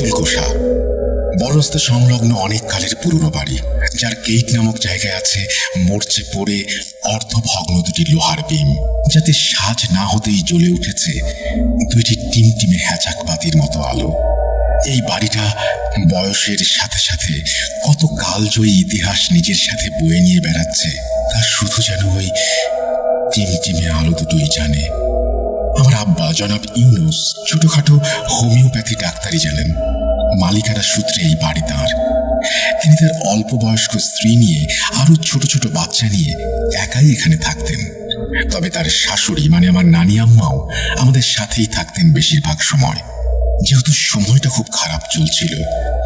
বাইতুল কোষা বড়স্ত সংলগ্ন অনেক কালের পুরনো বাড়ি, যার গেট নামক জায়গায় আছে মরচে পড়ে অর্ধভগ্ন দুটি লোহার বিম, যাতে সাজ না হতেই জ্বলে উঠেছে দুইটি টিমটিমে হ্যাচাক বাতির মতো আলো। এই বাড়িটা বয়সের সাথে সাথে কত কালজয়ী ইতিহাস নিজের সাথে বয়ে নিয়ে বেড়াচ্ছে তা শুধু যেন ওই টিমটিমে আলো দুটোই জানে। আমার আব্বা জনাব ইউনুস ছোটখাটো হোমিওপ্যাথি ডাক্তারি জানেন। মালিকানা সূত্রে এই বাড়ি তাঁর। তিনি তার অল্প বয়স্ক স্ত্রী নিয়ে আরো ছোট ছোট বাচ্চা নিয়ে একাই এখানে থাকতেন। তবে তার শাশুড়ি মানে আমার নানি আম্মাও আমাদের সাথেই থাকতেন বেশিরভাগ সময়। যেহেতু সময়টা খুব খারাপ চলছিল,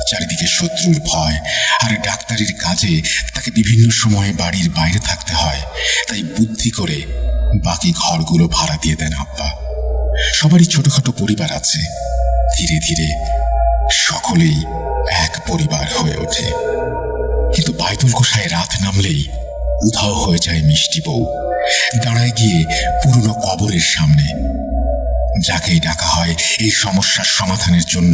চারিদিকে শত্রুর ভয় আর ডাক্তারির কাজে তাকে বিভিন্ন সময়ে বাড়ির বাইরে থাকতে হয়, তাই বুদ্ধি করে বাকি ঘরগুলো ভাড়া দিয়ে দেন আব্বা। সবারই ছোটখাটো পরিবার আছে। ধীরে ধীরে সকলেই এক পরিবার হয়ে ওঠে। কিন্তু বাইতুল কোষায় রাত নামলেই উধাও হয়ে যায় মিষ্টি বউ। দাঁড়ায় গিয়ে পুরনো কবরের সামনে। যাকেই ডাকা হয় এই সমস্যার সমাধানের জন্য,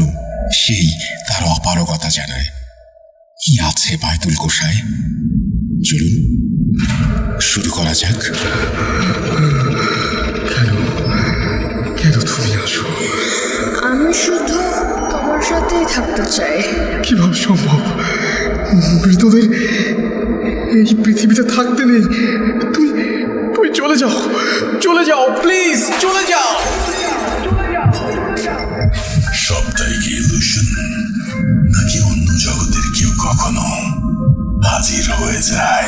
সেই তার অপারগতা জানায়। কি আছে বাইতুল কোষায়? চলুন শুরু করা যাক। কেন তুমি আসো? আমি শুধু তোমার সাথেই থাকতে চাই। কিভাবে সম্ভব? মৃতদের এই পৃথিবীতে থাকতে নেই। তুমি তুমি চলে যাও, চলে যাও, প্লিজ চলে যাও। সবটাই কি ইলুশন, নাকি অন্য জগতের কেউ কখনো হাজির হয়ে যায়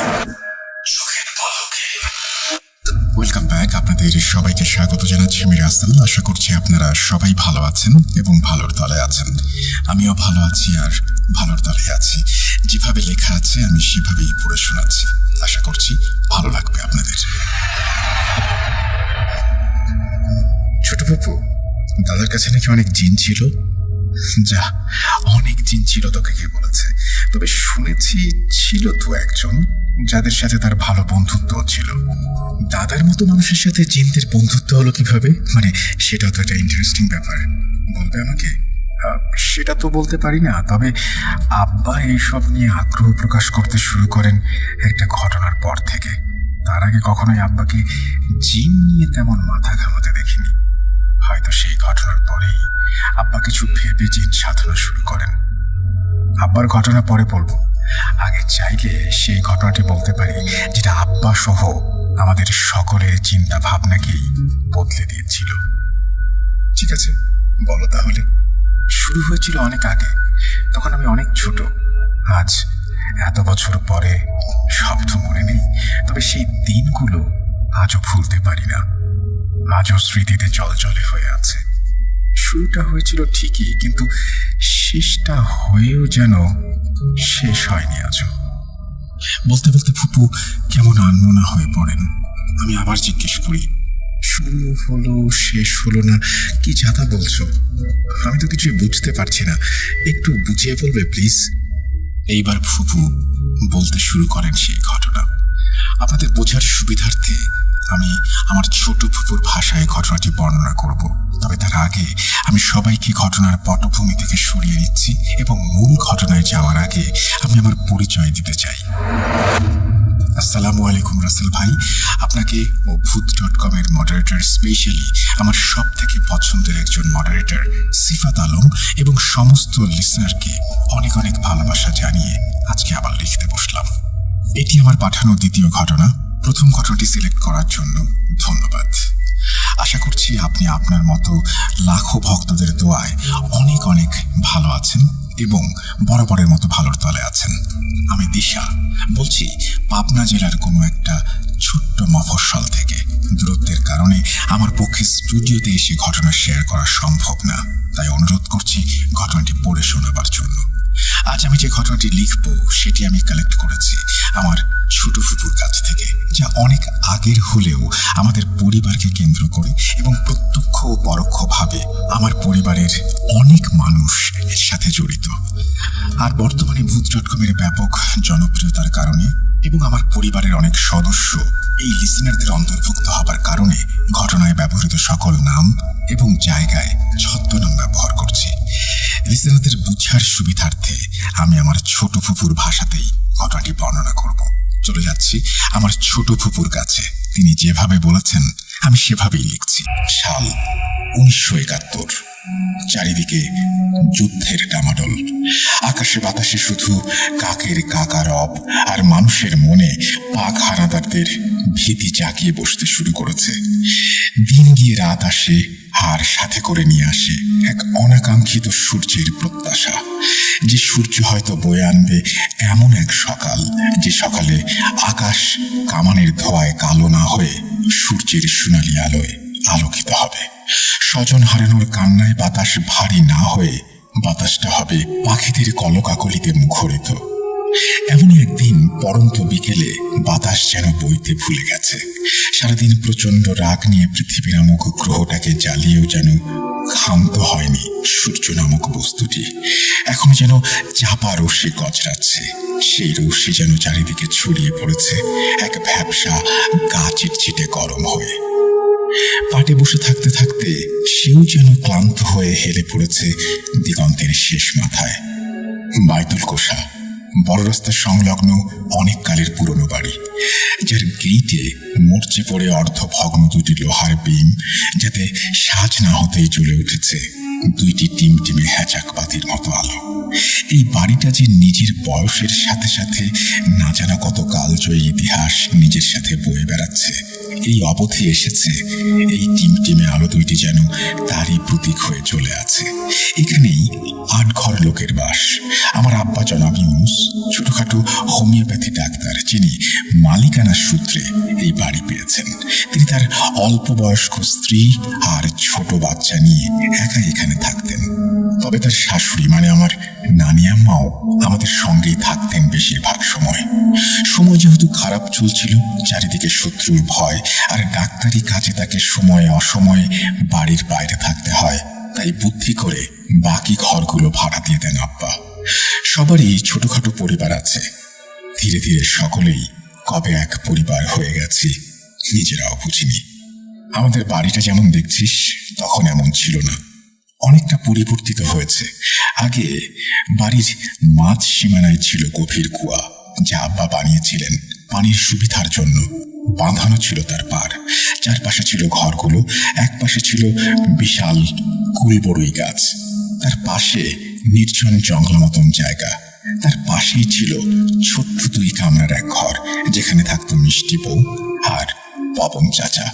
চোখের পলকে? Welcome back. আপনাদের সবাইকে স্বাগত জানাচ্ছি আমি রাসেল। আশা করছি আপনারা সবাই ভালো আছেন এবং ভালোর দলে আছেন। আমিও ভালো আছি আর ভালোর দলে আছি। যেভাবে লেখা আছে আমি সেভাবেই পড়ে শোনাচ্ছি। আশা করছি ভালো লাগবে আপনাদের। ছোট বাবু, দাদার কাছে নাকি অনেক জিন ছিল। যা, অনেক জিন ছিল তোকে কে বলেছে? তবে শুনেছি ছিল তো একজন যাদের সাথে তার ভালো বন্ধুত্ব ছিল। দাদার মতো মানুষের সাথে জিনদের বন্ধুত্ব হলো কিভাবে? মানে সেটা তো একটা ইন্টারেস্টিং ব্যাপার। বলবে আমাকে? সেটা তো বলতে পারি না, তবে আব্বা এইসব নিয়ে আগ্রহ প্রকাশ করতে শুরু করেন একটা ঘটনার পর থেকে। তার আগে কখনোই আব্বাকে জিন নিয়ে তেমন মাথা ঘামাতে দেখিনি। হয়তো সেই ঘটনার পরেই আব্বা কিছু ভেবে জিন সাধনা শুরু করেন। আব্বার ঘটনা পরে বলবো। আগে চাইলে সেই ঘটনাটি বলতে পারি যেটা আব্বা সহ আমাদের সকলের চিন্তা ভাবনাকেই বদলে দিয়েছিল। ঠিক আছে, বলো তাহলে। শুরু হয়েছিল অনেক আগে, তখন আমি অনেক ছোট। আজ এত বছর পরে সব তো মনে নেই, তবে সেই দিনগুলো আজও ভুলতে পারি না। আজও স্মৃতিতে জলজলে হয়ে আছে। শুরুটা হয়েছিল ঠিকই, কিন্তু শেষটা হয়েও যেন শেষ হয়নি আজও। বলতে বলতে ফুপু কেমন আনমনা হয়ে পড়েন। আমি আবার জিজ্ঞেস করি, শুরু হলো শেষ হলো না, কি যাতা বলছো? আমি তো কিছুই বুঝতে পারছি না, একটু বুঝিয়ে বলবে প্লিজ? এইবার ফুপু বলতে শুরু করেন সেই ঘটনা। আপনাদের বোঝার সুবিধার্থে আমি আমার ছোট ফুপুর ভাষায় ঘটনাটি বর্ণনা করব। তবে তার আগে আমি সবাইকে ঘটনার পটভূমি থেকে সরিয়ে নিচ্ছি এবং মূল ঘটনায় যাওয়ার আগে আমি আমার পরিচয় দিতে চাই। আসসালামু আলাইকুম রাসেল ভাই। আপনাকে ও ভূত.com এর মডারেটর, স্পেশালি আমার সব থেকে পছন্দের একজন মডারেটর সিফাত আলম এবং সমস্ত লিসনারকে অনেক অনেক ভালোবাসা জানিয়ে আজকে আবার লিখতে বসলাম। এটি আমার পাঠানো দ্বিতীয় ঘটনা। প্রথম ঘটনাটি সিলেক্ট করার জন্য ধন্যবাদ। আশা করছি আপনি আপনার মতো লাখো ভক্তদের দোয়ায় অনেক অনেক ভালো আছেন এবং বরাবরের মতো ভালোর তলে আছেন। আমি দিশা বলছি পাবনা জেলার কোনো একটা ছোট্ট মফস্বল থেকে। দূরত্বের কারণে আমার পক্ষে স্টুডিওতে এসে ঘটনা শেয়ার করা সম্ভব না, তাই অনুরোধ করছি ঘটনাটি পড়ে শোনাবার জন্য। আজ আমি যে ঘটনাটি লিখব সেটি আমি কালেক্ট করেছি আমার ছোট ফুপুর কাছ থেকে, যা অনেক আগের হলেও আমাদের পরিবারকে কেন্দ্র করে এবং প্রত্যক্ষ ও পরোক্ষভাবে আমার পরিবারের অনেক মানুষ এর সাথে জড়িত। আর বর্তমানে ভূত.com এর ব্যাপক জনপ্রিয়তার কারণে এবং আমার পরিবারের অনেক সদস্য এই লিসেনারদের অন্তর্ভুক্ত হবার কারণে ঘটনায় ব্যবহৃত সকল নাম এবং জায়গায় ছদ্মনাম ব্যবহার করছি। লিসেনারদের বুঝার সুবিধার্থে আমি আমার ছোট ফুপুর ভাষাতেই ঘটনাটি বর্ণনা করব। চলে যাচ্ছি আমার ছোট ফুপুর কাছে। তিনি যেভাবে বলেছেন আমি সেভাবেই লিখছি। সাল 1971। চারিদিকে যুদ্ধের ডামাডোল। আকাশে বাতাসে শুধু কাকের কাকারব, আর মানুষের মনে পাক হারাদারদের ভীতি জাগিয়ে বসতে শুরু করেছে। দিন গিয়ে রাত আসে, আর সাথে করে নিয়ে আসে এক অনাকাঙ্ক্ষিত সূর্যের প্রত্যাশা। যে সূর্য হয়তো বয়ে আনবে এমন এক সকাল, যে সকালে আকাশ কামানের ধোঁয়ায় কালো না হয়ে সূর্যের সোনালি আলোয় আলোকিত হবে। স্বজন হারানোর কান্নায় বাতাস ভারী না হয়ে বাতাসটা হবে পাখিদের কলকাকলিতে মুখরিত। এমনই একদিন পরন্ত বিকেলে বাতাস যেন বইতে ভুলে গেছে। সারাদিন প্রচন্ড রাগ নিয়ে পৃথিবী নামক গ্রহটাকে জ্বালিয়েও যেন ক্ষান্ত হয়নি সূর্য নামক বস্তুটি। এখন যেন চাপা রোষে গজরাচ্ছে। সেই রোষে যেন চারিদিকে ছড়িয়ে পড়েছে এক ভ্যাপসা গা চিটচিটে গরম হয়ে। পাটে বসে থাকতে থাকতে সেও যেন ক্লান্ত হয়ে হেলে পড়েছে দিগন্তের শেষ মাথায়। বাইতুল কোষা বড় রাস্তার সংলগ্ন অনেক কালের পুরনো বাড়ি, যার গেইটে মরচে পড়ে অর্ধভগ্ন দুটি লোহার বিম, যাতে সাজ না হতেই জ্বলে উঠেছে দুইটি টিমটিমে হ্যাচাক বাতির মতো আলো। এই বাড়িটা যে নিজের বয়সের সাথে সাথে না জানা কত কালজয়ী ইতিহাস নিজের সাথে বয়ে বেড়াচ্ছে, এই অবধি এসেছে এই টিমটিমে আলো দুইটি যেন তারই প্রতীক হয়ে চলে আছে। এখানেই 8 ঘর লোকের বাস। আমার আব্বা জনাব ইউনুস ছোটখাটো হোমিওপ্যাথি ডাক্তার, যিনি মালিকানার সূত্রে এই বাড়ি পেয়েছেন। তিনি তার অল্প বয়স্ক স্ত্রী আর ছোট বাচ্চা নিয়ে একা এখানে থাকতেন। তবে তার শাশুড়ি মানে আমার নানি আম্মাও আমাদের সঙ্গেই থাকতেন বেশিরভাগ সময়। সময় যেহেতু খারাপ চলছিল, চারিদিকে শত্রুর ভয়, আর ডাক্তারি কাজে তাকে সময়ে অসময়ে বাড়ির বাইরে থাকতে হয়, তাই বুদ্ধি করে বাকি ঘরগুলো ভাড়া দিয়ে দেন আব্বা। সবারই ছোটখাটো পরিবার আছে। ধীরে ধীরে সকলেই কবে এক পরিবার হয়ে গেছি নিজেরাও বুঝিনি। আমাদের বাড়িটা যেমন দেখছিস তখন এমন ছিল না, অনেকটা পরিবর্তিত হয়েছে। আগে বাড়ির মাঝ সীমানায় ছিল গভীর কুয়া, যা আব্বা বানিয়েছিলেন পানির সুবিধার জন্য। বাঁধানো ছিল তার পার। চারপাশে ছিল ঘরগুলো, এক পাশে ছিল বিশাল কুলবড়ই গাছ, তার পাশে নির্জন জঙ্গল মতন জায়গা, তার পাশেই ছিল ছোট্ট 2 কামরার এক ঘর, যেখানে থাকতো মিষ্টি বউ আর পবন চাচা,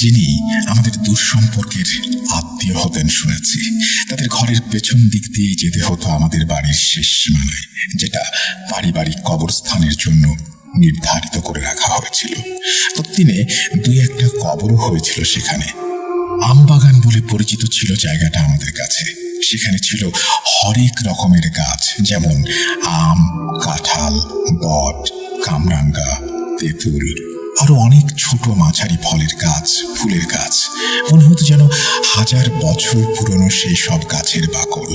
যিনি আমাদের দুঃসম্পর্কের আত্মীয় হতেন শুনেছি। তাদের ঘরের পেছন দিক দিয়ে যেতে হতো আমাদের বাড়ির শেষ সীমানায়, যেটা পারিবারিক কবরস্থানের জন্য নির্ধারিত করে রাখা হয়েছিল। ততদিনে 2-1টা কবরও হয়েছিল সেখানে। আমবাগান বলে পরিচিত ছিল জায়গাটা আমাদের কাছে। সেখানে ছিল হরেক রকমের গাছ, যেমন আম, কাঁঠাল, বট, কামরাঙ্গা, তেঁতুল, আরো অনেক ছোট মাঝারি ফলের গাছ, ফুলের গাছ। মনে হতো যেন 1000 বছর পুরনো সেই সব গাছের বাকল।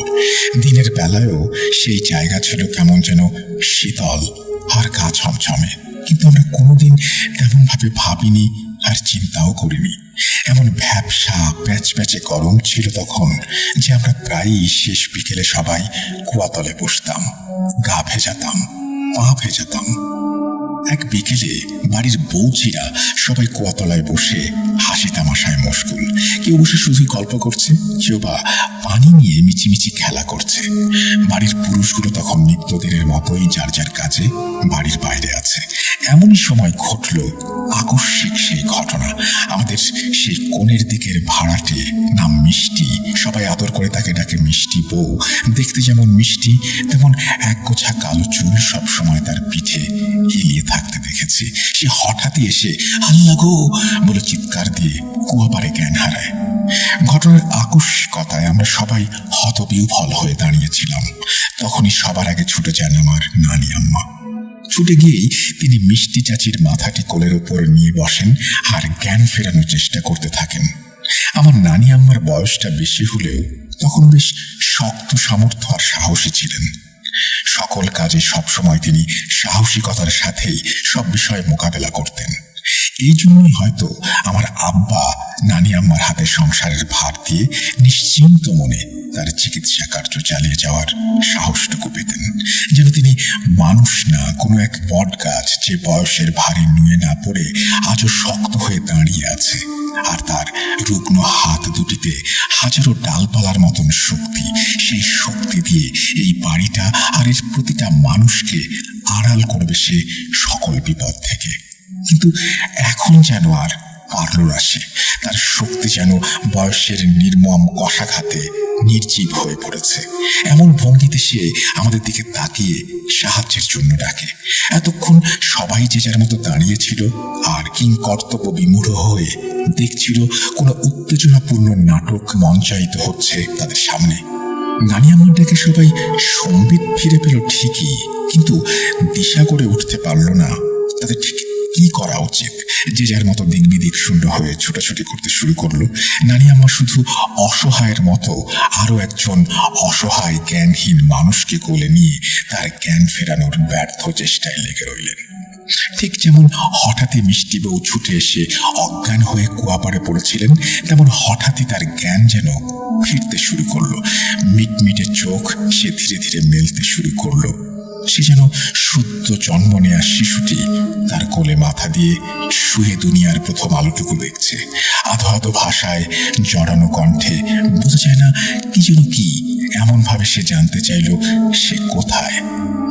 দিনের বেলায়ও সেই জায়গা ছিল কেমন যেন শীতল আর গা ছমছমে। কিন্তু আমরা কোনোদিন তেমন ভাবে ভাবিনি আর চিন্তাও করিনি। এমন ভ্যাপসা প্যাচপ্যাচে গরম ছিল তখন যে আমরা প্রায়ই শেষ বিকেলে সবাই কুয়াতলে বসতাম, গা ভেজাতাম, পা ভেজাতাম। এক বিকেলে বাড়ির বউঝিরা সবাই কুয়াতলায় বসে হাসি তামাশায় মশগুল। কেউ বসে শুধুই গল্প করছে, কেউ বা পানি নিয়ে মিচিমিচি খেলা করছে। বাড়ির পুরুষগুলো তখন নিত্যদিনের মতোই যার যার কাজে বাড়ির বাইরে আছে। এমনই সময় ঘটল আকস্মিক সেই ঘটনা। আমাদের সেই কোণের দিকের ভাড়াটে, নাম মিষ্টি, সবাই আদর করে তাকে ডাকে মিষ্টি বউ। দেখতে যেমন মিষ্টি, তেমন একগোছা কালো চুল সবসময় তার পিঠে এলিয়ে থাকতে দেখেছি। সে হঠাৎই এসে আল্লাহ গো বলে চিৎকার দিয়ে কুয়াপাড়ে জ্ঞান হারায়। ঘটনার আকস্মিকতায় আমরা সবাই হতবিহ্বল হয়ে দাঁড়িয়েছিলাম। তখনই সবার আগে ছুটে যান আমার নানি আম্মা। ছুটে গিয়েই তিনি মিষ্টি চাচির মাথাটি কোলের উপর নিয়ে বসেন আর জ্ঞান ফেরানোর চেষ্টা করতে থাকেন। আমার নানি আম্মার বয়সটা বেশি হলেও তখন বেশ শক্ত সামর্থ্য আর সাহসী ছিলেন। সকল কাজে সবসময় তিনি সাহসিকতার সাথেই সব বিষয়ে মোকাবেলা করতেন। এই জন্যই হয়তো আমার আব্বা নানি আম্মার হাতে সংসারের ভার দিয়ে নিশ্চিন্ত মনে তার চিকিৎসা কার্য চালিয়ে যাওয়ার সাহসটুকু পেতেন। যেন তিনি মানুষ না, কোনো এক বট গাছ যে বয়সের ভারে নুয়ে না পড়ে আজও শক্ত হয়ে দাঁড়িয়ে আছে, আর তার রুগ্ন হাত দুটিতে হাজারো ডালপালার মতন শক্তি। সেই শক্তি দিয়ে এই বাড়িটা আর এর প্রতিটা মানুষকে আড়াল করবে সে সকল বিপদ থেকে। কিন্তু এখন যেন আর পারল না সে। তার শক্তি যেন বয়সের নির্মম কষাঘাতে নির্জীব হয়ে পড়েছে। এমন ভঙ্গিতে সে আমাদের দিকে তাকিয়ে সাহায্যের জন্য ডাকে। এতক্ষণ সবাই যে যার মতো দাঁড়িয়েছিল আর কিংকর্তব্য বিমূঢ় হয়ে দেখছিল কোনো উত্তেজনাপূর্ণ নাটক মঞ্চায়িত হচ্ছে তাদের সামনে। নানি আমার ডাকে সবাই সম্বিত ফিরে পেল ঠিকই, কিন্তু দিশা করে উঠতে পারল না তাদের ঠিক কি করা উচিত। যে যার মতো দিক বিদিক শূন্য হয়ে ছোটাছুটি করতে শুরু করলো। নানি আম্মা শুধু অসহায়ের মতো আরো একজন অসহায় জ্ঞানহীন মানুষকে কোলে নিয়ে তার জ্ঞান ফেরানোর ব্যর্থ চেষ্টায় লেগে রইলেন। ঠিক যেমন হঠাৎই মিষ্টি বউ ছুটে এসে অজ্ঞান হয়ে কুয়াপাড়ে পড়েছিলেন, তেমন হঠাৎই তার জ্ঞান যেন ফিরতে শুরু করলো। মিটমিটে চোখ সে ধীরে ধীরে মেলতে শুরু করলো। সে যেন শুদ্ধ জন্ম নেয়া শিশুটি তার কোলে মাথা দিয়ে শুয়ে দুনিয়ার প্রথম আলোটুকু দেখছে। আধো আধো ভাষায় জড়ানো কণ্ঠে বোঝা যায় না কি যেন কি। এমন ভাবে সে জানতে চাইল সে কোথায়,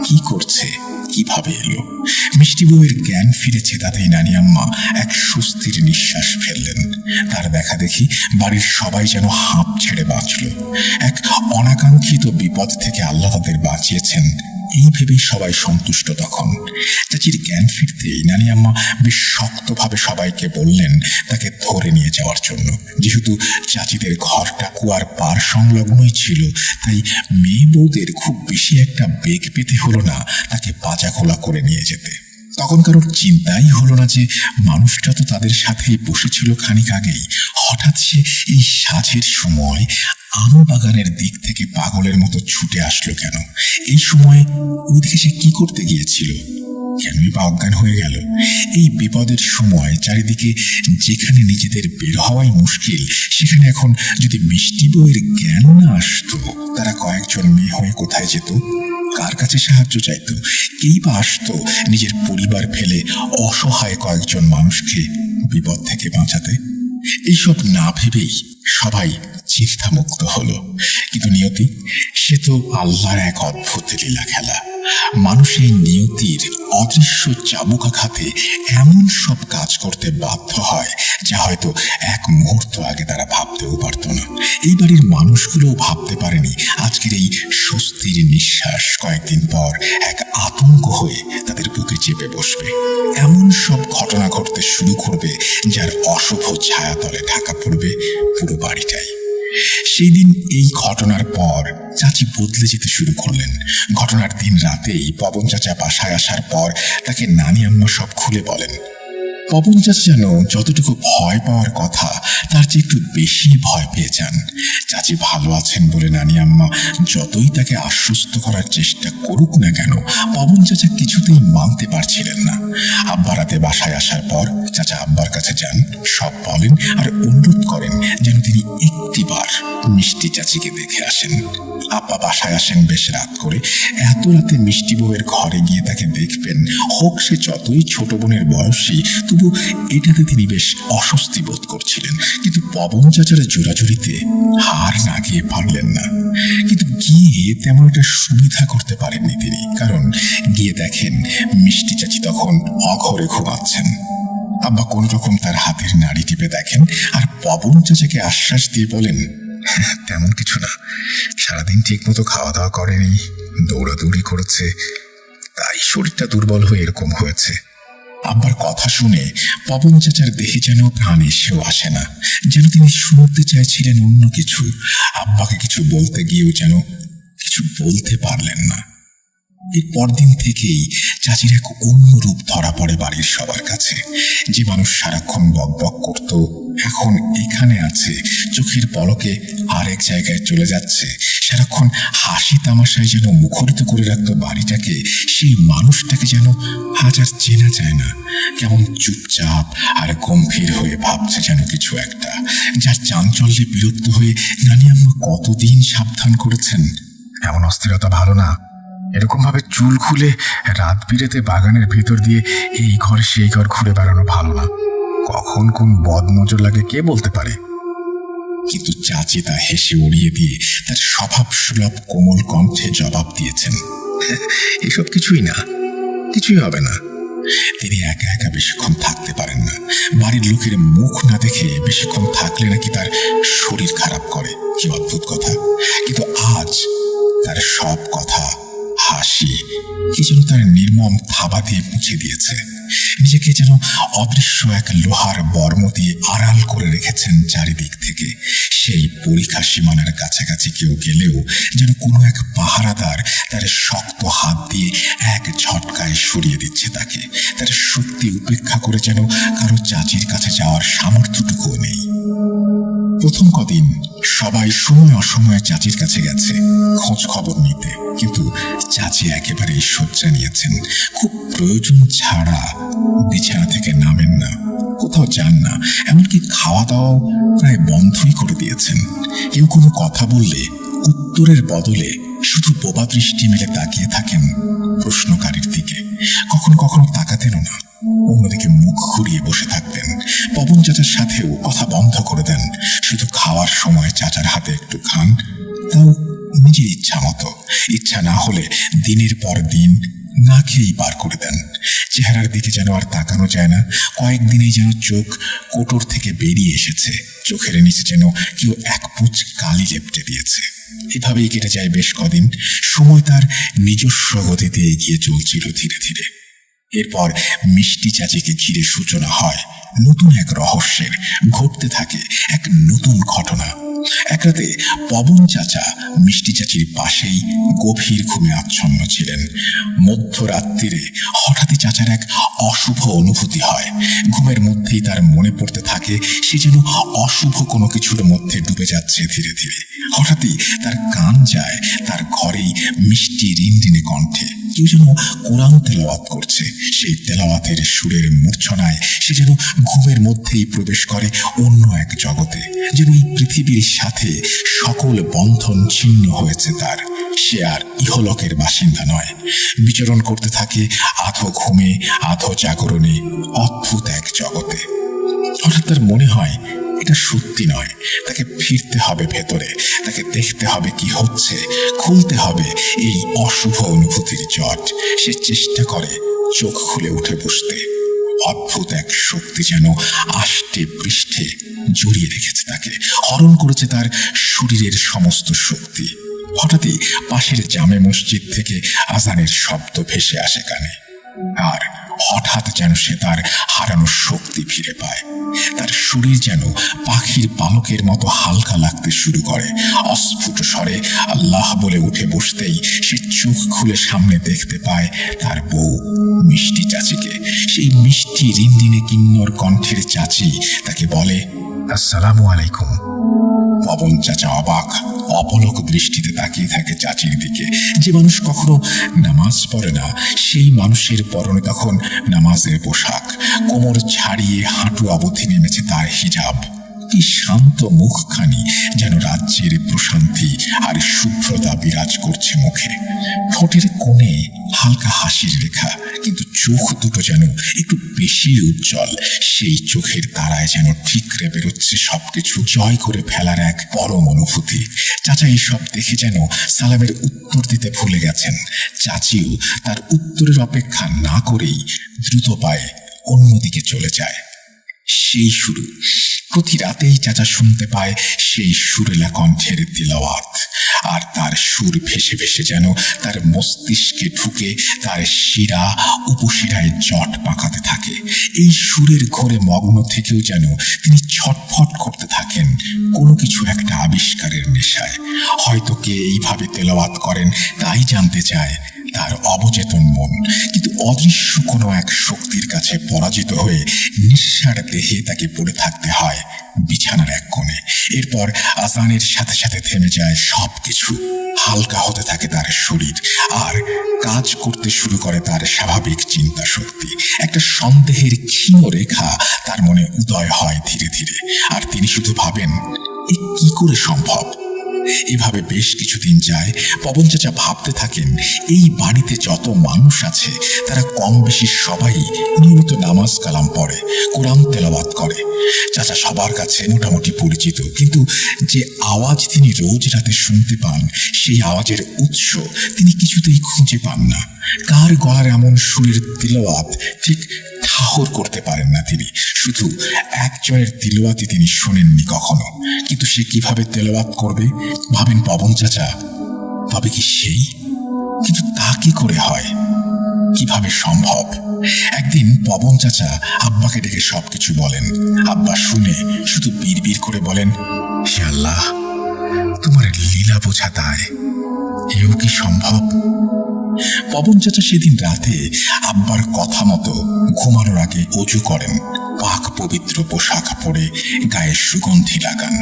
কি করছে, কিভাবে এলো। মিষ্টি বউয়ের জ্ঞান ফিরেছে তাতেই নানি আম্মা এক স্বস্তির নিঃশ্বাস ফেললেন। তার দেখা দেখি বাড়ির সবাই যেন হাঁপ ছেড়ে বাঁচল। এক অনাকাঙ্ক্ষিত বিপদ থেকে আল্লাহ তাদের বাঁচিয়েছেন এই ভেবেই সবাই সন্তুষ্ট। তখন চাচির জ্ঞান ফিরতেই নানি আম্মা বেশ শক্তভাবে সবাইকে বললেন তাকে ধরে নিয়ে যাওয়ার জন্য। যেহেতু চাচিদের ঘরটা কুয়ার পার সংলগ্নই ছিল, তাই মেয়ে বউদের খুব বেশি একটা বেগ পেতে হলো না তাকে পাজা খোলা করে নিয়ে যেতে। তখন কারোর চিন্তাই হলো না যে মানুষটা তো তাদের সাথেই বসেছিল খানিক আগেই। হঠাৎ সে এই সাঁঝের সময় আম বাগানের দিক থেকে পাগলের মতো ছুটে আসলো কেন? এই সময় ওইদিকে সে কি করতে গিয়েছিল? কেনই বা অজ্ঞান হয়ে গেল? এই বিপদের সময় চারিদিকে যেখানে নিজেদের বের হওয়াই মুশকিল, সেখানে এখন যদি মিষ্টি বউয়ের জ্ঞান না আসতো, তারা কয়েকজন মেয়ে হয়ে কোথায় যেত? কার কাছে সাহায্য চাইতো? কেই বা আসতো নিজের পরিবার ফেলে অসহায় কয়েকজন মানুষকে বিপদ থেকে বাঁচাতে? এইসব না ভেবেই সবাই চিন্তামুক্ত হলো। কিন্তু নিয়তি, সে তো আল্লাহর এক অদ্ভুত লীলা খেলা। মানুষ এই নিয়তির অদৃশ্য চাবুকাঘাতে এমন সব কাজ করতে বাধ্য হয় যা হয়তো এক মুহূর্ত আগে তারা ভাবতেও পারত না। এই বাড়ির মানুষগুলোও ভাবতে পারেনি আজকের এই স্বস্তির নিঃশ্বাস কয়েকদিন পর এক আতঙ্ক হয়ে তাদের বুকে চেপে বসবে। এমন সব ঘটনা ঘটতে শুরু করবে যার অশুভ ছায়াতলে ঢাকা পড়বে পুরো বাড়িটাই। সেই দিন এই ঘটনার পর চাচি বদলে যেতে শুরু করলেন। ঘটনার দিন রাতেই পবন চাচা বাসায় আসার পর তাকে নানি আম্মা সব খুলে বলেন। পবন চাচা যেন যতটুকু ভয় পাওয়ার কথা তার চেয়ে একটু বেশি ভয় পেয়ে যান। চাচি ভালো আছেন বলে নানি আম্মা যতই তাকে আশ্বস্ত করার চেষ্টা করুক না কেন, পবন চাচা কিছুতেই মানতে পারছিলেন না। আব্বা রাতে বাসায় আসার পর চাচা আব্বার কাছে যান, সব বলেন আর অনুরোধ করেন যেন তিনি একটিবার মিষ্টি চাচিকে দেখে আসেন। আব্বা বাসায় আসেন বেশ রাত করে। এত রাতে মিষ্টি বউয়ের ঘরে গিয়ে তাকে দেখবেন, হোক সে যতই ছোট বোনের বয়সী, তবু এটাতে তিনি বেশ অস্বস্তি বোধ করছিলেন। কিন্তু পবন চাচার জোরাজুরিতে হার না গিয়ে পারলেন না। কিন্তু গিয়ে তেমন একটা সুবিধা করতে পারেননি তিনি, কারণ গিয়ে দেখেন মিষ্টি চাচি তখন অঘরে ঘুমাচ্ছেন। আব্বা কোন রকম তার হাতের নাড়ি টিপে দেখেন আর পবন চাচাকে আশ্বাস দিয়ে বলেন, তেমন কিছু না, সারাদিন ঠিক মতো খাওয়া দাওয়া করেনি, দৌড়াদৌড়ি করেছে, তাই শরীরটা দুর্বল হয়ে এরকম হয়েছে। আব্বার কথা শুনে পবন চাচার দেহে যেন প্রাণ এসেও আসে না, যেন তিনি শুনতে চাইছিলেন অন্য কিছু। আব্বাকে কিছু বলতে গিয়েও যেন কিছু বলতে পারলেন না। এর পরদিন থেকেই চাচির এক অন্য রূপ ধরা পড়ে বাড়ির সবার কাছে। যে মানুষ সারাক্ষণ বকবক করত এখন এখানে আছে, চোখের পলকে আরেক জায়গায় চলে যাচ্ছে। সারাক্ষণ হাসি তামাশায় যেন মুখরিত করে রাখতো বাড়িটাকে, সেই মানুষটাকে যেন আজ আর চেনা যায় না। কেমন চুপচাপ আর গম্ভীর হয়ে ভাবছে যেন কিছু একটা, যার চাঞ্চল্যে বিরক্ত হয়ে নানি আম্মা কতদিন সাবধান করেছেন। এমন অস্থিরতা ভালো না। এরকম ভাবে চুল খুলে রাত বিরেতে বাগানের ভিতর দিয়ে এই ঘর সেই ঘর ঘুরে বেড়ানো ভালো না। কখন কোন বদনজর লাগে কে বলতে পারে। কিন্তু চাচি তা হেসে উড়িয়ে দিয়ে তার স্বভাব সুলভ কোমল কণ্ঠে জবাব দিয়েছেন, এসব কিছুই না, কিছুই হবে না। তিনি একা একা বেশিক্ষণ থাকতে পারেন না। বাড়ির লোকের মুখ না দেখে বেশিক্ষণ থাকলে নাকি তার শরীর খারাপ করে। কি অদ্ভুত কথা! কিন্তু আজ তার সব কথা, হাসি কি যেন তার নির্মম থাবা দিয়ে মুছে দিয়েছে। নিজেকে যেন অদৃশ্য এক লোহার বর্ম দিয়ে আড়াল করে রেখেছেন চারিদিক থেকে। সেই পরীক্ষা সীমানার কাছাকাছি কেউ গেলেও যেন কোনো এক পাহারাদার তার শক্ত হাত দিয়ে এক ঝটকায় সরিয়ে দিচ্ছে তাকে। তার শক্তি উপেক্ষা করে যেন কারো চাচির কাছে যাওয়ার সামর্থ্যটুকুও নেই। প্রথম কদিন সবাই সময় অসময়ে চাচির কাছে গেছে খোঁজ খবর নিতে, কিন্তু চাচি একেবারেই শয্যা নিয়েছেন। খুব প্রয়োজন ছাড়া বিছানা থেকে নামেন না, কোথাও যান না, এমনকি খাওয়া দাওয়াও প্রায় বন্ধই করে দিয়েছেন। কেউ কোনো কথা বললে উত্তরের বদলে শুধু বোবা দৃষ্টি মেলে তাকিয়ে থাকেন প্রশ্নকারীর দিকে। কখনো কখনো তাকাতেনও না, অন্যদিকে মুখ ঘুরিয়ে বসে থাকতেন। পবন চাচার সাথেও কথা বন্ধ করে দেন। শুধু খাওয়ার সময় চাচার হাতে একটু খান, তাও নিজের ইচ্ছা মতো। ইচ্ছা না হলে দিনের পর দিন না খেয়েই পার করে দেন। চেহারার দিকে যেন আর তাকানো যায় না। কয়েকদিনেই যেন চোখ কোটর থেকে বেরিয়ে এসেছে, চোখের নিচে যেন কেউ এক পুঁচ কালি লেপটে দিয়েছে। এভাবেই কেটে যায় বেশ কদিন। সময় তার নিজস্ব গতিতে এগিয়ে চলছিল ধীরে ধীরে। এরপর মিষ্টি চাচিকে ঘিরে সূচনা হয় নতুন এক রহস্যের। ঘটতে থাকে এক নতুন ঘটনা। এক রাতে পবন চাচা মিষ্টি চাচির পাশেই গভীর ঘুমে আচ্ছন্ন ছিলেন। মধ্যরাত্রিরে হঠাৎই চাচার এক অশুভ অনুভূতি হয়। ঘুমের মধ্যেই তার মনে পড়তে থাকে সে যেন অশুভ কোনো কিছুর মধ্যে ডুবে যাচ্ছে ধীরে ধীরে। হঠাৎই তার কান যায় তার ঘরেই মিষ্টি রিনরিনে কণ্ঠে কেউ যেন কোরআন তেলাওয়াত করছে। সেই তেলাওয়াতের সুরের মূর্ছনায় সে যেন ঘুমের মধ্যেই প্রবেশ করে অন্য এক জগতে, যেন এই পৃথিবীর সাথে সকল বন্ধন ছিন্ন হয়েছে তার। সে আর ইহলোকের বাসিন্দা নয়। বিচরণ করতে থাকে আধো ঘুমে আধো জাগরণে অদ্ভুত এক জগতে। হঠাৎ তার মনে হয় এটা সত্যি নয়, তাকে ফিরতে হবে ভেতরে, তাকে দেখতে হবে কি হচ্ছে, খুলতে হবে এই অশুভ অনুভূতির জট। সে চেষ্টা করে চোখ খুলে উঠে বসতে। অদ্ভুত এক শক্তি যেন আষ্টে পৃষ্ঠে জড়িয়ে রেখেছে তাকে, হরণ করেছে তার শরীরের সমস্ত শক্তি। হঠাৎই পাশের জামে মসজিদ থেকে আজানের শব্দ ভেসে আসে কানে, আর হঠাৎ যেন সে তার হারানো শক্তি ফিরে পায়। তার শরীর যেন পাখির পালকের মতো হালকা লাগতে শুরু করে। অস্ফুট স্বরে আল্লাহ বলে উঠে বসতেই সে চোখ খুলে সামনে দেখতে পায় তার বউ মিষ্টি চাচিকে। সেই মিষ্টি রিনরিনে কিন্নর কণ্ঠের চাচি তাকে বলে, আসসালামু আলাইকুম। পবন চাচা অবাক অপলক দৃষ্টিতে তাকিয়ে থাকে চাচির দিকে। যে মানুষ কখনো নামাজ পড়ে না সেই মানুষের পরনে তখন নামাজের পোশাক। কোমর ছাড়িয়ে হাঁটু অবধি নেমেছে তার হিজাব। কি শান্ত মুখখানি, যেন রাজ্যের প্রশান্তি আর শুভ্রতা বিরাজ করছে মুখে। ঠোঁটের কোণে হালকা হাসির রেখা, কিন্তু চোখ দুটো যেন একটু বেশি উজ্জ্বল। সেই চোখের তারায় যেন ঠিকরে বেরোচ্ছে সবকিছু জয় করে ফেলার এক পরম অনুভূতি। চাচা এইসব দেখে যেন সালামের উত্তর দিতে ভুলে গেছেন। চাচিও তার উত্তরের অপেক্ষা না করেই দ্রুত পায়ে অন্যদিকে চলে যায়। সেই শুরু। প্রতি রাতেই চাচা শুনতে পায় সেই সুরেলা কণ্ঠের তিলাওয়াত, আর তার সুর ভেসে ভেসে যেন তার মস্তিষ্কে ঢুকে তার শিরা উপশিরায় জট পাকাতে থাকে। এই সুরের ঘোরে মগ্ন থেকেও যেন তিনি ছটফট করতে থাকেন কোনো কিছু একটা আবিষ্কারের নেশায়। হয়তো কে এইভাবে তেলাওয়াত করেন তাই জানতে চায় তার অবচেতন মন। কিন্তু অদৃশ্য কোনো এক শক্তির কাছে পরাজিত হয়ে নিঃসার দেহে তাকে পড়ে থাকতে হয় বিছানার এক কোণে। এরপর আজানের সাথে সাথে থেমে যায় সবকিছু। হালকা হতে থাকে তার শরীর, আর কাজ করতে শুরু করে তার স্বাভাবিক চিন্তা শক্তি। একটা সন্দেহের ক্ষীণ রেখা তার মনে উদয় হয় ধীরে ধীরে, আর তিনি শুধু ভাবেন, এ কি করে সম্ভব। এভাবে বেশ কিছুদিন যায়। পবন চাচা ভাবতে থাকেন, এই বাড়িতে যত মানুষ আছে তারা কম বেশি সবাই নিয়মিত নামাজ কালাম পড়ে, কোরআন তেলাওয়াত করে। চাচা সবার কাছে মোটামুটি পরিচিত, কিন্তু যে আওয়াজ তিনি রোজ রাতে শুনতে পান, সেই আওয়াজের উৎস তিনি কিছুতেই খুঁজে পান না। কার গলার এমন সুরের তিলাওয়াত ঠিক ঠাহর করতে পারেন না তিনি। শুধু একজনের তিলাওয়াতই তিনি শোনেননি কখনো, কিন্তু সে কিভাবে তেলাওয়াত করবে ভাবেন পবন চাচা। তবে কি সেই? কিন্তু তা কি করে হয়, কিভাবে সম্ভব? একদিন পবন চাচা আব্বাকে ডেকে সবকিছু বলেন। আব্বা শুনে শুধু বিড়বিড় করে বলেন, হে আল্লাহ, তোমার লীলা বোঝা দায়, এও কি সম্ভব? পবন চাচা সেদিন রাতে আব্বার কথা মতো ঘুমানোর আগে অজু করেন, পাক পবিত্র পোশাক পরে গায়ে সুগন্ধি লাগান।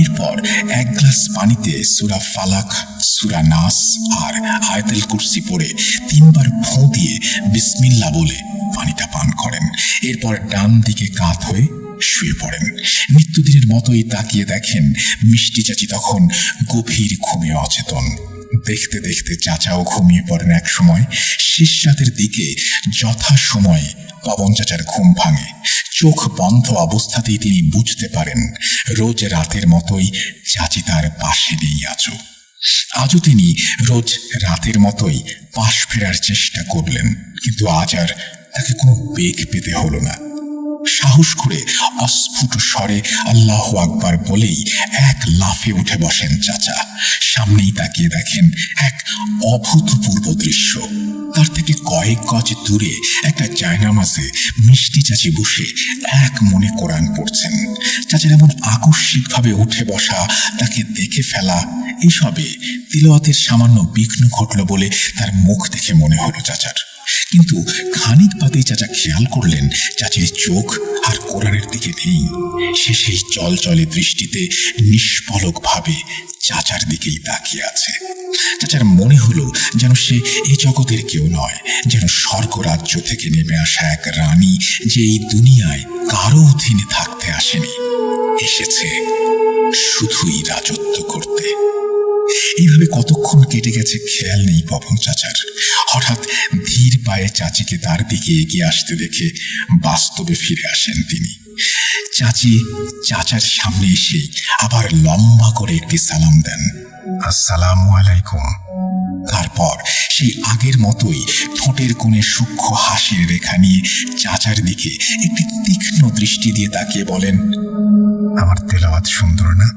এরপর এক গ্লাস পানিতে সূরা ফালাক, সূরা নাস আর আয়াতুল কুরসি পড়ে 3 বার ফোঁ দিয়ে বিসমিল্লাহ বলে পানিটা পান করেন। এরপর ডান দিকে কাত হয়ে শুয়ে পড়েন। নিত্যদিনের মতোই তাকিয়ে দেখেন মিষ্টি চাচি তখন গভীর ঘুমে অচেতন। দেখতে দেখতে চাচাও ঘুমিয়ে পড়েন এক সময়। শেষ রাতের দিকে যথাসময়ে পবন চাচার ঘুম ভাঙে। চোখ বন্ধ অবস্থাতেই তিনি বুঝতে পারেন রোজ রাতের মতোই চাচি তার পাশে নেই আছো। আজও তিনি রোজ রাতের মতোই পাশ ফেরার চেষ্টা করলেন, কিন্তু আজ আর তাকে কোনো বেগ পেতে হলো না। সাহস করে অস্ফুট স্বরে আল্লাহু আকবার বলেই এক লাফে উঠে বসেন চাচা। সামনেই তাকিয়ে দেখেন এক অভূতপূর্ব দৃশ্য। তার থেকে কয়েক গজ দূরে একটা জায়নামাজে মিষ্টি চাচি বসে এক মনে কোরআন পড়ছেন। চাচার এমন আকস্মিকভাবে উঠে বসা, তাকে দেখে ফেলা, এসবে তিলাওয়াতের সামান্য বিঘ্ন ঘটল বলে তার মুখ দেখে মনে হলো চাচার। কিন্তু খানিক বাদেই চাচা খেয়াল করলেন চাচির চোখ আর কোরআনের দিকে নেই। সে সেই চলচলে দৃষ্টিতে নিষ্পলক ভাবে চাচার দিকেই তাকিয়ে আছে। চাচার মনে হলো যেন সে এই জগতের কেউ নয়, যেন স্বর্গরাজ্য থেকে নেমে আসা এক রানী, যে এই দুনিয়ায় কারো অধীনে থাকতে আসেনি, এসেছে শুধুই রাজত্ব করতে। এইভাবে কতক্ষণ কেটে গেছে খেয়াল নেই পবন চাচার। হঠাৎ ধীর পায়ে চাচিকে তার দিকে এগিয়ে আসতে দেখে বাস্তবে ফিরে আসেন তিনি। চাচি চাচার সামনে এসেই আবার লম্বা করে একটি সালাম দেন, আসসালামু আলাইকুম। তারপর সেই আগের মতোই ঠোঁটের কোণে সূক্ষ্ম হাসির রেখা নিয়ে চাচার দিকে একটি তীক্ষ্ণ দৃষ্টি দিয়ে তাকিয়ে বলেন, আমার তেলাওয়াত সুন্দর না?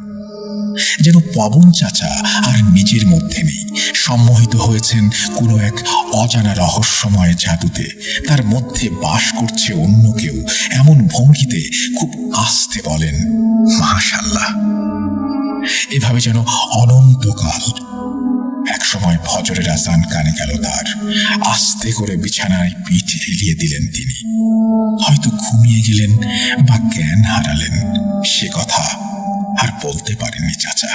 যেন পবন চাচা আর নিজের মধ্যে নেই, সম্মোহিত হয়েছেন কোনো এক অজানা রহস্যময় জাদুতে। তার মধ্যে বাস করছে অন্য কেউ, এমন ভঙ্গিতে খুব আস্তে বলেন, মাশাআল্লাহ। এভাবে যেন অনন্তকাল। এক সময় ফজরের আজান কানে গেল তার। আস্তে করে বিছানায় পিঠ এলিয়ে দিলেন তিনি। হয়তো ঘুমিয়ে গেলেন বা জ্ঞান হারালেন, সে কথা আর বলতে পারেননি চাচা।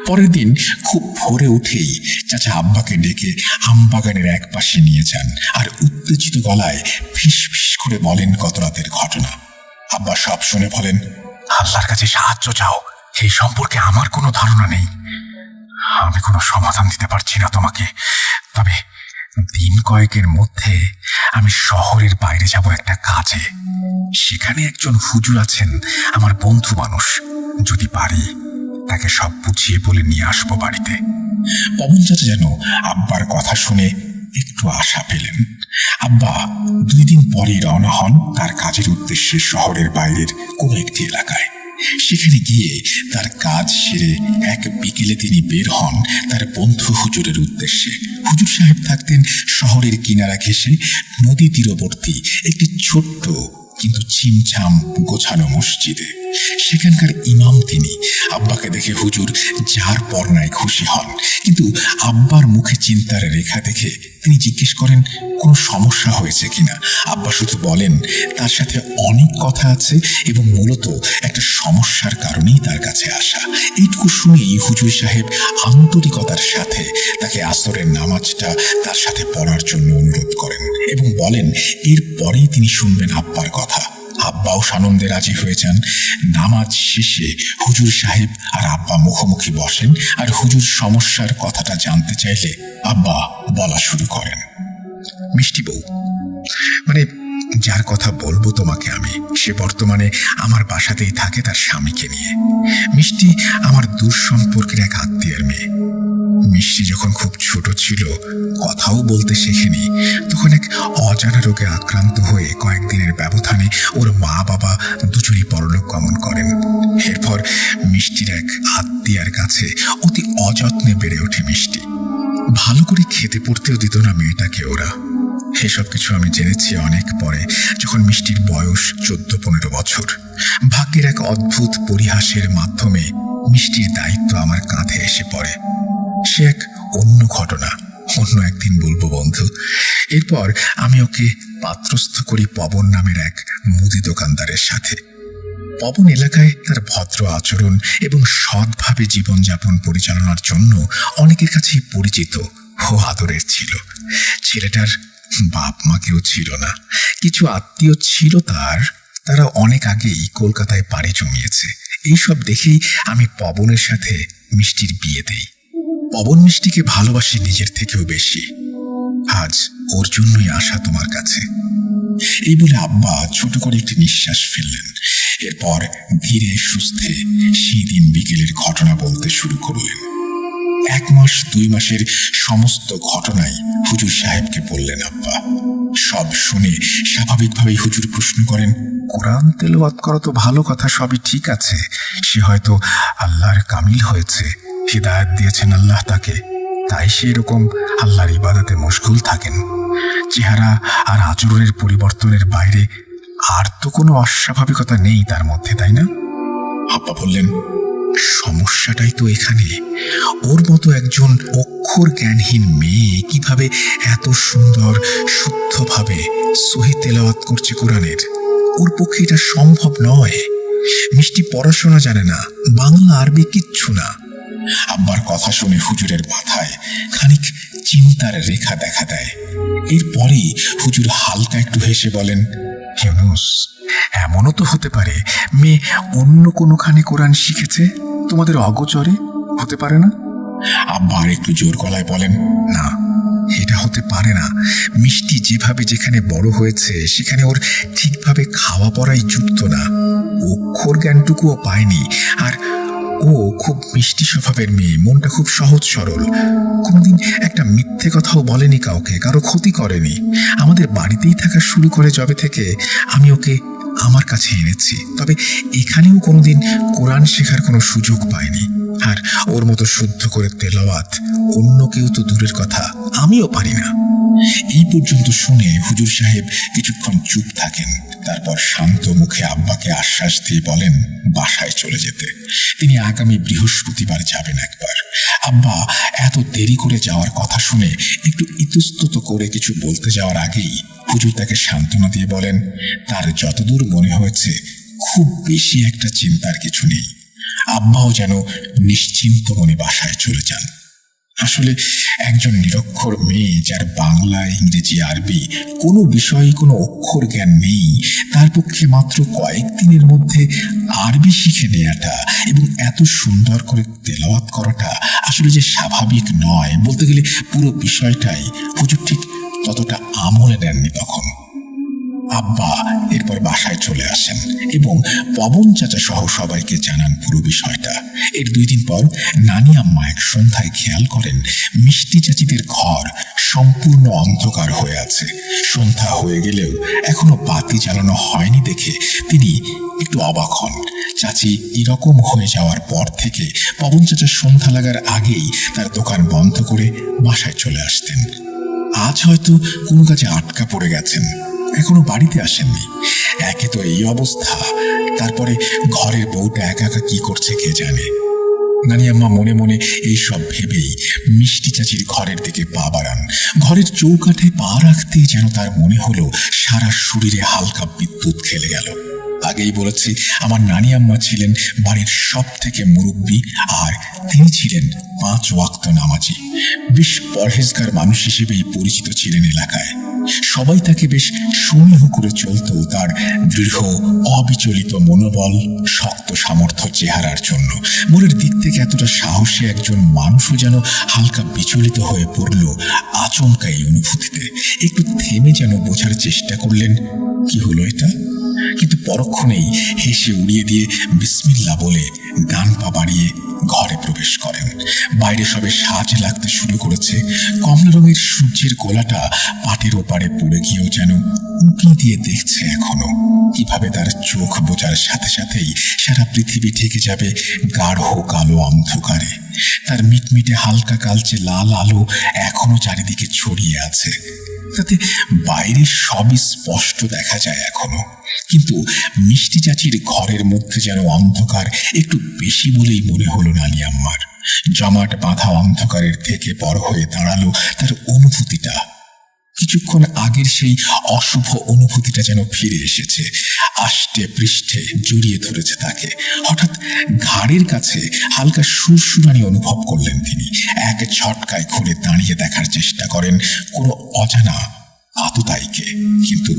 পরের দিন খুব ভোরে উঠেই চাচা আব্বাকে ডেকে আমবাগানের এক পাশে নিয়ে যান, আর উত্তেজিত গলায় ফিস ফিস করে বলেন গত রাতের ঘটনা। আব্বা সব শুনে বলেন, আল্লাহর কাছে সাহায্য চাও, এই সম্পর্কে আমার কোনো ধারণা নেই। আমি কোনো সমাধান দিতে পারছি না তোমাকে, তবে দিন কয়েকের মধ্যে আমি শহরের বাইরে যাব একটা কাজে। সেখানে একজন হুজুর আছেন, আমার বন্ধু মানুষ। যদি পারি তাকে সব বুঝিয়ে বলে নিয়ে আসবো বাড়িতে। পবন চাচা যেন আব্বার কথা শুনে একটু আশা পেলেন। আব্বা 2 দিন পরেই রওনা হন তার কাজের উদ্দেশ্যে শহরের বাইরের কোনো একটি এলাকায়। সেখানে গিয়ে তার কাজ সেরে এক বিকেলে তিনি বের হন তার বন্ধু হুজুরের উদ্দেশ্যে। হুজুর সাহেব থাকতেন শহরের কিনারা ঘেঁষে নদী তীরবর্তী একটি ছোট্ট কিন্তু ছিমছাম গোছানো মসজিদে। সেখানকার ইমাম তিনি। আব্বাকে দেখে হুজুর যার পরনায় খুশি হন, কিন্তু আব্বার মুখে চিন্তার রেখা দেখে তিনি জিজ্ঞেস করেন কোনো সমস্যা হয়েছে কিনা। আব্বা শুধু বলেন তার সাথে অনেক কথা আছে এবং মূলত একটা সমস্যার কারণেই তার কাছে আসা। এইটুকু এইটুকু শুনেই হুজুর সাহেব আন্তরিকতার সাথে তাকে আসরের নামাজটা তার সাথে পড়ার জন্য অনুরোধ করেন এবং বলেন এরপরেই তিনি শুনবেন আব্বার কথা। আব্বাও সানন্দে রাজি হয়ে যান। নামাজ শেষে হুজুর সাহেব আর আব্বা মুখোমুখি বসেন আর হুজুর সমস্যার কথাটা জানতে চাইলে আব্বা বলা শুরু করেন। মিষ্টি বউ, মানে যার কথা বলবো তোমাকে আমি, সে বর্তমানে আমার বাসাতেই থাকে তার স্বামীকে নিয়ে। মিষ্টি আমার দূর সম্পর্কের এক আত্মীয়ের মেয়ে। মিষ্টি যখন খুব ছোট ছিল, কথাও বলতে শেখেনি, তখন এক অজানা রোগে আক্রান্ত হয়ে কয়েকদিনের ব্যবধানে ওর মা বাবা দুজনই পরলোক গমন করেন। এরপর মিষ্টির এক আত্মীয়ার কাছে অতি অযত্নে বেড়ে ওঠে মিষ্টি। ভালো করে খেতে পড়তেও দিত না মেয়েটাকে ওরা। এসব কিছু আমি জেনেছি অনেক পরে, যখন মিষ্টির বয়স 14-15 বছর। ভাগ্যের এক অদ্ভুত পরিহাসের মাধ্যমে মিষ্টির দায়িত্ব আমার কাঁধে এসে পড়ে। সে এক অন্য ঘটনা, অন্য একদিন বলবো বন্ধু। এরপর আমি ওকে পাত্রস্থ করি পবন নামের এক মুদি দোকানদারের সাথে। পবন এলাকায় তার ভদ্র আচরণ এবং সৎভাবে জীবনযাপন পরিচালনার জন্য অনেকের কাছেই পরিচিত ও আদরের ছিল। ছেলেটার বাপ মা কেউ ছিল না, কিছু আত্মীয় ছিল তারা অনেক আগেই কলকাতায় পাড়ি জমিয়েছে। এইসব দেখেই আমি পবনের সাথে মিষ্টির বিয়ে দেই। পবন মিষ্টিকে ভালোবাসে নিজের থেকেও বেশি। আজ ওর জন্যই আসা তোমার কাছে। এই বলে আব্বা ছোট করে একটি নিঃশ্বাস ফেললেন। এরপর ধীরে সুস্থে সেই দিন বিকেলের ঘটনা বলতে শুরু করলেন। 1 মাস 2 মাসের সমস্ত ঘটনাই হুজুর সাহেবকে বললেন আব্বা। সব শুনে স্বাভাবিকভাবেই হুজুর প্রশ্ন করেন, কোরআন তেলাওয়াত করা তো ভালো কথা, সবই ঠিক আছে। সে হয়তো আল্লাহর কামিল হয়েছে, হিদায়াত দিয়েছেন আল্লাহ তাকে, তাই সে এরকম আল্লাহর ইবাদতে মশগুল থাকেন। চেহারা আর আচরণের পরিবর্তনের বাইরে আর তো কোনো অস্বাভাবিকতা নেই তার মধ্যে, তাই না? আব্বা বললেন, সমস্যাটাই তো এখানে। ওর মতো একজন অক্ষর জ্ঞানহীন মেয়ে কিভাবে এত সুন্দর শুদ্ধভাবে সহি তেলাওয়াত করছে কোরআনের? ওর পক্ষে এটা সম্ভব নয়। মিষ্টি পড়াশোনা জানে না, বাংলা আরবি কিচ্ছু না। আব্বার কথা শুনে হুজুরের মাথায় খানিক চিন্তার রেখা দেখা দেয়। এরপরেই হুজুর হালকা একটু হেসে বলেন, ইউনুস, এমনও তো হতে পারে মেয়ে অন্য কোনোখানে কোরআন শিখেছে, তোমাদের অগোচরে। হতে পারে না? আব্বা আর একটু জোর গলায় বলেন, না, এটা হতে পারে না। মিষ্টি যেভাবে যেখানে বড় হয়েছে সেখানে ওর ঠিকভাবে খাওয়া পড়াই যুক্ত না, অক্ষর জ্ঞানটুকুও পায়নি। আর ও খুব মিষ্টি স্বভাবের মেয়ে, মনটা খুব সহজ সরল। কোনোদিন একটা মিথ্যে কথাও বলেনি কাউকে, কারো ক্ষতি করেনি। আমাদের বাড়িতেই থাকা শুরু করে যবে থেকে আমি ওকে আমার কাছে এনেছি, তবে এখানেও কোনোদিন কোরআন শেখার কোনো সুযোগ পায়নি। আর ওর মতো শুদ্ধ করে তেলাওয়াত অন্য কেউ তো দূরের কথা, আমিও পারি না। এই পর্যন্ত শুনে হুজুর সাহেব কিছুক্ষণ চুপ থাকেন। তারপর শান্ত মুখে আব্বাকে আশ্বাস দিয়ে বলেন বাসায় চলে যেতে। তিনি আগামী বৃহস্পতিবার যাবেন একবার। আব্বা এত দেরি করে যাওয়ার কথা শুনে একটু ইতস্তত করে কিছু বলতে যাওয়ার আগেই হুজুর তাকে সান্ত্বনা দিয়ে বলেন, তার যতদূর মনে হয়েছে খুব বেশি একটা চিন্তার কিছু নেই। আব্বাও যেন নিশ্চিন্ত মনে বাসায় চলে যান। আসলে একজন নিরক্ষর মেয়ে, যার বাংলা, ইংরেজি, আরবি কোনো বিষয়ে কোনো অক্ষর জ্ঞান নেই, তার পক্ষে মাত্র কয়েকদিনের মধ্যে আরবি শিখে নেওয়াটা এবং এত সুন্দর করে তেলাওয়াত করাটা আসলে যে স্বাভাবিক নয়। বলতে গেলে পুরো বিষয়টাই হুজুর ঠিক ততটা আমলে নেননি তখন। আব্বা এরপর বাসায় চলে আসেন এবং পবন চাচা সহ সবাইকে জানান পুরো বিষয়টা। এর 2 দিন পর নানি আম্মা এক সন্ধ্যায় খেয়াল করেন মিষ্টি চাচিদের ঘর সম্পূর্ণ অন্ধকার হয়ে আছে। সন্ধ্যা হয়ে গেলেও এখনো বাতি জ্বালানো হয়নি দেখে তিনি একটু অবাক হন। চাচি এরকম হয়ে যাওয়ার পর থেকে পবন চাচা সন্ধ্যা লাগার আগেই তার দোকান বন্ধ করে বাসায় চলে আসতেন। আজ হয়তো কোনো কাজে আটকা পড়ে গেছেন, এখনো বাড়িতে আসেননি। একে তো এই অবস্থা, তারপরে ঘরের বউটা একা একা কি করছে কে জানে। নানি আম্মা মনে মনে এইসব ভেবেই মিষ্টি চাচির ঘরের দিকে পা বাড়ান। ঘরের চৌকাঠে পা রাখতেই যেন তার মনে হলো সারা শরীরে হালকা বিদ্যুৎ খেলে গেল। আগেই বলেছি আমার নানি আম্মা ছিলেন বাড়ির সব থেকে মুরব্বী আর ছিলেন 5 ওয়াক্ত নামাজি, বেশ পরহেজগার মানুষ হিসেবেই পরিচিত ছিলেন এলাকায়। সবাই তাকে বেশ সমীহ করে চলত তার দৃঢ় অবিচলিত মনোবল, শক্ত সামর্থ্য চেহারার জন্য। মনের দিক থেকে এতটা সাহসী একজন মানুষও যেন হালকা বিচলিত হয়ে পড়ল আচমকা এই অনুভূতিতে। একটু থেমে যেন বোঝার চেষ্টা করলেন কি হলো এটা, কিন্তু পরক্ষণেই হেসে উড়িয়ে দিয়ে বিসমিল্লাহ বলে ডান পা বাড়িয়ে ঘরে প্রবেশ করেন। বাইরে সবে সাজ লাগতে শুরু করেছে। কমলা রঙের সূর্যের গোলাটা পাটের ওপারে পড়ে গিয়েও যেন উঁকি দিয়ে দেখছে এখনো কিভাবে তার চোখ বোঝার সাথে সাথেই সারা পৃথিবী ঢেকে যাবে গাঢ় কালো অন্ধকারে। তার মিটমিটে হালকা কালচে লাল আলো এখনো চারিদিকে ছড়িয়ে আছে, তাতে বাইরে সবই স্পষ্ট দেখা যায় এখনো। কিন্তু মিষ্টি চাচির ঘরের মধ্যে যেন অন্ধকার একটু বেশি বলেই মনে হলো নানি আম্মার। জমাট বাঁধা অন্ধকারের থেকে বড় হয়ে দাঁড়ালো তার অনুভূতিটা। কিছুক্ষণ আগের সেই অশুভ অনুভূতিটা যেন ফিরে এসেছে, আষ্টে পৃষ্ঠে জড়িয়ে ধরেছে তাকে। হঠাৎ ঘাড়ের কাছে হালকা সুরসুরানি অনুভব করলেন তিনি। এক ঝটকায় ঘুরে দাঁড়িয়ে দেখার চেষ্টা করেন কোনো অজানা আততায়ীকে, কিন্তু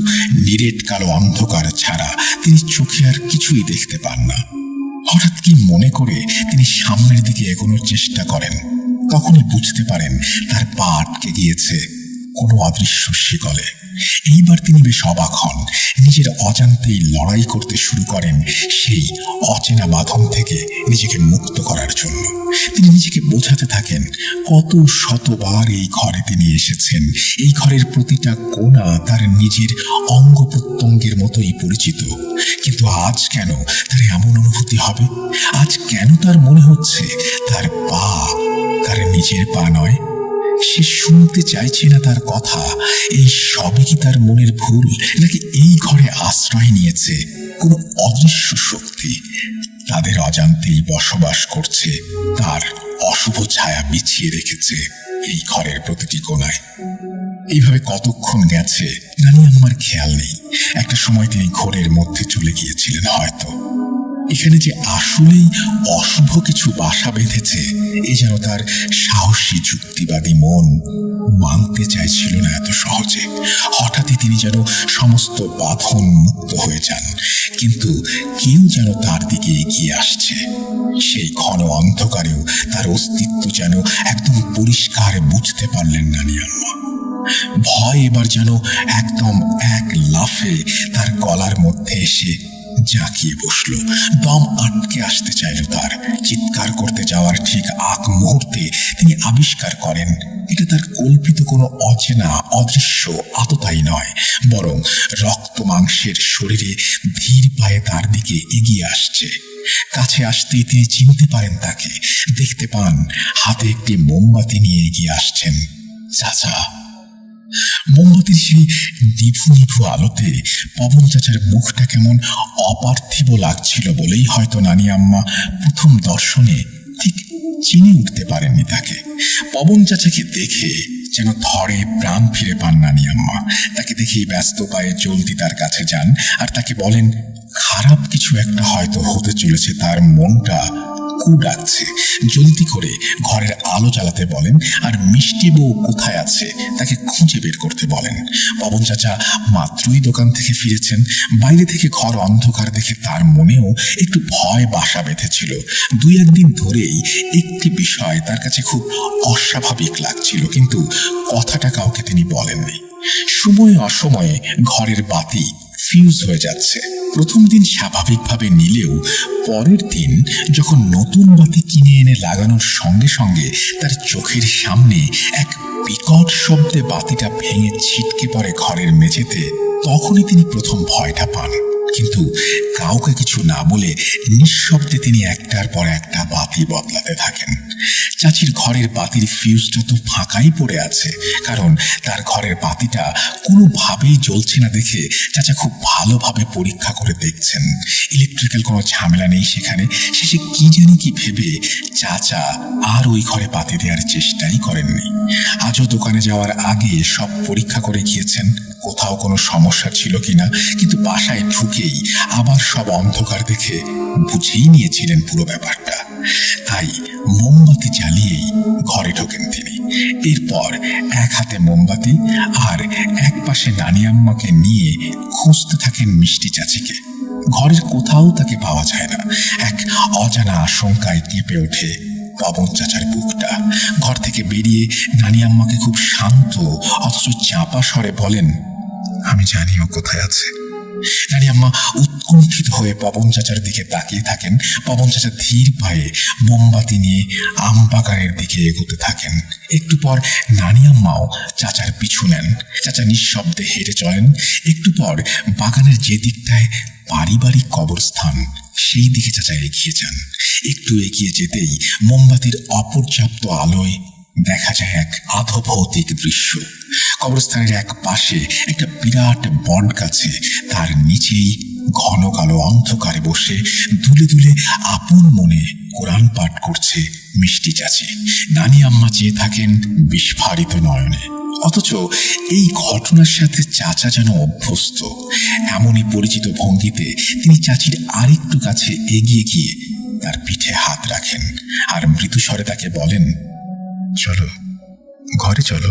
নিরেট কালো অন্ধকার ছাড়া তিনি চোখে আর কিছুই দেখতে পান না। হঠাৎ কি মনে করে তিনি সামনের দিকে এগোনোর চেষ্টা করেন, তখনই বুঝতে পারেন তার পা আটকে গিয়েছে কোনো অদৃশ্য শিকলে। এইবার তিনি বেশ অবাক হন। নিজের অজান্তেই লড়াই করতে শুরু করেন সেই অচেনা বাঁধন থেকে নিজেকে মুক্ত করার জন্য। তিনি নিজেকে বোঝাতে থাকেন কত শতবার এই ঘরে তিনি এসেছেন, এই ঘরের প্রতিটা কোণা তার নিজের অঙ্গ প্রত্যঙ্গের মতোই পরিচিত। কিন্তু আজ কেন তার এমন অনুভূতি হবে? আজ কেন তার মনে হচ্ছে তার পা তার নিজের পা নয়? সে শুনতে চাইছে না তার কথা। এই সবই কি তার মনের ভুল, নাকি এই ঘরে আশ্রয় নিয়েছে কোনো অদৃশ্য শক্তি তাদের অজান্তেই বসবাস করছে, তার অশুভ ছায়া বিছিয়ে রেখেছে এই ঘরের প্রতিটি কোণায়? এইভাবে কতক্ষণ গেছে নানি আম্মার খেয়াল নেই। একটা সময় তিনি ঘোরের মধ্যে চলে গিয়েছিলেন হয়তো। এখানে যে আসলেই অশুভ কিছু বাসা বেঁধেছে এ যেন তার সাহসী যুক্তিবাদী মন মানতে চাইছিল না এত সহজে। হঠাৎই তিনি যেন সমস্ত বাঁধন মুক্ত হয়ে যান, কিন্তু কেউ যেন তার দিকে এগিয়ে আসছে। সেই ঘন অন্ধকারেও তার অস্তিত্ব যেন একদম পরিষ্কার বুঝতে পারলেন নানি আম্মা। ভয় এবার যেন একদম এক লাফে তার গলার মধ্যে এসে জাঁকিয়ে বসল। দম আটকে আসতে চাইল তার। চিৎকার করতে যাওয়ার ঠিক আগ মুহূর্তে তিনি আবিষ্কার করেন এটা তার কল্পিত কোনো অচেনা অদৃশ্য আততায়ী নয়, বরং রক্ত মাংসের শরীরে ধীর পায়ে তার দিকে এগিয়ে আসছে। কাছে আসতেই তিনি চিনতে পারেন তাকে। দেখতে পান হাতে একটি মোমবাতি নিয়ে এগিয়ে আসছেন চাচা। মোমবাতির সেই নিভু নিভু আলোতে পবন চাচার মুখটা কেমন অপার্থিব লাগছিল বলেই হয়তো নানি আম্মা প্রথম দর্শনে ঠিক চিনে উঠতে পারেননি তাকে। পবন চাচাকে দেখে যেন ধরে প্রাণ ফিরে পান নানি আম্মা। তাকে দেখেই ব্যস্ত পায়ে জলদি তার কাছে যান আর তাকে বলেন খারাপ কিছু একটা হয়তো হতে চলেছে, তার মনটা কু ডাকছে। জলদি করে ঘরের আলো জ্বালাতে বলেন আর মিষ্টি বউ কোথায় আছে তাকে খুঁজে বের করতে বলেন। পবন চাচা মাত্রই দোকান থেকে ফিরেছেন। বাইরে থেকে ঘর অন্ধকার দেখে তার মনেও একটু ভয় বাসা বেঁধেছিল। 2-1 দিন ধরেই একটি বিষয় তার কাছে খুব অস্বাভাবিক লাগছিল, কিন্তু কথাটা কাউকে তিনি বলেননি। সময়ে অসময়ে ঘরের বাতি ফিউজ হয়ে যাচ্ছে। প্রথম দিন স্বাভাবিকভাবে নিলেও পরের দিন যখন নতুন বাতি কিনে এনে লাগানোর সঙ্গে সঙ্গে তার চোখের সামনে এক বিকট শব্দে বাতিটা ভেঙে ছিটকে পড়ে ঘরের মেঝেতে, তখনই তিনি প্রথম ভয়টা পান। কিন্তু কাউকে কিছু না বলে নিঃশব্দে তিনি একটার পর একটা বাতি বদলাতে থাকেন। চাচির ঘরের বাতির ফিউজটা তো ফাঁকাই পড়ে আছে, কারণ তার ঘরের বাতিটা কোনোভাবেই জ্বলছে না দেখে চাচা খুব ভালোভাবে পরীক্ষা করে দেখছেন। ইলেকট্রিক্যাল কোনো ঝামেলা নেই সেখানে। শেষে কি জানি কি ভেবে চাচা আর ওই ঘরে বাতি দেওয়ার চেষ্টাই করেননি। আজও দোকানে যাওয়ার আগে সব পরীক্ষা করে গিয়েছেন কোথাও কোনো সমস্যা ছিল কিনা, কিন্তু বাসায় ঢুকেই আবার সব অন্ধকার দেখে বুঝেই নিয়েছিলেন পুরো ব্যাপারটা। তাই মোমবাতি জ্বালিয়েই ঘরে ঢোকেন তিনি। এরপর এক হাতে মোমবাতি আর এক পাশে নানি আম্মাকে নিয়ে খুঁজতে থাকেন মিষ্টি চাচিকে। ঘরের কোথাও তাকে পাওয়া যায় না। এক অজানা আশঙ্কায় কেঁপে ওঠে পবন চাচার বুকটা। ঘর থেকে বেরিয়ে নানি আম্মাকে খুব শান্ত অথচ চাপা স্বরে বলেন, আমি জানি ও কোথায় আছে। নানি আম্মা উৎকণ্ঠিত হয়ে পবন চাচার দিকে তাকিয়ে থাকেন। পবন চাচা ধীর পায়ে মোমবাতি নিয়ে আম বাগানের দিকে এগোতে থাকেন। একটু পর নানি আম্মাও চাচার পিছু নেন। চাচা নিঃশব্দে হেঁটে চলেন। একটু পর বাগানের যে দিকটায় পারিবারিক কবরস্থান, সেই দিকে চাচা এগিয়ে যান। একটু এগিয়ে যেতেই মোমবাতির অপর্যাপ্ত আলোয় দেখা যায় এক আধভৌতিক দৃশ্য। কবরস্থানের এক পাশে একটা বিরাট বট গাছে তার নিচেই ঘন কালো অন্ধকারে বসে দুলে দুলে আপন মনে কোরআন পাঠ করছে মিষ্টি চাচি। নানি আম্মা চেয়ে থাকেন বিস্ফারিত নয়নে। অথচ এই ঘটনার সাথে চাচা যেন অভ্যস্ত। এমনই পরিচিত ভঙ্গিতে তিনি চাচির আরেকটু কাছে এগিয়ে গিয়ে তার পিঠে হাত রাখেন আর মৃদু স্বরে তাকে বলেন, চলো ঘরে চলো।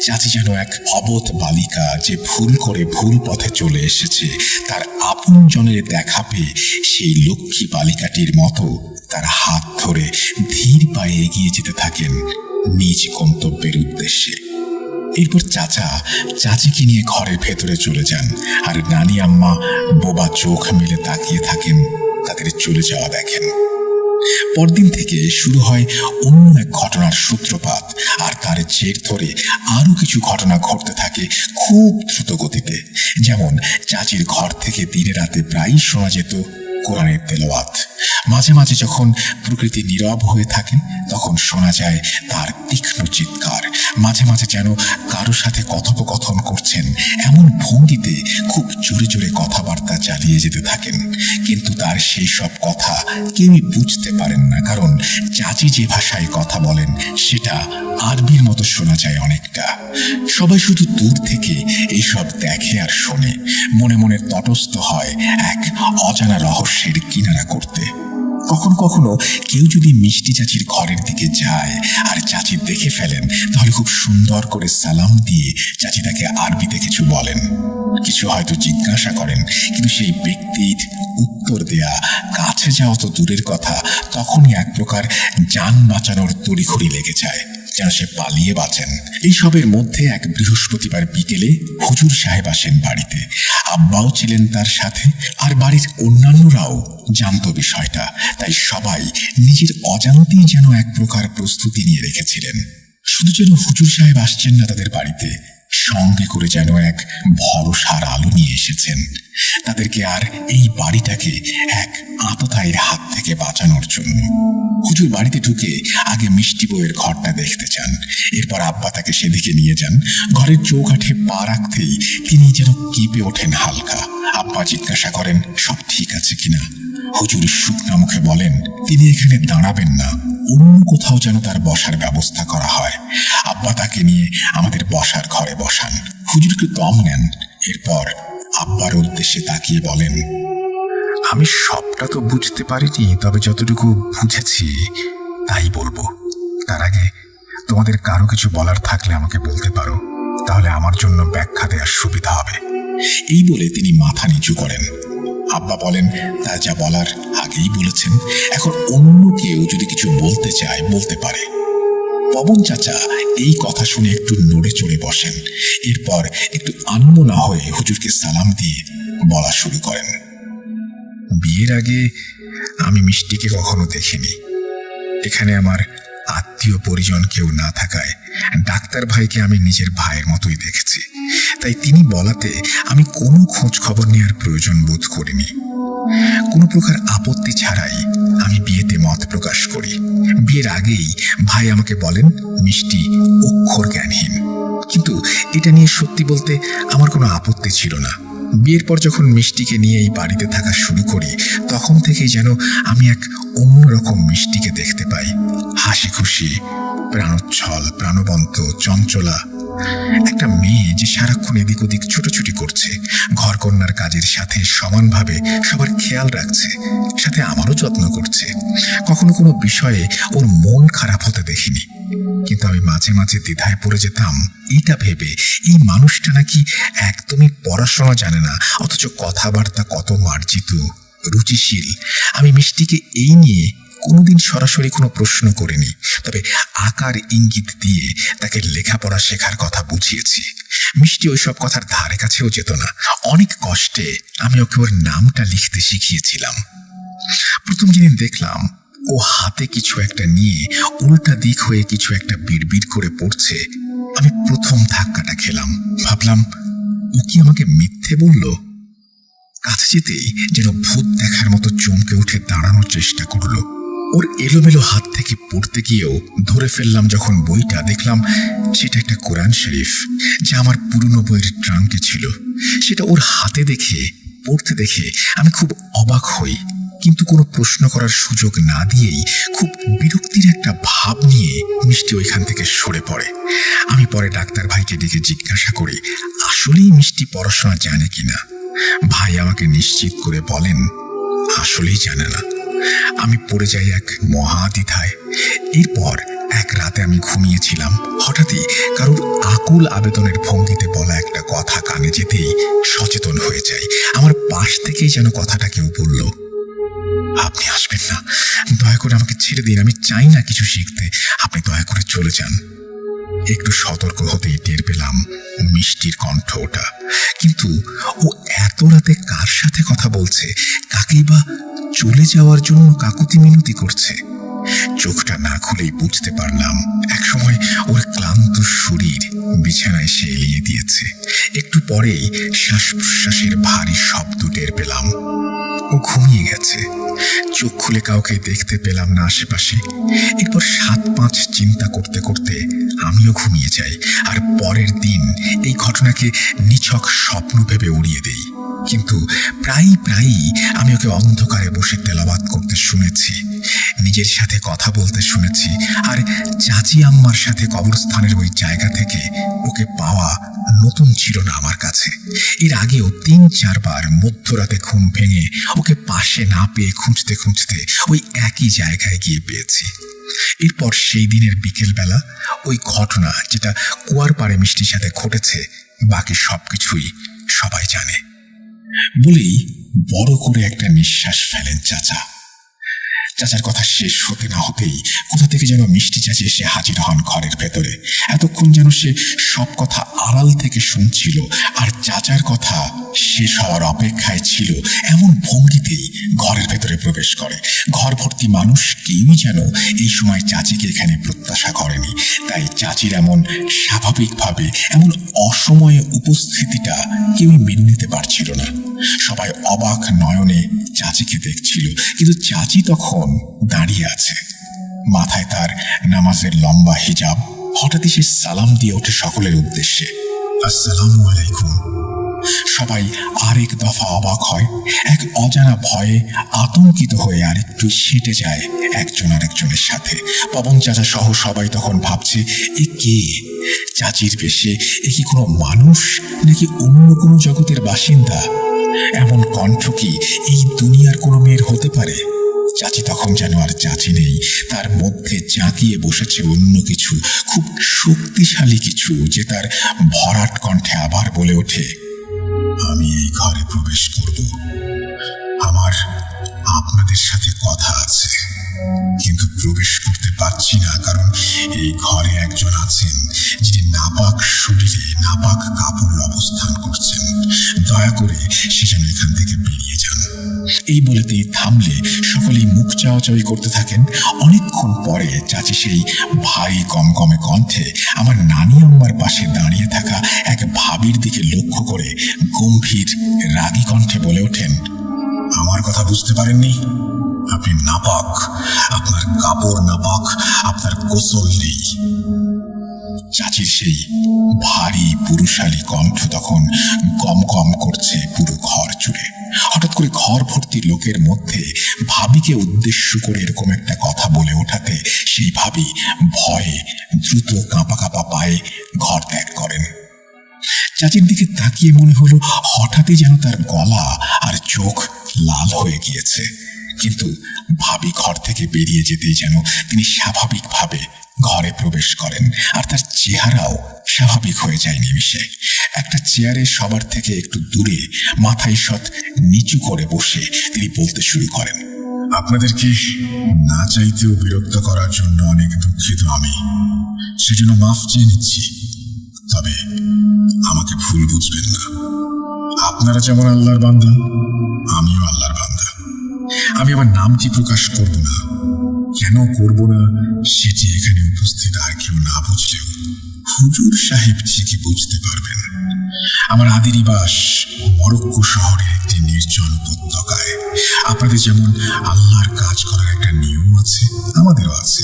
চাচি যেন এক অবোধ বালিকা যে ভুল করে ভুল পথে চলে এসেছে, তার আপন জনের দেখা পেয়ে সেই লক্ষ্মী বালিকাটির মতো তার হাত ধরে ধীর পায়ে এগিয়ে যেতে থাকেন নিজ গন্তব্যের উদ্দেশ্যে। এরপর চাচা চাচিকে নিয়ে ঘরের ভেতরে চলে যান আর নানি আম্মা বোবা চোখ মেলে তাকিয়ে থাকেন তাদের চলে যাওয়া দেখেন। পরদিন থেকে শুরু হয় অন্য এক ঘটনার সূত্রপাত, আর তার জের ধরে আরো কিছু ঘটনা ঘটতে থাকে খুব দ্রুত গতিতে। যেমন চাচির ঘর থেকে দিনে রাতে প্রায়ই শোনা যেত কোরআনের তেলাওয়াত। মাঝে মাঝে যখন প্রকৃতি নীরব হয়ে থাকে তখন শোনা যায় তার তীক্ষ্ণ চিৎকার। মাঝে মাঝে যেন কারো সাথে কথোপকথন করছেন এমন ভঙ্গিতে খুব জোরে জোরে কথাবার্তা চালিয়ে যেতে থাকেন। কিন্তু তার সেই সব কথা কেউই বুঝতে পারেন না, কারণ চাচি যে ভাষায় কথা বলেন সেটা আরবির মতো শোনা যায় অনেকটা। সবাই শুধু দূর থেকে এইসব দেখে আর শোনে, মনে মনে তটস্থ হয় এক অজানা রহস্যের কিনারা করতে। কখনো কখনো কেউ যদি মিষ্টি চাচির ঘরের দিকে যায় আর চাচি দেখে ফেলেন, তাহলে খুব সুন্দর করে সালাম দিয়ে চাচি তাকে আরবিতে কিছু বলেন, কিছু হয়তো জিজ্ঞাসা করেন, কিন্তু সেই ব্যক্তির উত্তর দেয়া কাছে যাওয়া তো দূরের কথা, তখনই এক প্রকার যান বাঁচানোর তড়িঘড়ি লেগে যায়, যেন সে পালিয়ে বাঁচেন। এইসবের মধ্যে এক বৃহস্পতিবার বিকেলে হুজুর সাহেব আসেন বাড়িতে। আব্বাও ছিলেন তার সাথে, আর বাড়ির অন্যান্যরাও জানতো বিষয়টা। তাই সবাই নিজের অজান্তেই যেন এক প্রকার প্রস্তুতি নিয়ে রেখেছিলেন। শুধু যেন হুজুর সাহেব আসছেন না তাদের বাড়িতে, সঙ্গে করে যেন এক ভরসার আলো নিয়ে এসেছেন তাদেরকে আর এই বাড়িটাকে এক আততায়ীর হাত থেকে বাঁচানোর জন্য। হুজুর বাড়িতে ঢুকে আগে মিষ্টি বউয়ের ঘরটা দেখতে চান। এরপর আব্বা তাকে সেদিকে নিয়ে যান। ঘরের চৌকাঠে পা রাখতেই তিনি যেন কেঁপে ওঠেন হালকা। আব্বা জিজ্ঞাসা করেন সব ঠিক আছে কিনা। হুজুর শুকনা মুখে বলেন তিনি এখানে দাঁড়াবেন না, অন্য কোথাও যেন তার বসার ব্যবস্থা করা হয়। আব্বা তাকে নিয়ে আমাদের বসার ঘরে বসান। হুজুর একটু দম নেন। এরপর আব্বার উদ্দেশ্যে তাকিয়ে বলেন, আমি সবটা তো বুঝতে পারিনি, তবে যতটুকু বুঝেছি তাই বলবো। তার আগে তোমাদের কারো কিছু বলার থাকলে আমাকে বলতে পারো, তাহলে আমার জন্য ব্যাখ্যা দেওয়ার সুবিধা হবে। এই বলে তিনি মাথা নিচু করেন। আব্বা বলেন তা যা বলার আগেই বলেছেন, এখন অন্য কেউ যদি কিছু বলতে চায় বলতে পারে। পবন চাচা এই কথা শুনে একটু নড়ে চড়ে বসেন। এরপর একটু আনমনা হয়ে হুজুরকে সালাম দিয়ে বলা শুরু করেন, বিয়ের আগে আমি মিষ্টিকে কখনো দেখিনি। এখানে আমার আত্মীয় পরিজন কেউ না থাকায় ডাক্তার ভাইকে আমি নিজের ভাইয়ের মতোই দেখেছি। তাই তিনি বলাতে আমি কোনো খোঁজ খবর নেওয়ার প্রয়োজন বোধ করিনি। কোনো প্রকার আপত্তি ছাড়াই আমি বিয়েতে মত প্রকাশ করি। বিয়ের আগেই ভাই আমাকে বলেন মিষ্টি অক্ষর জ্ঞানহীন, কিন্তু এটা নিয়ে সত্যি বলতে আমার কোনো আপত্তি ছিল না। বিয়ের পর যখন মিষ্টিকে নিয়ে এই বাড়িতে থাকা শুরু করি, তখন থেকেই যেন আমি এক অন্যরকম মিষ্টিকে দেখতে পাই। হাসি খুশি, প্রাণোচ্ছল, প্রাণবন্ত, চঞ্চলা, একটা মেয়ে যে সারাক্ষণ এদিক ওদিক ছুটোছুটি করছে, ঘরকন্যার কাজের সাথে সমানভাবে সবার খেয়াল রাখছে, সাথে আমারও যত্ন করছে। কখনো কোনো বিষয়ে ওর মন খারাপ হতে দেখিনি। কিন্তু আমি মাঝে মাঝে দ্বিধায় পড়ে যেতাম এটা ভেবে, এই মানুষটা নাকি একদমই পড়াশোনা জানে না, অথচ কথাবার্তা কত মার্জিত, রুচিশীল। আমি মিষ্টিকে এই নিয়ে কোনোদিন সরাসরি কোনো প্রশ্ন করিনি, তবে আকার ইঙ্গিত দিয়ে তাকে লেখাপড়া শেখার কথা বুঝিয়েছি। মিষ্টি ওইসব কথার ধারে কাছেও যেত না। অনেক কষ্টে আমি ওকে ওর নামটা লিখতে শিখিয়েছিলাম। প্রথম যেদিন দেখলাম ও হাতে কিছু একটা নিয়ে উল্টা দিক হয়ে কিছু একটা বিড়বিড় করে পড়ছে, আমি প্রথম ধাক্কাটা খেলাম। ভাবলাম ও কি আমাকে মিথ্যে বলল? কাছে যেতেই যেন ভূত দেখার মতো চমকে উঠে দাঁড়ানোর চেষ্টা করলো। ওর এলোমেলো হাত থেকে পড়তে গিয়েও ধরে ফেললাম যখন বইটা, দেখলাম সেটা একটা কোরআন শরীফ, যা আমার পুরনো বইয়ের ট্রাঙ্কে ছিল। সেটা ওর হাতে দেখে, পড়তে দেখে আমি খুব অবাক হই, কিন্তু কোনো প্রশ্ন করার সুযোগ না দিয়েই খুব বিরক্তির একটা ভাব নিয়ে মিষ্টি ওইখান থেকে সরে পড়ে। আমি পরে ডাক্তার ভাইকে ডেকে জিজ্ঞাসা করি আসলেই মিষ্টি পড়াশোনা জানে কিনা। ভাই আমাকে নিশ্চিত করে বলেন আসলেই জানে না। আমি পড়ে যাই এক মহাদ্বিধায়। এরপর এক রাতে আমি ঘুমিয়েছিলাম, হঠাৎই কারুর আকুল আবেদনের ভঙ্গিতে বলা একটা কথা কানে যেতেই সচেতন হয়ে যাই। আমার পাশ থেকেই যেন কথাটা কেউ বলল, আপনি আসবেন না, দয়া করে আমাকে ছেড়ে দিন, আমি চাই না কিছু শিখতে, আপনি দয়া করে চলে যান। একটু সতর্ক হতেই টের পেলাম মিষ্টির কণ্ঠ ওটা, কিন্তু ও এত রাতে কার সাথে কথা বলছে, কাকেই বা চলে যাওয়ার জন্য কাকুতি মিনতি করছে। চোখটা না খুলেই বুঝতে পারলাম একসময় ওর ক্লান্ত শরীর বিছানায় সে এলিয়ে দিয়েছে। একটু পরেই শ্বাস প্রশ্বাসের ভারী শব্দ টের পেলাম। ও ঘুমিয়ে গেছে। চোখ খুলে কাউকে দেখতে পেলাম না আশেপাশে। এরপর 7-5 চিন্তা করতে করতে আমিও ঘুমিয়ে যাই, আর পরের দিন এই ঘটনাকে নিছক স্বপ্ন ভেবে উড়িয়ে দেই। কিন্তু প্রায়ই আমি ওকে অন্ধকারে বসে তেলাওয়াত করতে শুনেছি, নিজের সাথে কথা বলতে শুনেছি, আর চাচি আম্মার সাথে কবরস্থানের ওই জায়গা থেকে ওকে পাওয়া নতুন ছিল না আমার কাছে। এর আগেও 3-4 বার মধ্যরাতে ঘুম ভেঙে ওকে পাশে না পেয়ে খুঁজতে খুঁজতে ওই একই জায়গায় গিয়ে পেয়েছি। এরপর সেই দিনের বিকেলবেলা ওই ঘটনা, যেটা কুয়ার পাড়ে মিষ্টির সাথে ঘটেছে, বাকি সবকিছুই সবাই জানে বলেই বড় করে একটা নিঃশ্বাস ফেলেন চাচা। চাচার কথা শেষ হতে না হতেই কোথা থেকে যেন মিষ্টি চাচি এসে হাজির হন ঘরের ভেতরে। এতক্ষণ যেন সে সব কথা আড়াল থেকে শুনছিল, আর চাচার কথা শেষ হওয়ার অপেক্ষায় ছিল, এমন ভঙ্গিতেই ঘরের ভেতরে প্রবেশ করে। ঘর ভর্তি মানুষ, কেউই যেন এই সময় চাচিকে এখানে প্রত্যাশা করেনি। তাই চাচির এমন স্বাভাবিকভাবে, এমন অসময়ে উপস্থিতিটা কেউই মেনে নিতে পারছিল না। সবাই অবাক নয়নে চাচিকে দেখছিল, কিন্তু চাচি তখন দাঁড়িয়ে আছে, মাথায় তার নামাজের লম্বা হিজাব। হঠাৎই সে সালাম দিয়ে ওঠে সকলের উদ্দেশ্যে, আসসালামু আলাইকুম। সবাই আরেক দফা অবাক হয়, এক অজানা ভয়ে আতঙ্কিত হয়ে আরেকটু সেটে যায় একজন আরেকজনের সাথে। পবন চাচা সহ সবাই তখন ভাবছে, এ কে? চাচির বেশে এ কি কোনো মানুষ, নাকি অন্য কোনো জগতের বাসিন্দা? এমন কণ্ঠ কি এই দুনিয়ার কোনো মেয়ের হতে পারে? চাচি তখন যেন আর চাচি নেই, তার মধ্যে জাঁকিয়ে বসেছে অন্য কিছু, খুব শক্তিশালী কিছু, যে তার ভরাট কণ্ঠে আবার বলে ওঠে, আমি এই ঘরে প্রবেশ করব, আমার আপনাদের সাথে কথা আছে, কিন্তু প্রবেশ করতে পারছি না, কারণ এই ঘরে একজন আছেন যিনি নাপাক শরীরে নাপাক কাপড়ে অবস্থান করছেন। দয়া করে সে যেন এখান থেকে বেরিয়ে যান। এই বলেতেই থামলে সকলেই মুখ চাওয়াচাওয়ি করতে থাকেন। অনেকক্ষণ পরে চাচি সেই ভারী গমগমে কণ্ঠে আমার নানি আম্মার পাশে দাঁড়িয়ে থাকা এক ভাবির দিকে লক্ষ্য করে গম্ভীর রাগী কণ্ঠে বলে ওঠেন, আমার কথা বুঝতে পারেননি? আপনি নাপাক, আপনার কাপড় নাপাক, আপনার গোসল নেই। চাচির সেই ভারী পুরুষালী কণ্ঠ তখন গমগম করছে পুরো ঘর জুড়ে। হঠাৎ করে ঘর ভর্তি লোকের মধ্যে ভাবিকে উদ্দেশ্য করে এরকম একটা কথা বলে ওঠাতে সেই ভাবি ভয়ে দ্রুত কাঁপা কাঁপা পায়ে ঘর ত্যাগ করেন। চাচির দিকে তাকিয়ে মনে হলো হঠাৎই যেন তার গলা আর চোখ লাল হয়ে গিয়েছে, কিন্তু ভাবি ঘর থেকে বেরিয়ে যেতেই যেন তিনি স্বাভাবিকভাবে ঘরে প্রবেশ করেন, আর তার চেহারাও স্বাভাবিক হয়ে যায় নিমিষে। একটা চেয়ারে সবার থেকে একটু দূরে মাথায় ঈষৎ নিচু করে বসে তিনি বলতে শুরু করেন, আপনাদেরকে না চাইতেও বিরক্ত করার জন্য অনেক দুঃখিত আমি, সেজন্য মাফ চেয়ে নিচ্ছি। তবে আমাকে ভুল বুঝবেন না, আপনারা যেমন আল্লাহর বান্দা, আমিও আল্লাহর বান্দা। আমি আমার নামটি প্রকাশ করব না, কেন করব না সেটি এখানে উপস্থিত আর কেউ না বুঝলেও হুজুর সাহেব ঠিকই বুঝতে পারবেন। আমার আদি নিবাস মরক্কো শহরের একটি নির্জন উপত্যকায়। আপনাদের যেমন আল্লাহর কাজ করার একটা নিয়ম আছে, আমাদেরও আছে।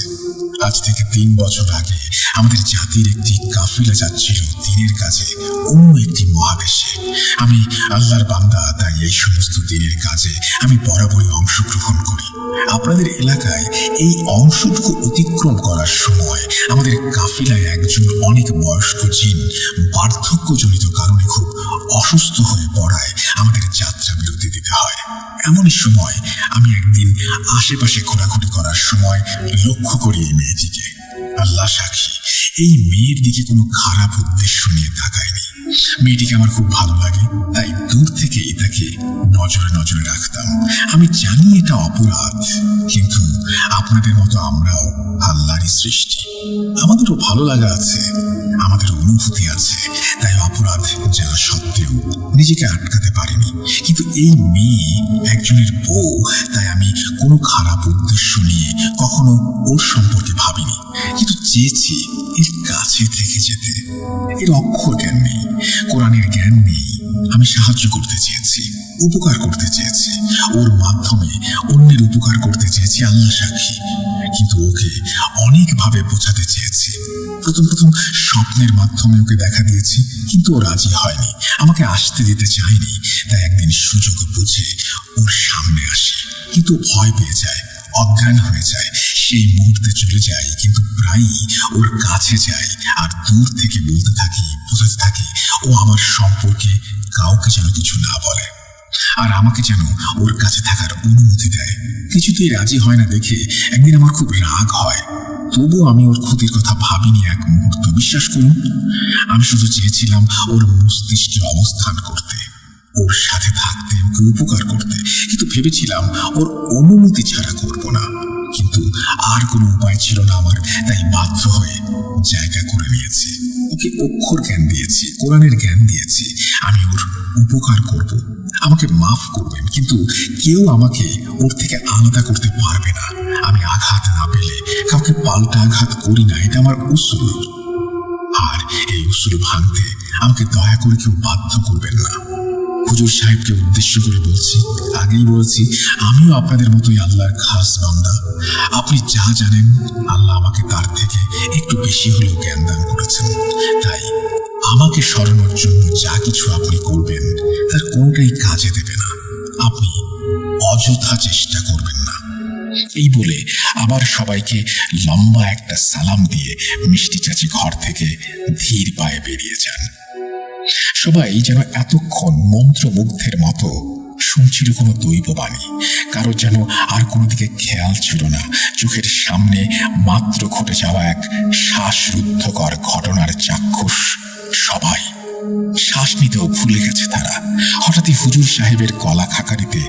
আজ থেকে 3 বছর আগে আমাদের জাতির একটি কাফিলা যাচ্ছিল দিনের কাজে অন্য একটি মহাদেশে। আমি আল্লাহর বান্দা, তাই এই সমস্ত দিনের কাজে আমি বরাবরই অংশগ্রহণ করি। আপনাদের এলাকায় এই অংশটুকু অতিক্রম করার সময় আমাদের কাফিলায় একজন অনেক বয়স্ক জিন বার্ধক্যজনিত কারণে খুব অসুস্থ হয়ে পড়ায় আমাদের যাত্রা বিরতি দিতে হয়। এমনই সময় আমি একদিন আশেপাশে ঘোরাঘুরি করার সময় লক্ষ্য করি এই মেয়েটিকে। আল্লাহ সাক্ষী, এই মেয়ের দিকে কোনো খারাপ উদ্দেশ্য নিয়ে তাকায়নি। মেয়েটিকে আমার খুব ভালো লাগে, তাই দূর থেকেই তাকে নজরে নজরে রাখতাম। আমি জানি এটা অপরাধ, কিন্তু আপনাদের মতো আমরাও আল্লাহরই সৃষ্টি, আমাদেরও ভালো লাগা আছে, আমাদের অনুভূতি আছে। তাই অপরাধ জানা সত্ত্বেও নিজেকে আটকাতে পারিনি। কিন্তু এই মেয়ে একজনের বউ, তাই আমি কোনো খারাপ উদ্দেশ্য নিয়ে কখনো ওর সম্পর্কে ভাবিনি, কিন্তু চেয়েছি এর কাছে থেকে যেতে। এর অক্ষর জ্ঞান নেই, কোরআনের জ্ঞান নেই। আমি সাহায্য করতে চেয়েছি, উপকার করতে চেয়েছি, ওর মাধ্যমে অন্যের উপকার করতে চেয়েছি, আল্লাহ সাক্ষী। কিন্তু ওকে অনেকভাবে বোঝাতে চেয়েছি। প্রথম স্বপ্নের মাধ্যমে ওকে দেখা দিয়েছি, কিন্তু ও রাজি হয়নি, আমাকে আসতে দিতে চায়নি। তাই একদিন সুযোগ বুঝে ওর সামনে আসি, কিন্তু ভয় পেয়ে যায়, অজ্ঞান হয়ে যায়। সেই মুহূর্তে চলে যাই, কিন্তু প্রায়ই ওর কাছে যাই আর দূর থেকে বলতে থাকি, বোঝাতে থাকি ও আমার সম্পর্কে কাউকে যেন কিছু না বলে, আর আমাকে যেন ওর কাছে থাকার অনুমতি দেয়। কিছুতেই রাজি হয় না দেখে একদিন আমার খুব রাগ হয়। তবুও আমি ওর ক্ষতির কথা ভাবিনি এক মুহূর্ত। বিশ্বাস করুন, আমি শুধু চেয়েছিলাম ওর মস্তিষ্কে অবস্থান করতে, ওর সাথে থাকতে, ওকে উপকার করতে। কিন্তু ভেবেছিলাম ওর অনুমতি ছাড়া করব না, কিন্তু আর কোনো উপায় ছিল না আমার। তাই বাধ্য হয়ে জায়গা করে নিয়েছি। ওকে অক্ষর জ্ঞান দিয়েছি, কোরআনের জ্ঞান দিয়েছি। আমি ওর উপকার করব, আমাকে মাফ করবেন, কিন্তু কেউ আমাকে ওর থেকে আলাদা করতে পারবে না। আমি আঘাত না পেলে কাউকে পাল্টা আঘাত করি না, এটা আমার উসুল। আর এই উসুল ভাঙতে আমাকে দয়া করে কেউ বাধ্য করবেন না। হুজুর সাহেবকে উদ্দেশ্য করে বলছি, আগেই বলেছি, আমিও আপনাদের মতোই আল্লাহর খাস বান্দা। আপনি যা জানেন, আল্লাহ আমাকে তার থেকে একটু বেশি হলেও জ্ঞান দান করেছেন। তাই আমাকে সরানোর জন্য যা কিছু আপনি করবেন তার কোনোটাই কাজে দেবে না। আপনি অযথা চেষ্টা করবেন না। এই বলে আবার সবাইকে লম্বা একটা সালাম দিয়ে মিষ্টি চাচি ঘর থেকে ধীর পায়ে বেরিয়ে যান। সবাই যেন এতক্ষণ মন্ত্রমুগ্ধের মতো শুনছিল কোনো দৈববাণী। কারোর যেন আর কোনো দিকে খেয়াল ছিল না। চোখের সামনে মাত্র ঘটে যাওয়া এক শ্বাসরুদ্ধকর ঘটনার চাক্ষুষ। সবাই শ্বাস নিতেও ভুলে গেছে তারা। হঠাৎই হুজুর সাহেবের গলা খাকারিতে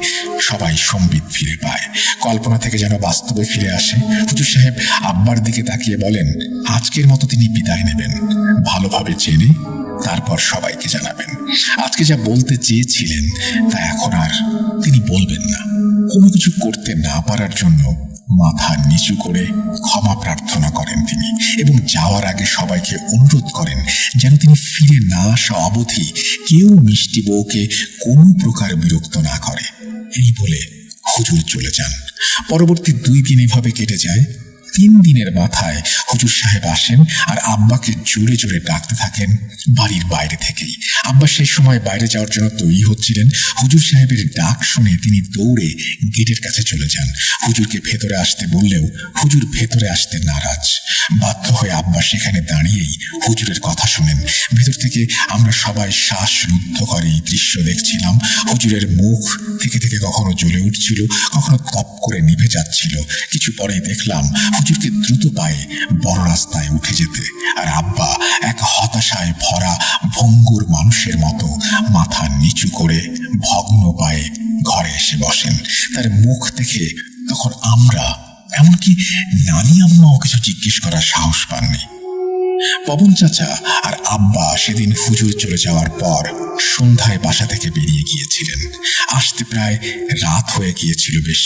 সবাই সম্বিত ফিরে পায়। কল্পনা থেকে যেন বাস্তবে ফিরে আসে। হুজুর সাহেব আব্বার দিকে তাকিয়ে বলেন, আজকের মতো তিনি বিদায় নেবেন, ভালোভাবে জেনে তারপর সবাইকে জানাবেন। আজকে যা বলতে চেয়েছিলেন তা এখন আর তিনি বলবেন না। কোনো কিছু করতে না পারার জন্য মাথা নিচু করে ক্ষমা প্রার্থনা করেন তিনি, এবং যাওয়ার আগে সবাইকে অনুরোধ করেন যেন তিনি ফিরে না আসা অবধি কেউ মিষ্টি বউকে কোনো প্রকার বিরক্ত না করে। এই বলে হুজুর চলে যান। পরবর্তী 2 দিন এভাবে কেটে যায়। 3 দিনের মাথায় হুজুর সাহেব আসেন আর আব্বাকে জোরে জোরে ডাকতে থাকেন বাড়ির বাইরে থেকেই। আব্বা সেই সময় বাইরে যাওয়ার জন্য তৈরি হচ্ছিলেন। হুজুর সাহেবের ডাক শুনে তিনি দৌড়ে গেটের কাছে চলে যান। হুজুরকে ভেতরে আসতে বললেও হুজুর ভেতরে আসতে নারাজ। বাধ্য হয়ে আব্বা সেখানে দাঁড়িয়েই হুজুরের কথা শোনেন। ভেতর থেকে আমরা সবাই শ্বাসরুদ্ধ করে এই দৃশ্য দেখছিলাম। হুজুরের মুখ থেকে থেকে কখনো জ্বলে উঠছিল, কখনো তপ করে নিভে যাচ্ছিল। কিছু পরেই দেখলাম হুজুরকে দ্রুত পায়ে বড় রাস্তায় উঠে যেতে, আর আব্বা এক হতাশায় ভরা ভঙ্গুর মানুষের মতো মাথা নিচু করে ভগ্ন পায়ে ঘরে এসে বসেন। তার মুখ দেখে তখন আমরা, এমনকি নানি আম্মাও কিছু জিজ্ঞেস করার সাহস পাননি। পবন চাচা আর আব্বা সেদিন হুজুর চলে যাওয়ার পর সন্ধ্যায় বাসা থেকে বেরিয়ে গিয়েছিলেন। আসতে প্রায় রাত হয়ে গিয়েছিল বেশ।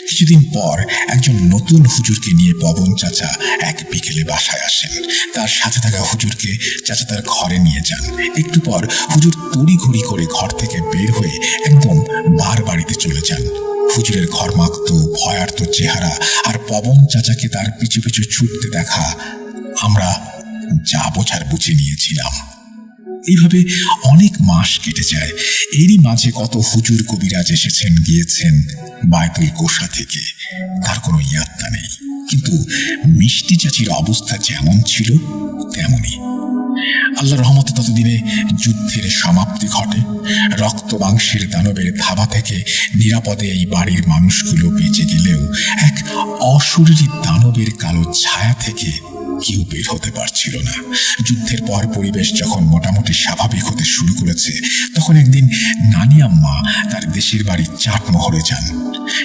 কিছুদিন পর একজন নতুন হুজুরকে নিয়ে পবন চাচা এক বিকেলে বাসায় আসেন। তার সাথে থাকা হুজুরকে চাচা তার ঘরে নিয়ে যান। একটু পর হুজুর তড়িঘড়ি করে ঘর থেকে বের হয়ে একদম বাড়িতে চলে যান। হুজুরের ঘর্মাক্ত ভয়ার্ত চেহারা আর পবন চাচাকে তার পিছু পিছু ছুটতে দেখা আমরা যা বোঝার বুঝে নিয়েছিলাম। এইভাবে অনেক মাস কেটে যায়। এরই মাঝে কত হুজুর কবিরাজ এসেছেন গিয়েছেন বায়তুল কোষা থেকে, তার কোনো ইয়াত্তা নেই। কিন্তু মিষ্টি চাচির অবস্থা যেমন ছিল তেমনই। আল্লাহ রহমতে ততদিনে যুদ্ধের সমাপ্তি ঘটে। রক্ত মাংসের দানবের থাবা থেকে নিরাপদে এই বাড়ির মানুষগুলো বেঁচে গেলেও এক অশরীরী দানবের কালো ছায়া থেকে কেউ বের হতে পারছিল না। যুদ্ধের পর পরিবেশ যখন মোটামুটি স্বাভাবিক হতে শুরু করেছে, তখন একদিন নানি আম্মা তার দেশের বাড়ি চাটমোহরে যান।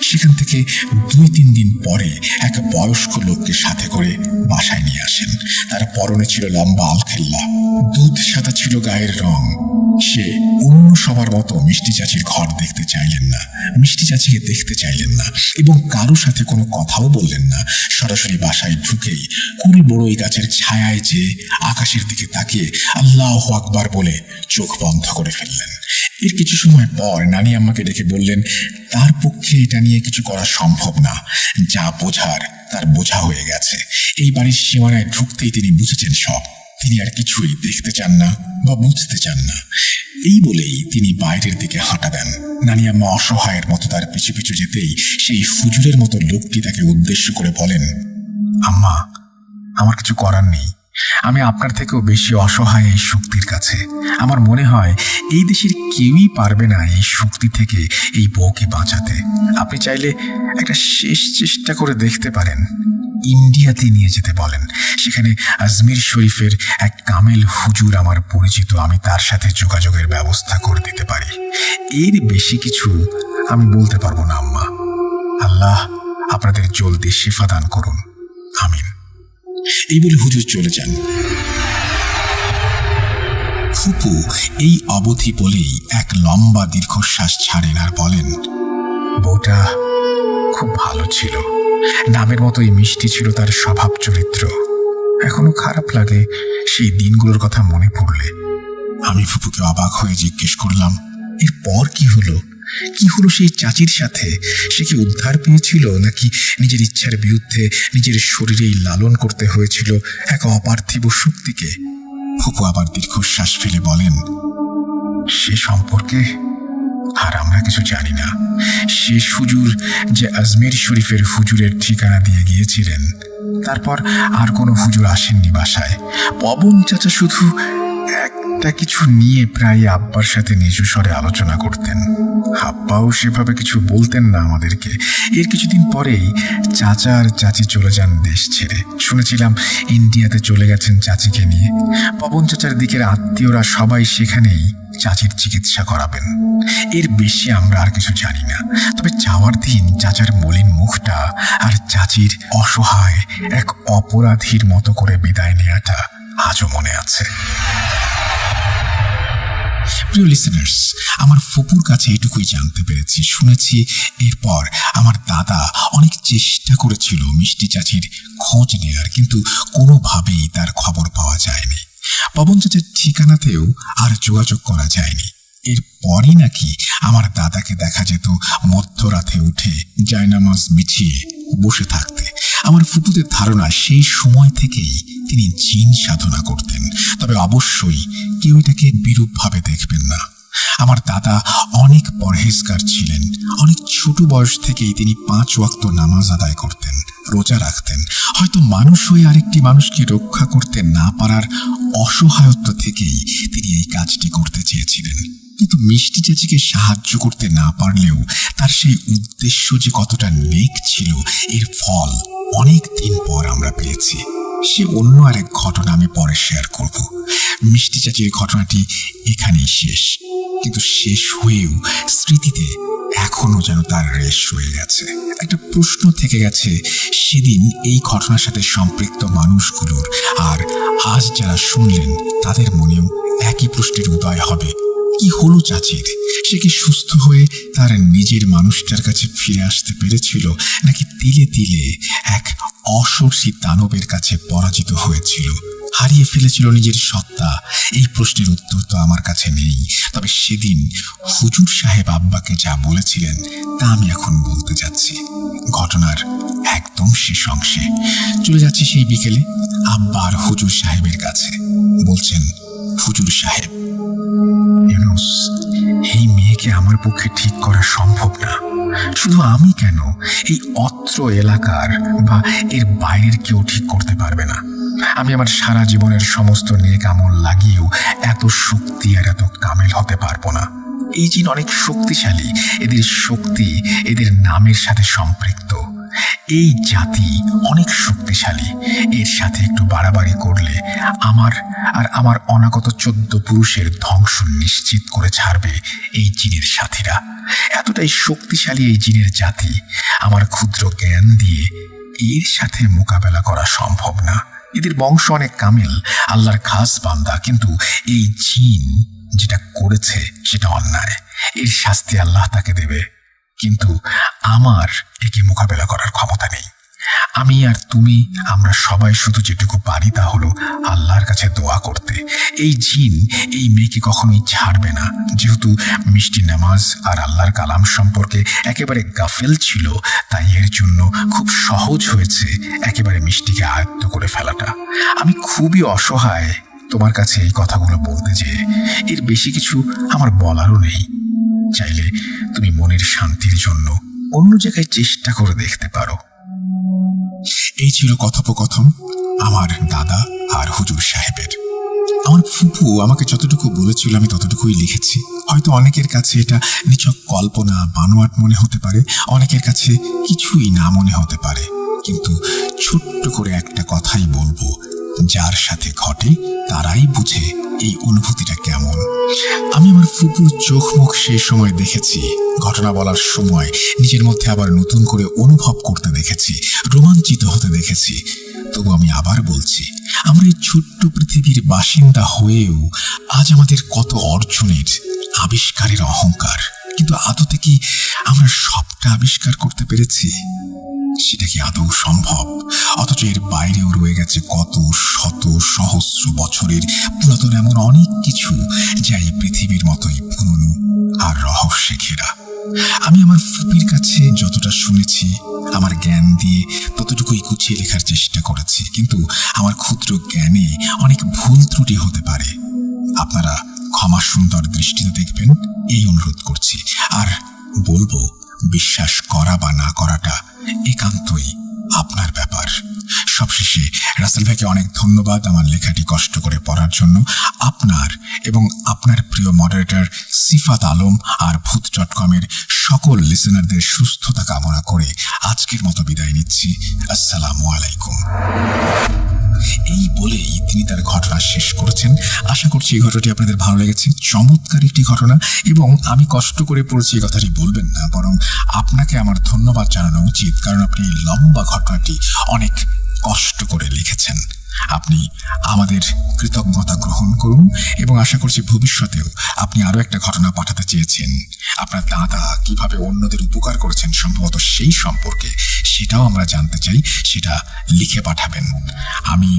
সেখান থেকে 2-3 দিন পরে এক বয়স্ক লোককে সাথে করে বাসায় নিয়ে আসেন। তার পরনে ছিল লম্বা আলখেল্লা, দুধ সাদা ছিল গায়ের রং। সে অন্য সবার মতো মিষ্টি চাচির ঘর দেখতে চাইলেন না, মিষ্টি চাচিকে দেখতে চাইলেন না এবং কারো সাথে কোনো কথাও বললেন না। সরাসরি বাসায় ঢুকেই কুল বড়ই গাছের ছায়ায় যে আকাশের দিকে তাকিয়ে আল্লাহু আকবার বলে চোখ বন্ধ করে ফেললেন। এর কিছু সময় পর নানি আম্মাকে ডেকে বললেন তার পক্ষে এটা নিয়ে কিছু করা সম্ভব না, যা বোঝার তার বোঝা হয়ে গেছে। এই বাড়ির সীমানায় ঢুকতেই তিনি বুঝেছেন সব। তিনি আর কিছুই দেখতে চান না বা বুঝতে চান না। এই বলেই তিনি বাইরের দিকে হাঁটা দেন। নানি আম্মা অসহায়ের মতো তার পিছু পিছু যেতেই সেই হুজুরের মতো লোকটি তাকে উদ্দেশ্য করে বলেন, আম্মা, আমার কিছু করার নেই। আমি আপনার থেকেও বেশি অসহায় এই শক্তির কাছে। আমার মনে হয় এই দেশের কেউই পারবে না এই শক্তি থেকে এই বউকে বাঁচাতে। আপনি চাইলে একটা শেষ চেষ্টা করে দেখতে পারেন। ইন্ডিয়াতে নিয়ে যেতে বলেন। সেখানে আজমির শরীফের এক কামেল হুজুর আমার পরিচিত, আমি তার সাথে যোগাযোগের ব্যবস্থা করে দিতে পারি। এর বেশি কিছু আমি বলতে পারবো না আম্মা। আল্লাহ আপনাদের জলদি শিফা দান করুন, আমিন। এই বলে হুজুর চলে যান। ফুপু এই অবধি বলেই এক লম্বা দীর্ঘশ্বাস ছাড়েন আর বলেন, বউটা খুব ভালো ছিল, নামের মতোই মিষ্টি ছিল তার স্বভাব চরিত্র। এখনো খারাপ লাগে সেই দিনগুলোর কথা মনে পড়লে। আমি ফুপুকে অবাক হয়ে জিজ্ঞেস করলাম, এরপর কি হলো? কি হলো সেই চাচির সাথে? সে কি উদ্ধার পেয়েছিল, নাকি নিজের ইচ্ছার বিরুদ্ধে নিজের শরীরেই লালন করতে হয়েছিল এক অপার্থিব শক্তিকে? ফুপু আবার দীর্ঘশ্বাস ফেলে বলেন, সে সম্পর্কে আর আমরা কিছু জানি না। শেষ হুজুর যে আজমির শরীফের হুজুরের ঠিকানা দিয়ে গিয়েছিলেন, তারপর আর কোনো হুজুর আসেননি বাসায়। পবন চাচা শুধু একটা কিছু নিয়ে প্রায় আব্বার সাথে নিচু স্বরে আলোচনা করতেন। আব্বাও সেভাবে কিছু বলতেন না আমাদেরকে। এর কিছুদিন পরেই চাচা আর চাচি চলে যান দেশ ছেড়ে। শুনেছিলাম ইন্ডিয়াতে চলে গেছেন চাচিকে নিয়ে। পবন চাচার দিকের আত্মীয়রা সবাই সেখানেই চাচির চিকিৎসা করাবেন। এর বেশি আমরা আর কিছু জানি না। তবে যাওয়ার দিন চাচার মলিন মুখটা আর চাচির অসহায় এক অপরাধীর মতো করে বিদায় নেওয়াটা আজও মনে আছে। প্রিয় লিসেনার্স, আমার ফুপুর কাছে এটুকুই জানতে পেরেছি, শুনেছি এরপর আমার দাদা অনেক চেষ্টা করেছিল মিষ্টি চাচির খোঁজ নেয়ার, কিন্তু কোনোভাবেই তার খবর পাওয়া যায়নি। পবন চাচার ঠিকানাতেও আর যোগাযোগ করা যায়নি। এরপরই নাকি আমার দাদাকে দেখা যেত মধ্যরাতে উঠে জায়নামাজ বিছিয়ে বসে থাকতে। আমার ফুপুদের ধারণা সেই সময় থেকেই তিনি জিন সাধনা করতেন, তবে অবশ্যই কেউ এটাকে বিরূপভাবে দেখবেন না। আমার দাদা অনেক পরহেজগার ছিলেন। অনেক ছোট বয়স থেকেই তিনি 5 ওয়াক্ত নামাজ আদায় করতেন। রোজা রাখতেন। হয়তো মানুষ হয়ে আরেকটি মানুষকে রক্ষা করতে না পারার অসহায়ত্ব থেকেই তিনি এই কাজটি করতে চেয়েছিলেন। কিন্তু মিষ্টি চাচিকে সাহায্য করতে না পারলেও তার সেই উদ্দেশ্য যে কতটা নেক ছিল এর ফল অনেক দিন পর আমরা পেয়েছি। সে অন্য আরেক ঘটনা আমি পরে শেয়ার করব। মিষ্টি চাচির ঘটনাটি এখানেই শেষ, কিন্তু শেষ হয়েও স্মৃতিতে এখনো যেন তার রেশ রয়ে গেছে। একটা প্রশ্ন থেকে গেছে সেদিন এই ঘটনার সাথে সম্পৃক্ত মানুষগুলোর, আর আজ যারা শুনলেন তাদের মনেও একই প্রশ্নের উদয় হবে, কি হলো চাচির? সে কি সুস্থ হয়ে তার নিজের মানুষটার কাছে ফিরে আসতে পেরেছিল, নাকি তিলে তিলে এক অসরসী দানবের কাছে পরাজিত হয়েছিল, হারিয়ে ফেলেছিল নিজের সত্তা? এই প্রশ্নের উত্তর তো আমার কাছে নেই। তবে সেদিন হুজুর সাহেব আব্বাকে যা বলেছিলেন তা আমি এখন বলতে যাচ্ছি। ঘটনার একদম শেষ অংশে চলে যাচ্ছি সেই বিকেলে আব্বা আর হুজুর সাহেবের কাছে। বলছেন, হুজুর সাহেব, ইউনুস, এই মেয়েকে আমার পক্ষে ঠিক করা সম্ভব না। শুধু আমি কেন, এই অত্র এলাকার বা এর বাইরের কেউ ঠিক করতে পারবে না। আমি আমার সারা জীবনের সমস্ত নেক আমল লাগিয়েও এত শক্তি আর এত কামেল হতে পারবো না। এই জিন অনেক শক্তিশালী, এদের শক্তি এদের নামের সাথে সম্পৃক্ত। এই জাতি অনেক শক্তিশালী, এর সাথে একটু বাড়াবাড়ি করলে আমার আর আমার অনাগত 14 পুরুষের ধ্বংস নিশ্চিত করে ছাড়বে এই জিনের সাথীরা। এতটাই শক্তিশালী এই জিনের জাতি, আমার ক্ষুদ্র জ্ঞান দিয়ে এর সাথে মোকাবেলা করা সম্ভব না। এদের বংশ অনেক কামেল, আল্লাহর খাস বান্দা, কিন্তু এই জিন যেটা করেছে সেটা অন্যায়। এর শাস্তি আল্লাহ তাকে দেবে, কিন্তু আমার একে মোকাবেলা করার ক্ষমতা নেই। আমি আর তুমি, আমরা সবাই শুধু যেটুকু পারি তা হলো আল্লাহর কাছে দোয়া করতে। এই জিন এই মেয়েকে কখনোই ছাড়বে না। যেহেতু মিষ্টি নামাজ আর আল্লাহর কালাম সম্পর্কে একেবারে গাফেল ছিল, তাই এর জন্য খুব সহজ হয়েছে একেবারে মিষ্টিকে আয়ত্ত করে ফেলাটা। আমি খুবই অসহায় তোমার কাছে এই কথাগুলো বলতে, যে এর বেশি কিছু আমার বলারও নেই। চাইলে তুমি মনের শান্তির জন্য অন্য জায়গায় চেষ্টা করে দেখতে পারো। এই ছিল কথোপকথন আমার দাদা আর হুজুর সাহেবের। আমার ফুপু আমাকে যতটুকু বলেছিল আমি ততটুকুই লিখেছি। হয়তো অনেকের কাছে এটা নিছক কল্পনা, বানোয়াট মনে হতে পারে, অনেকের কাছে কিছুই না মনে হতে পারে, কিন্তু ছোট্ট করে একটা কথাই বলবো, যার সাথে ঘটে তারাই বুঝে এই অনুভূতিটা কেমন। আমি আমার ফুপুর চোখ মুখ সেই সময় দেখেছি, ঘটনা বলার সময় নিজের মধ্যে আবার নতুন করে অনুভব করতে দেখেছি, রোমাঞ্চিত হতে দেখেছি। তবু আমি আবার বলছি, আমরা এই ছোট্ট পৃথিবীর বাসিন্দা হয়েও আজ আমাদের কত অর্জনের, আবিষ্কারের অহংকার, কিন্তু আদতে কি আমরা সবটা আবিষ্কার করতে পেরেছি? সেটা কি আদৌ সম্ভব? অথচ এর বাইরেও রয়ে গেছে কত শত সহস্র বছরের পুরাতন এমন অনেক কিছু, যা এই পৃথিবীর মতোই পুরনো আর রহস্যে ঘেরা। আমি আমার ফুপির কাছে যতটা শুনেছি, আমার জ্ঞান দিয়ে ততটুকুই গুছিয়ে লেখার চেষ্টা করেছি, কিন্তু আমার ক্ষুদ্র জ্ঞানে অনেক ভুল ত্রুটি হতে পারে। আপনারা ক্ষমা সুন্দর দৃষ্টিতে দেখবেন এই অনুরোধ করছি। আর বলবো, বিশ্বাস করা বা না করাটা একান্তই আপনার ব্যাপার। সবশেষে রাসেল ভাইকে অনেক ধন্যবাদ আমার লেখাটি কষ্ট করে পড়ার জন্য। আপনার এবং আপনার প্রিয় মডারেটর সিফাত আলম আর ভূত.com-এর সকল লিসেনারদের সুস্থতা কামনা করে আজকের মতো বিদায় নিচ্ছি। আসসালামু আলাইকুম। এই বলেই তিনি তার ঘটনা শেষ করেছেন। আশা করছি এই ঘটনাটি আপনাদের ভালো লেগেছে। চমৎকার একটি ঘটনা, এবং আমি কষ্ট করে পড়েছি এই কথাটি বলবেন না, বরং আপনাকে আমার ধন্যবাদ জানানো উচিত, কারণ আপনি এই লম্বা ঘটনাটি অনেক কষ্ট করে লিখেছেন। আপনি আমাদের কৃতজ্ঞতা গ্রহণ করুন, এবং আশা করছি ভবিষ্যতেও আপনি আরও একটা ঘটনা পাঠাতে চেয়েছেন। আপনার দাদা কিভাবে অন্যদের উপকার করেছেন সম্ভবত সেই সম্পর্কে, সেটাও আমরা জানতে চাই। সেটা লিখে পাঠাবেন। আমি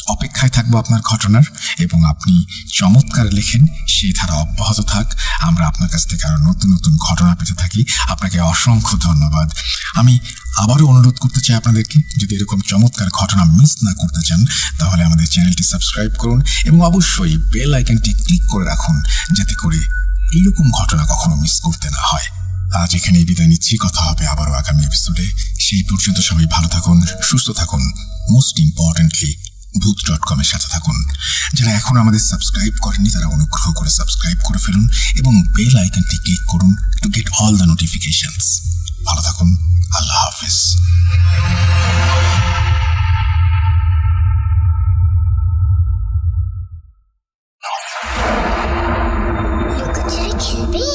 অপেক্ষায় থাকবো আপনার ঘটনার, এবং আপনি চমৎকার লেখেন, সেই ধারা অব্যাহত থাক। আমরা আপনার কাছ থেকে আরো নতুন নতুন ঘটনা পেতে থাকি। আপনাকে অসংখ্য ধন্যবাদ। আমি আবারও অনুরোধ করতে চাই আপনাদেরকে, যদি এরকম চমৎকার ঘটনা মিস না করতে চান, তাহলে আমাদের চ্যানেলটি সাবস্ক্রাইব করুন, এবং অবশ্যই বেল আইকনটি ক্লিক করে রাখুন, যাতে করে এইরকম ঘটনা কখনো মিস করতে না হয়। আজ এখানেই বিদায় নিচ্ছি। কথা হবে আবারও আগামী এপিসোডে। সেই পর্যন্ত সবাই ভালো থাকুন, সুস্থ থাকুন, মোস্ট ইম্পর্টেন্টলি ভূত.com এর সাথে থাকুন। যারা এখন আমাদের সাবস্ক্রাইব করেননি তারা অনুগ্রহ করে সাবস্ক্রাইব করে ফেলুন এবং বেল আইকনটি ক্লিক করুন to get all the notifications. ভালো থাকুন, আল্লাহ হাফেজ। লুকোচুরি খেলবে?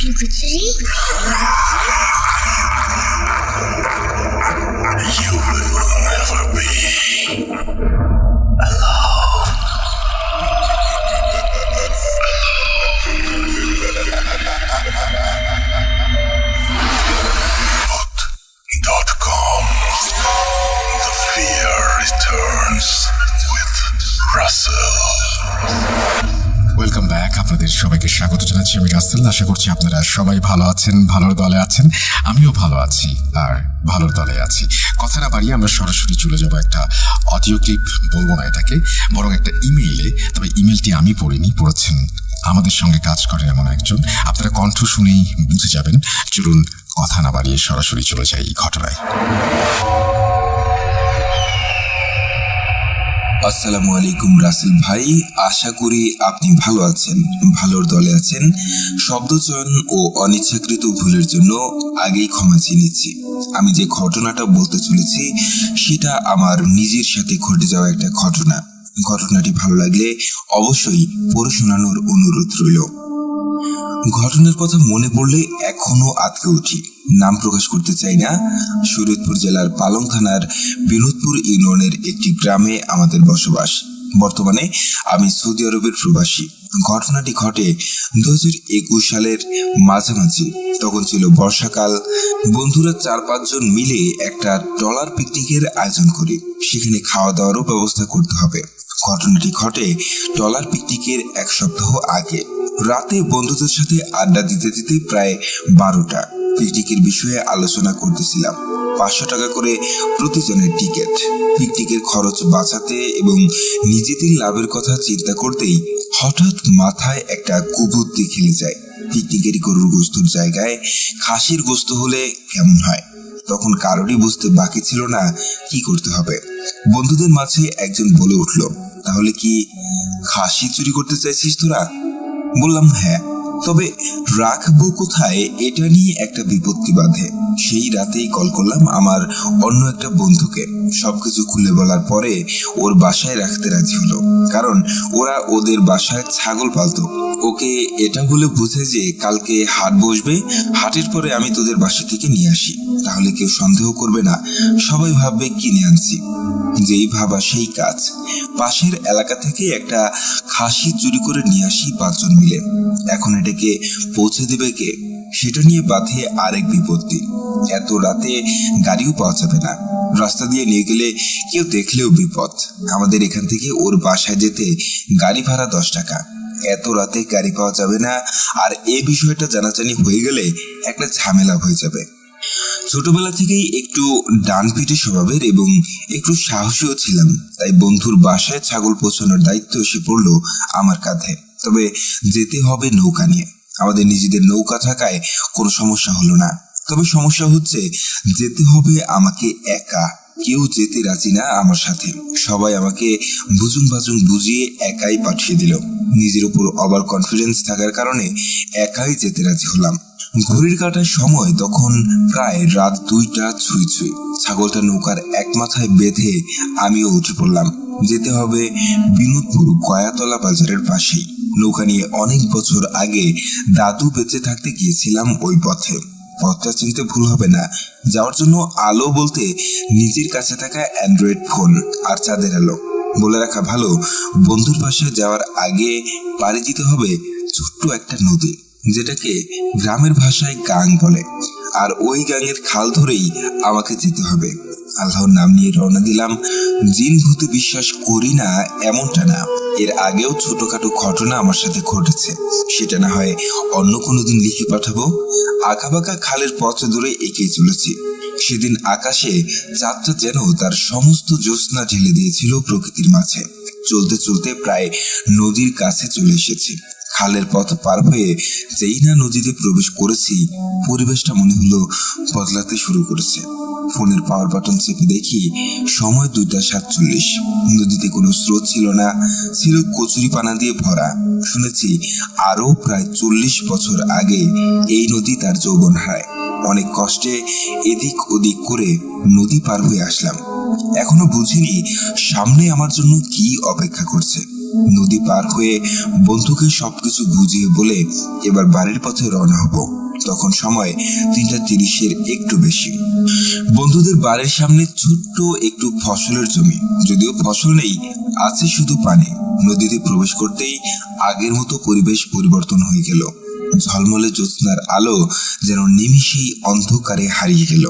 লুকোচুরি? You will never be Voot.com. The fear returns with Russell. Welcome back. আপনাদের সবাইকে স্বাগত জানাচ্ছি। আমি রাসেল। আশা করছি আপনারা সবাই ভালো আছেন, ভালোর দলে আছেন। আমিও ভালো আছি আর ভালোর দলে আছি। কথা না বাড়িয়ে আমরা সরাসরি চলে যাব একটা অডিও ক্লিপ, বলবো না এটাকে, বরং একটা ইমেইলে। তবে ইমেলটি আমি পড়িনি, পড়েছেন আমাদের সঙ্গে কাজ করেন এমন একজন। আপনারা কণ্ঠ শুনেই বুঝে যাবেন। চলুন কথা না বাড়িয়ে সরাসরি চলে যাই এই ঘটনায়। আসসালামু আলাইকুম রাসেল ভাই, আশা করি আপনি ভালো আছেন, ভালোর দলে আছেন। শব্দচয়ন ও অনিচ্ছাকৃত ভুলের জন্য আগেই ক্ষমা চেয়ে নিচ্ছি। আমি যে ঘটনাটা বলতে চলেছি সেটা আমার নিজের সাথে ঘটে যাওয়া একটা ঘটনা। ঘটনাটি ভালো লাগলে অবশ্যই পড়ে শোনানোর অনুরোধ রইল। ঘটনার কথা মনে পড়লে এখনো আটকে উঠি। নাম প্রকাশ করতে চাই না। শরীয়তপুর জেলার পালং থানার বিনোদপুর ইউনিয়নের একটি গ্রামে আমাদের বসবাস। বর্তমানে আমি সৌদি আরবের প্রবাসী। ঘটনাটি ঘটে 2021 সালের মাঝামাঝি। তখন ছিল বর্ষাকাল। বন্ধুরা 4-5 জন মিলে একটা ট্রলার পিকনিকের আয়োজন করি। সেখানে খাওয়া দাওয়ারও ব্যবস্থা করতে হবে। ঘটনাটি ঘটে ট্রলার পিকনিকের 1 সপ্তাহ আগে। রাতে বন্ধুদের সাথে আড্ডা দিতে দিতে প্রায় 12টা। পিকনিকের বিষয়ে আলোচনা করতেছিলাম। 500 টাকা করে প্রতিজনের টিকিট। পিকনিকের খরচ বাঁচাতে এবং নিজেদের লাভের কথা চিন্তা করতেই হঠাৎ মাথায় একটা কুবুদ্ধি খেলে যায়। পিকনিকের গরুর গোস্তর জায়গায় খাসির গোস্ত হলে কেমন হয়? তখন কারোরই বুঝতে বাকি ছিল না কি করতে হবে। বন্ধুদের মাঝে একজন বলে উঠল, তাহলে কি খাসি চুরি করতে চাইছিস তোরা? বললাম হ্যাঁ, তবে রাখবো কোথায় এটা নিয়ে একটা বিপত্তি বাঁধে। সেই রাতেই কল করলাম আমার অন্য একটা বন্ধুকে। সবকিছু খুলে বলার পরে ওর বাসায় রাখতে রাজি হলো, কারণ ওরা ওদের বাসায় ছাগল পালতো। ওকে এটা বলে বুঝে যে কালকে হাট বসবে, হাটের পরে আমি তোদের বাসা থেকে নিয়ে আসি, তাহলে কেউ সন্দেহ করবে না, সবাই ভাববে কিনে আনছি। যেই ভাবা সেই কাজ। পাশের এলাকা থেকে একটা খাসি চুরি করে নিয়ে আসি 5 জন মিলে। এখন এটাকে পৌঁছে দেবে কে, সেটা নিয়ে বাঁধে আরেক বিপত্তি। এত রাতে গাড়িও পাওয়া যাবে না, রাস্তা দিয়ে নিয়ে গেলে কেউ দেখলেও বিপদ। আমাদের এখান থেকে ওর বাসায় যেতে গাড়ি ভাড়া 10 টাকা। এত রাতে গাড়ি পাওয়া যাবে না, আর এই বিষয়টা জানাজানি হয়ে গেলে একটা ঝামেলা হয়ে যাবে। ছোটবেলা থেকেই একটু ডানপিটে স্বভাবের এবং একটু সাহসীও ছিলাম, তাই বন্ধুর বাসায় ছাগল পৌঁছানোর দায়িত্ব এসে পড়লো আমার কাঁধে। তবে যেতে হবে নৌকা নিয়ে। আমাদের নিজেদের নৌকা থাকায় কোনো সমস্যা হলো না। তবে সমস্যা হচ্ছে যেতে হবে আমাকে একা। কেউ যেতে রাজি না আমার সাথে। সবাই আমাকে বুজুং বাজুং বুঝিয়ে একাই পাঠিয়ে দিল। নিজের উপর ওভার কনফিডেন্স থাকার কারণে একাই যেতে রাজি হলাম। ঘড়ির কাঁটার সময় তখন প্রায় রাত 2টা ছুঁই ছুঁই। ছাগলটা নৌকার এক মাথায় বেঁধে আমিও উঠে পড়লাম। যেতে হবে বিনোদপুর গয়াতলা বাজারের পাশেই। নৌকা নিয়ে অনেক বছর আগে দাদু বেঁচে থাকতে গিয়েছিলাম ওই পথে। পথটা চিনতে ভুল হবে না। যাওয়ার জন্য আলো বলতে নিজের কাছে থাকা অ্যান্ড্রয়েড ফোন আর চাঁদের আলো। বলে রাখা ভালো, বন্ধুর বাসায় যাওয়ার আগে পাড়ি দিতে হবে ছোট্ট একটা নদী, যেটাকে গ্রামের ভাষায় গাং বলে। আর ওই গাঙের খাল ধরেই আমাকে যেতে হবে। আল্লাহর নাম নিয়ে রওনা দিলাম। জিন ভূতে বিশ্বাস করি না এমনটা না, এর আগেও ছোটখাটো ঘটনা আমার সাথে ঘটেছে। সেটা না হয় অন্য কোনো দিন লিখে পাঠাবো। আঁকাবাঁকা খালের পথ ধরে এগিয়ে চলেছি। সেদিন আকাশে চাঁদটা যেন তার সমস্ত জ্যোৎস্না ঢেলে দিয়েছিল প্রকৃতির মাঝে। চলতে চলতে প্রায় নদীর কাছে চলে এসেছি। খালের পথ পার হয়ে যেই না নদীতে প্রবেশ করেছি, পরিবেশটা মনে হলো বদলাতে শুরু করেছে। ফোনের পাওয়ার বাটন চেপে দেখি সময় 2:47। নদীতে কোনো স্রোত ছিল না, ছিল কচুরিপানা দিয়ে ভরা। শুনেছি আরো প্রায় 40 বছর আগে এই নদী তার যৌবন হারায়। অনেক কষ্টে এদিক ওদিক করে নদী পার হয়ে আসলাম। এখনো বুঝিনি সামনে আমার জন্য কি অপেক্ষা করছে। নদী পার হয়ে বন্ধুকে সবকিছু বুঝিয়ে বলে এবার বাড়ির পথে রওনা হব। তখন সময় 3:30-এর একটু বেশি। বন্ধুদের বাড়ির সামনে ছোট্ট একটু ফসলের জমি, যদিও ফসল নেই, আছে শুধু পানি। নদীতে প্রবেশ করতেই আগের মতো পরিবেশ পরিবর্তন হয়ে গেল। ঝলমলে জ্যোৎস্নার আলো যেন নিমিষেই অন্ধকারে হারিয়ে গেল।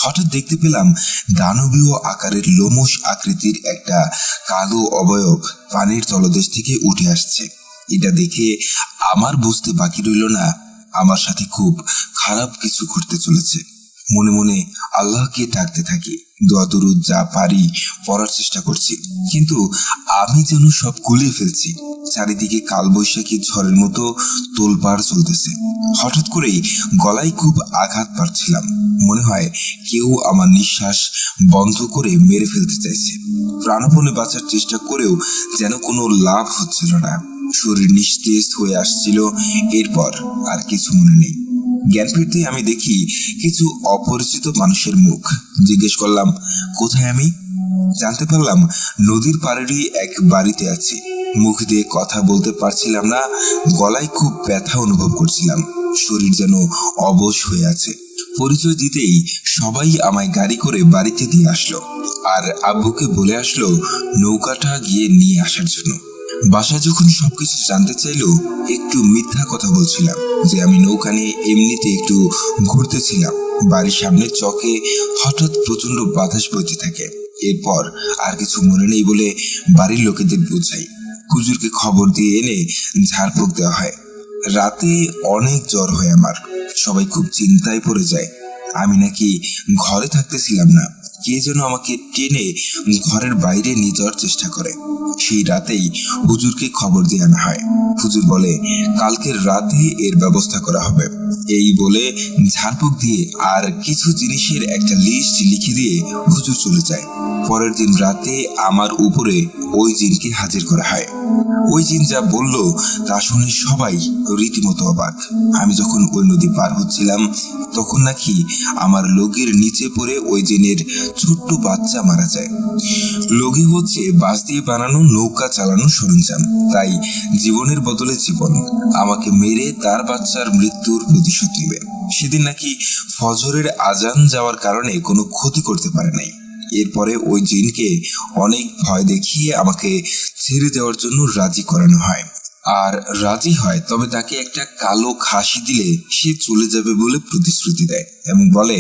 হঠাৎ দেখতে পেলাম দানবীয় আকারের লোমশ আকৃতির একটা কালো অবয়ব পানির তলদেশ থেকে উঠে আসছে। এটা দেখে আমার বুঝতে বাকি রইল না আমার সাথে খুব খারাপ কিছু ঘটতে চলেছে। মনে মনে আল্লাহকে ডাকতে থাকি, দোয়া দরুদ যা পারি পড়ার চেষ্টা করছি, কিন্তু আমি যেন সব গুলিয়ে ফেলছি। চারিদিকে কালবৈশাখী ঝড়ের মতো তোলপাড় চলতেছে। হঠাৎ করেই গলায় খুব আঘাত পাচ্ছিলাম। মনে হয় কেউ আমার নিঃশ্বাস বন্ধ করে মেরে ফেলতে চাইছে। প্রাণপণে বাঁচার চেষ্টা করেও যেন কোনো লাভ হচ্ছিল না। শরীর নিস্তেজ হয়ে আসছিল। এরপর আর কিছু মনে নেই। জ্ঞান ফিরতে আমি দেখি কিছু অপরিচিত মানুষের মুখ। জিজ্ঞেস করলাম কোথায় আমি। জানতে পারলাম নদীর পাড়েরই এক বাড়িতে আছি। মুখ দিয়ে কথা বলতে পারছিলাম না, গলায় খুব ব্যথা অনুভব করছিলাম, শরীর যেন অবশ হয়ে আছে। পরিচয় দিতেই সবাই আমায় গাড়ি করে বাড়িতে দিয়ে আসলো, আর আব্বুকে বলে আসলো নৌকাটা গিয়ে নিয়ে আসার জন্য। বাসা যখন সবকিছু জানতে চাইলো, একটু মিথ্যা কথা বলছিলাম যে আমি নৌকা নিয়ে এমনিতে একটু ঘুরতেছিলাম। বাড়ির সামনে চকে হঠাৎ প্রচন্ড বাতাস বইতে থাকে। এরপর আর কিছু মনে নেই বলে বাড়ির লোকেদের বোঝাই। হুজুরকে খবর দিয়ে এনে ঝাড়ফুঁক দেওয়া হয়। রাতে অনেক জ্বর হয় আমার। সবাই খুব চিন্তায় পড়ে যায়। আমি নাকি ঘরে থাকতেছিলাম না, কে যেন আমাকে টেনে ঘরের বাইরে নিয়ে যাওয়ার চেষ্টা করে। সেই রাতেই হুজুরকে খবর দিয়ে আনা হয়। হুজুর বলে কালকের রাতে এর ব্যবস্থা করা হবে। এই বলে ঝাড়ফুঁক দিয়ে আর কিছু জিনিসের একটা লিস্ট লিখে দিয়ে হুজুর চলে যায়। পরের দিন রাতে আমার উপরে ওই জিনকে হাজির করা হয়। ওই জিন যা বলল তা শুনে সবাই রীতিমতো অবাক। আমি যখন ওই নদী পার হচ্ছিলাম তখন নাকি আমার লগের নিচে পড়ে ওই জিনের ছোট্ট বাচ্চা মারা যায়। লগি হচ্ছে বাঁশ দিয়ে বানানো নৌকা চালানো সরঞ্জাম, তাই জীবনের বদলে জীবন আমাকে মেরে তার বাচ্চার মৃত্যুর প্রতিশোধ নেবে। সেদিন নাকি ফজরের আজান যাওয়ার কারণে কোনো ক্ষতি করতে পারে নাই। এরপরে ওই জিনকে অনেক ভয় দেখিয়ে আমাকে ছেড়ে দেওয়ার জন্য রাজি করানো হয়। আর রাজি হয়, তবে তাকে একটা কালো খাসি দিলে সে চলে যাবে বলে প্রতিশ্রুতি দেয় এবং বলে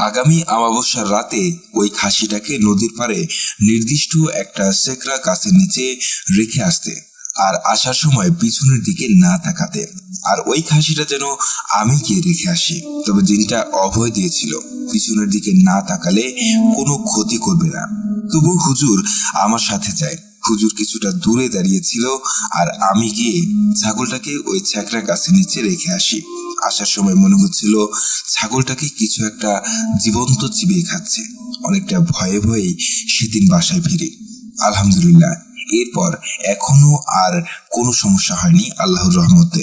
আগামী অমাবস্যার রাতে ওই খাসিটাকে নদীর পাড়ে নির্দিষ্ট একটা সেকরা গাছের নিচে রেখে আসতে, আর আসার সময় পিছনের দিকে না তাকাতে। আর ওই খাসিটা যেন আমি গিয়ে রেখে আসি। তবে জিনটা অভয় দিয়েছিল পিছনের দিকে না তাকালে কোনো ক্ষতি করবে না। তবু হুজুর আমার সাথে যায়। হুজুর কিছুটা দূরে দাঁড়িয়েছিল আর আমি গিয়ে ছাগলটাকে ওই ছ্যাকরা গাছের নিচে রেখে আসি। আসার সময় মনে হচ্ছিল ছাগলটাকে কিছু একটা জীবন্ত চিবিয়ে খাচ্ছে। অনেকটা ভয়ে ভয়েই সেদিন বাসায় ফিরি। আলহামদুলিল্লাহ, এরপর এখনো আর কোনো সমস্যা হয়নি আল্লাহর রহমতে।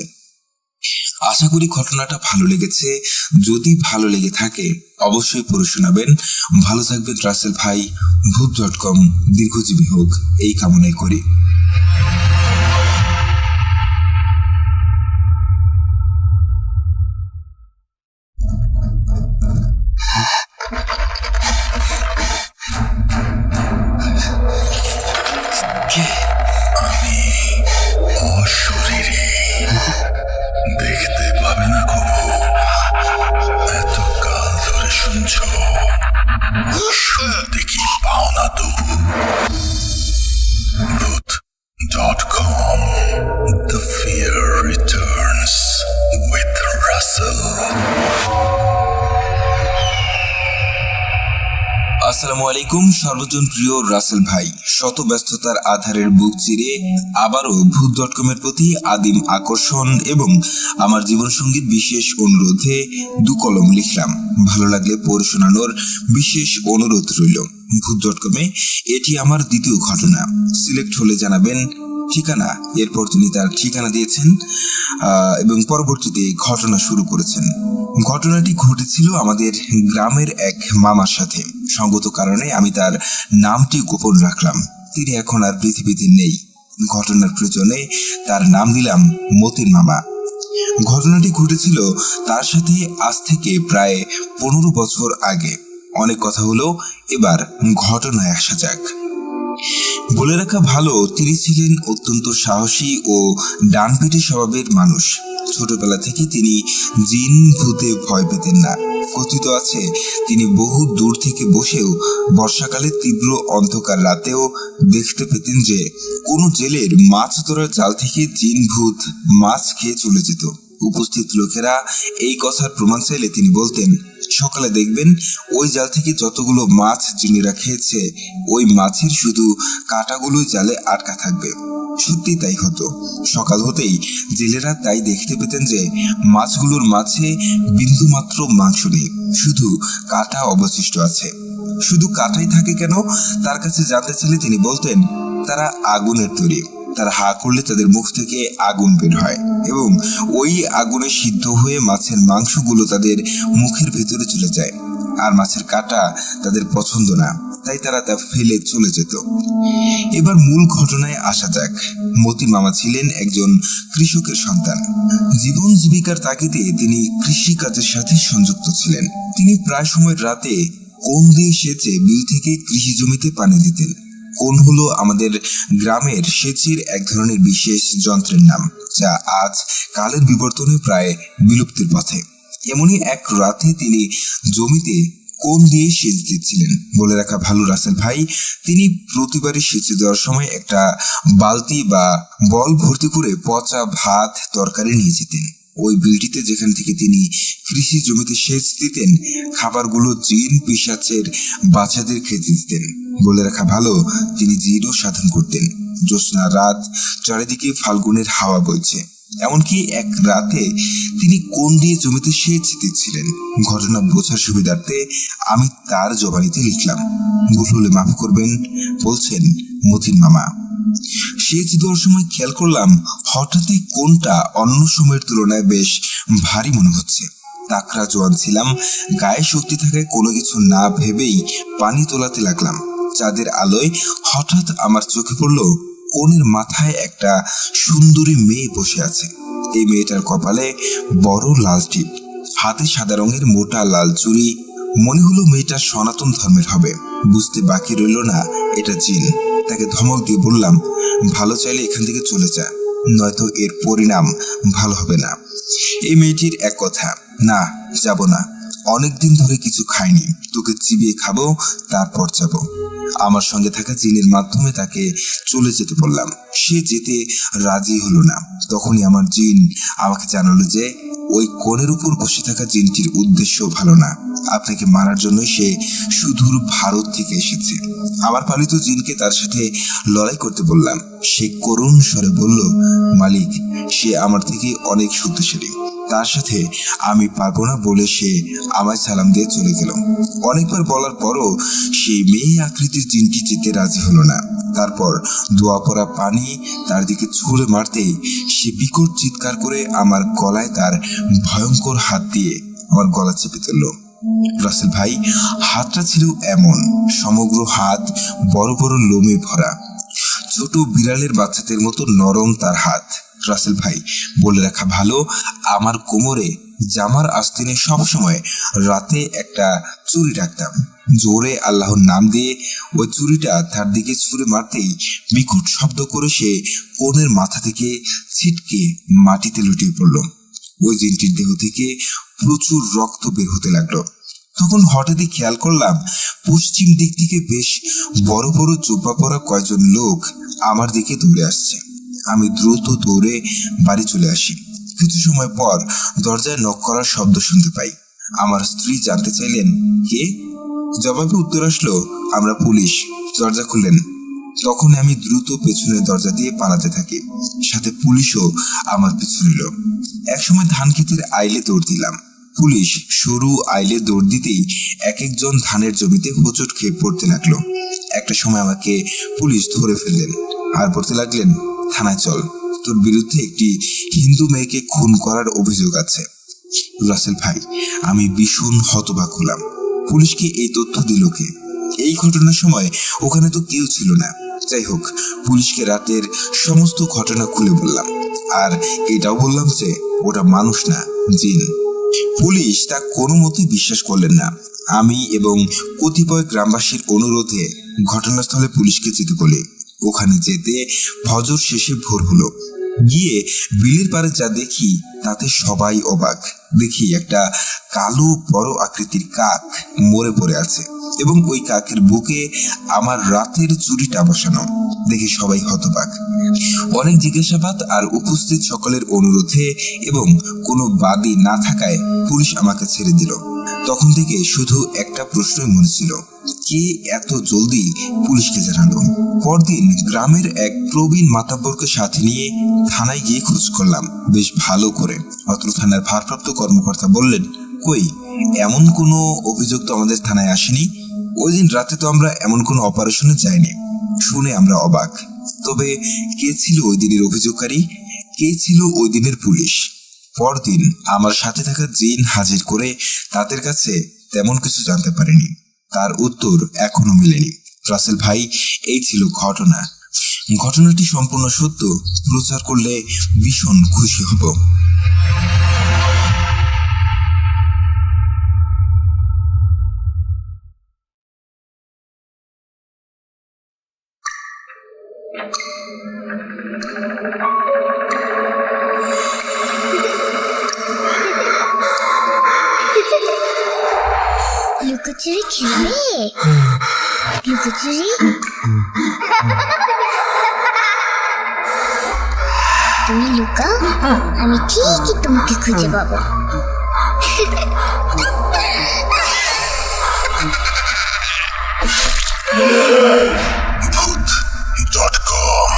আশা করি ঘটনাটা ভালো লেগেছে। যদি ভালো লেগে থাকে অবশ্যই পড়ে শোনাবেন। ভালো থাকবেন রাসেল ভাই। ভূত.com দীর্ঘজীবী হোক এই কামনাই করি। আমি অশরীরী, দেখতে পাবে না কবু। এত কাল ধরে শুনছ, শুনতে কি পাও না তবু। ভূত আলাইকুম সর্বজন প্রিয় রাসেল ভাই। শত ব্যস্ততার আধারের বুক চিরে আবারও ভূত.com এর প্রতি আদিম আকর্ষণ এবং আমার জীবনসঙ্গীর বিশেষ অনুরোধে 2 কলম লিখলাম। ভালো লাগলে পড়ে শোনানোর বিশেষ অনুরোধ রইল। ভূত.com এ এটি আমার দ্বিতীয় ঘটনা। সিলেক্ট হলে জানাবেন ঠিকানা। এরপর তিনি তার ঠিকানা দিয়েছেন এবং পরবর্তীতে ঘটনা শুরু করেছেন। ঘটনাটি ঘটেছিল আমাদের গ্রামের এক মামার সাথে। সঙ্গত কারণে আমি তার নামটি গোপন রাখলাম। তিনি এখন আর পৃথিবীতে নেই। ঘটনার প্রয়োজনে তার নাম দিলাম মতিন মামা। ঘটনাটি ঘটেছিল তার সাথে আজ থেকে প্রায় 15 বছর আগে। অনেক কথা হলো, এবার ঘটনায় আসা যাক। বলে রাখা ভালো, তিনি ছিলেন অত্যন্ত সাহসী ও ডানপিটে স্বভাবের মানুষ। ছোটবেলা থেকে তিনি জিন ভূতে ভয় পেতেন না। কথিত আছে তিনি বহু দূর থেকে বসেও বর্ষাকালে তীব্র অন্ধকার রাতেও দেখতে পেতেন যে কোনো জেলের মাছ ধরার জাল থেকে জিন ভূত মাছ খেয়ে চলে যেত। উপস্থিত লোকেরা এই কথার প্রমাণ চাইলে তিনি বলতেন, সকালে দেখবেন ওই জাল থেকে যতগুলো মাছ জিনেরা খেয়েছে ওই মাছের শুধু কাঁটাগুলোই জালে আটকা থাকবে। সত্যি তাই হতো। সকাল হতেই জেলেরা তাই দেখতে পেতেন যে মাছগুলোর মাঝে বিন্দুমাত্র মাংস নেই, শুধু কাঁটা অবশিষ্ট আছে। শুধু কাঁটাই থাকে কেন তার কাছে জানতে চাইলে তিনি বলতেন, তারা আগুনের তৈরি। তারা হা করলে তাদের মুখ থেকে আগুন বের হয় এবং ওই আগুনে সিদ্ধ হয়ে মাছের মাংসগুলো তাদের মুখের ভেতরে চলে যায়। আর মাছের কাঁটা তাদের পছন্দ না, তাই তারা তা ফেলে চলে যেত। এবার মূল ঘটনায় আসা যাক। মতিন মামা ছিলেন একজন কৃষকের সন্তান। জীবন জীবিকার তাগিদে তিনি কৃষি কাজের সাথে সংযুক্ত ছিলেন। তিনি প্রায় সময় রাতে কোন দিয়ে সেচে বিল থেকে কৃষি জমিতে পানি দিতেন। কোন হলো আমাদের গ্রামের সেচের এক ধরনের বিশেষ যন্ত্রের নাম, যা আজ কালের বিবর্তনে প্রায় বিলুপ্তির পথে। এমনই এক রাতে তিনি জমিতে কোন দিয়ে সেচ দিচ্ছিলেন। বলে রাখা ভালো রাসেল ভাই, তিনি প্রতিবারই সেচে দেওয়ার সময় একটা বালতি বা বল ভর্তি করে পচা ভাত তরকারি নিয়ে যেতেন। ওই বিলটিতে যেখান থেকে তিনি কৃষি জমিতে সেচ দিতেন, খাবারগুলো জিন পিশাচের বাচ্চাদের খেতে দিতেন। বলে রাখা ভালো, তিনি জিনও সাধন করতেন। জ্যোৎস্না রাত, চারিদিকে ফাল্গুনের হাওয়া বইছে। এমনকি এক রাতে তিনি কোন দিয়ে জমিতে সেচ দিচ্ছিলেন। ঘটনা বোঝার সুবিধার্থে আমি তার জবানিতে লিখলাম। ভুল হলে মাফ করবেন, বলছেন মতিন মামা। সেচ দেওয়ার সময় খেয়াল করলাম হঠাৎই কোনটা অন্য সময়ের তুলনায় বেশ ভারী মনে হচ্ছে। তাকড়া জোয়ান ছিলাম, গায়ে শক্তি থাকায় কোনো কিছু না ভেবেই পানি তোলাতে লাগলাম। চাঁদের আলোয় হঠাৎ আমার চোখে পড়ল কোণের মাথায় একটা সুন্দরী মেয়ে বসে আছে। এই মেয়েটার কপালে বড় লাল টিপ, হাতে সাদা রঙের মোটা লাল চুড়ি। মনে হলো মেয়েটা সনাতন ধর্মের হবে। বুঝতে বাকি রইল না এটা জিন। তাকে ধমক দিয়ে বললাম, ভালো চাইলে এখান থেকে চলে যা, নয়তো এর পরিণাম ভালো হবে না। এই মেয়েটির এক কথা, না যাব না, অনেকদিন ধরে কিছু খাইনি, তোকে চিবিয়ে খাবো, তারপর যাব। আমার সঙ্গে থাকা জিনের মাধ্যমে তাকে চলে যেতে বললাম। সে যেতে রাজি হলো না। তখনই আমার জিন আমাকে জানালো যে ওই কোণের উপর বসে থাকা জিনটির উদ্দেশ্য ভালো না। আপনাকে মারার জন্য সে সুদূর ভারত থেকে এসেছে। আমার পালিত জিনকে তার সাথে লড়াই করতে বললাম। সে করুণ স্বরে বলল, মালিক, সে আমার থেকে অনেক শক্তিশালী, তার সাথে আমি পারবো না বলে সে আমায় সালাম দিয়ে চলে গেল। অনেকবার বলার পরও সেই মেয়ে আকৃতির জিনটি যেতে রাজি হলো না। তারপর ধোয়া পড়া পানি তার দিকে ছুঁড়ে মারতেই সে বিকট চিৎকার করে আমার গলায় তার ভয়ঙ্কর হাত দিয়ে আমার গলা চেপে ধরল। রাসেল ভাই, হাতটা ছিল এমন, সমগ্র হাত বড় বড় লোমে ভরা, ছোট বিড়ালের বাচ্চাদের মতো নরম তার হাত। রাসেল ভাই, বলে রাখা ভালো, আমার কোমরে জামার আস্তিনে সবসময় রাতে একটা চুরি রাখতাম। জোরে আল্লাহর নাম দিয়ে ওই চুরিটা তার দিকে ছুঁড়ে মারতেই বিকট শব্দ করে সে কোণের মাথা থেকে ছিটকে মাটিতে লুটিয়ে পড়ল। ওই জিনটির দেহ থেকে প্রচুর রক্ত বের হতে লাগলো। তখন হঠাৎই খেয়াল করলাম পশ্চিম দিক থেকে বেশ বড় বড় জোব্বা পরা কয়েকজন লোক আমার দিকে দৌড়ে আসছে। আমি দ্রুত দৌড়ে বাড়ি চলে আসি। কিছু সময় পর দরজায় নক করার শব্দ শুনতে পাই। আমার স্ত্রী জানতে চাইলেন, কে? জবাবে উত্তর আসলো, আমরা পুলিশ। দরজা খুললেন। তখন আমি দ্রুত পেছনের দরজা দিয়ে পালাতে থাকি, সাথে পুলিশও আমার পিছু নিল। একসময় ধান ক্ষেতের আইলে দৌড় দিলাম। পুলিশ সরু আইলে দৌড় দিতেই এক একজন ধানের জমিতে হোঁচট খেয়ে পড়তে লাগলো। একটা সময় আমাকে পুলিশ ধরে ফেললেন আর বলতে লাগলেন, থানায় চল, তোর বিরুদ্ধে একটি হিন্দু মেয়েকে খুন করার অভিযোগ আছে। রাসেল ভাই, আমি ভীষণ হতবাক হলাম। পুলিশকে এই তথ্য দিল কে? এই ঘটনার সময় ওখানে তো কেউ ছিল না। যাই হোক, পুলিশকে রাতের সমস্ত ঘটনা খুলে বললাম, আর এটাও বললাম যে ওটা মানুষ না, জিন। পুলিশ তা কোনো মতেই বিশ্বাস করলেন না। আমি এবং কতিপয় গ্রামবাসীর অনুরোধে ঘটনাস্থলে পুলিশকে যেতে বলি। ওখানে যেতে ফজর শেষে ভোর হলো। গিয়ে বিলের পাড়ে যা দেখি তাতে সবাই অবাক। দেখি একটা কালো বড় আকৃতির কাক মরে পড়ে আছে এবং ওই কাকের বুকে আমার রাতের চুরিটা বসানো। দেখে সবাই হতবাক। অনেক জিজ্ঞাসাবাদ আর উপস্থিত সকলের অনুরোধে এবং কোনো বাদী না থাকায় পুলিশ আমাকে ছেড়ে দিল। তখন থেকে শুধু একটা প্রশ্নই মনে ছিল, কে এত জলদি পুলিশকে জানালো? পরদিন গ্রামের এক প্রবীণ মাতাব্বরকে সাথে নিয়ে থানায় গিয়ে খোঁজ করলাম, বেশ ভালো করে। অত্র থানার ভারপ্রাপ্ত কর্মকর্তা বললেন, কই, এমন কোনো অভিযোগ তো আমাদের থানায় আসেনি। ওই দিন রাতে তো আমরা এমন কোনো অপারেশনে যাইনি। শুনে আমরা অবাক। তবে কে ছিল ওই দিনের অভিযোগকারী? কে ছিল ওই দিনের পুলিশ? পরদিন আমার সাথে থাকা জিন হাজির করে তাদের কাছে তেমন কিছু জানতে পারেনি। তার উত্তর এখনো মেলেনি। রাসেল ভাই, এই ছিল ঘটনা। ঘটনাটি সম্পূর্ণ সত্য, প্রচার করলে ভীষণ খুশি হব। লুকোচুরি খেলবে? লুকোচুরি? তুমি লুকাও, আমি ঠিকই তোমাকে খুঁজে পাবো। Voot.com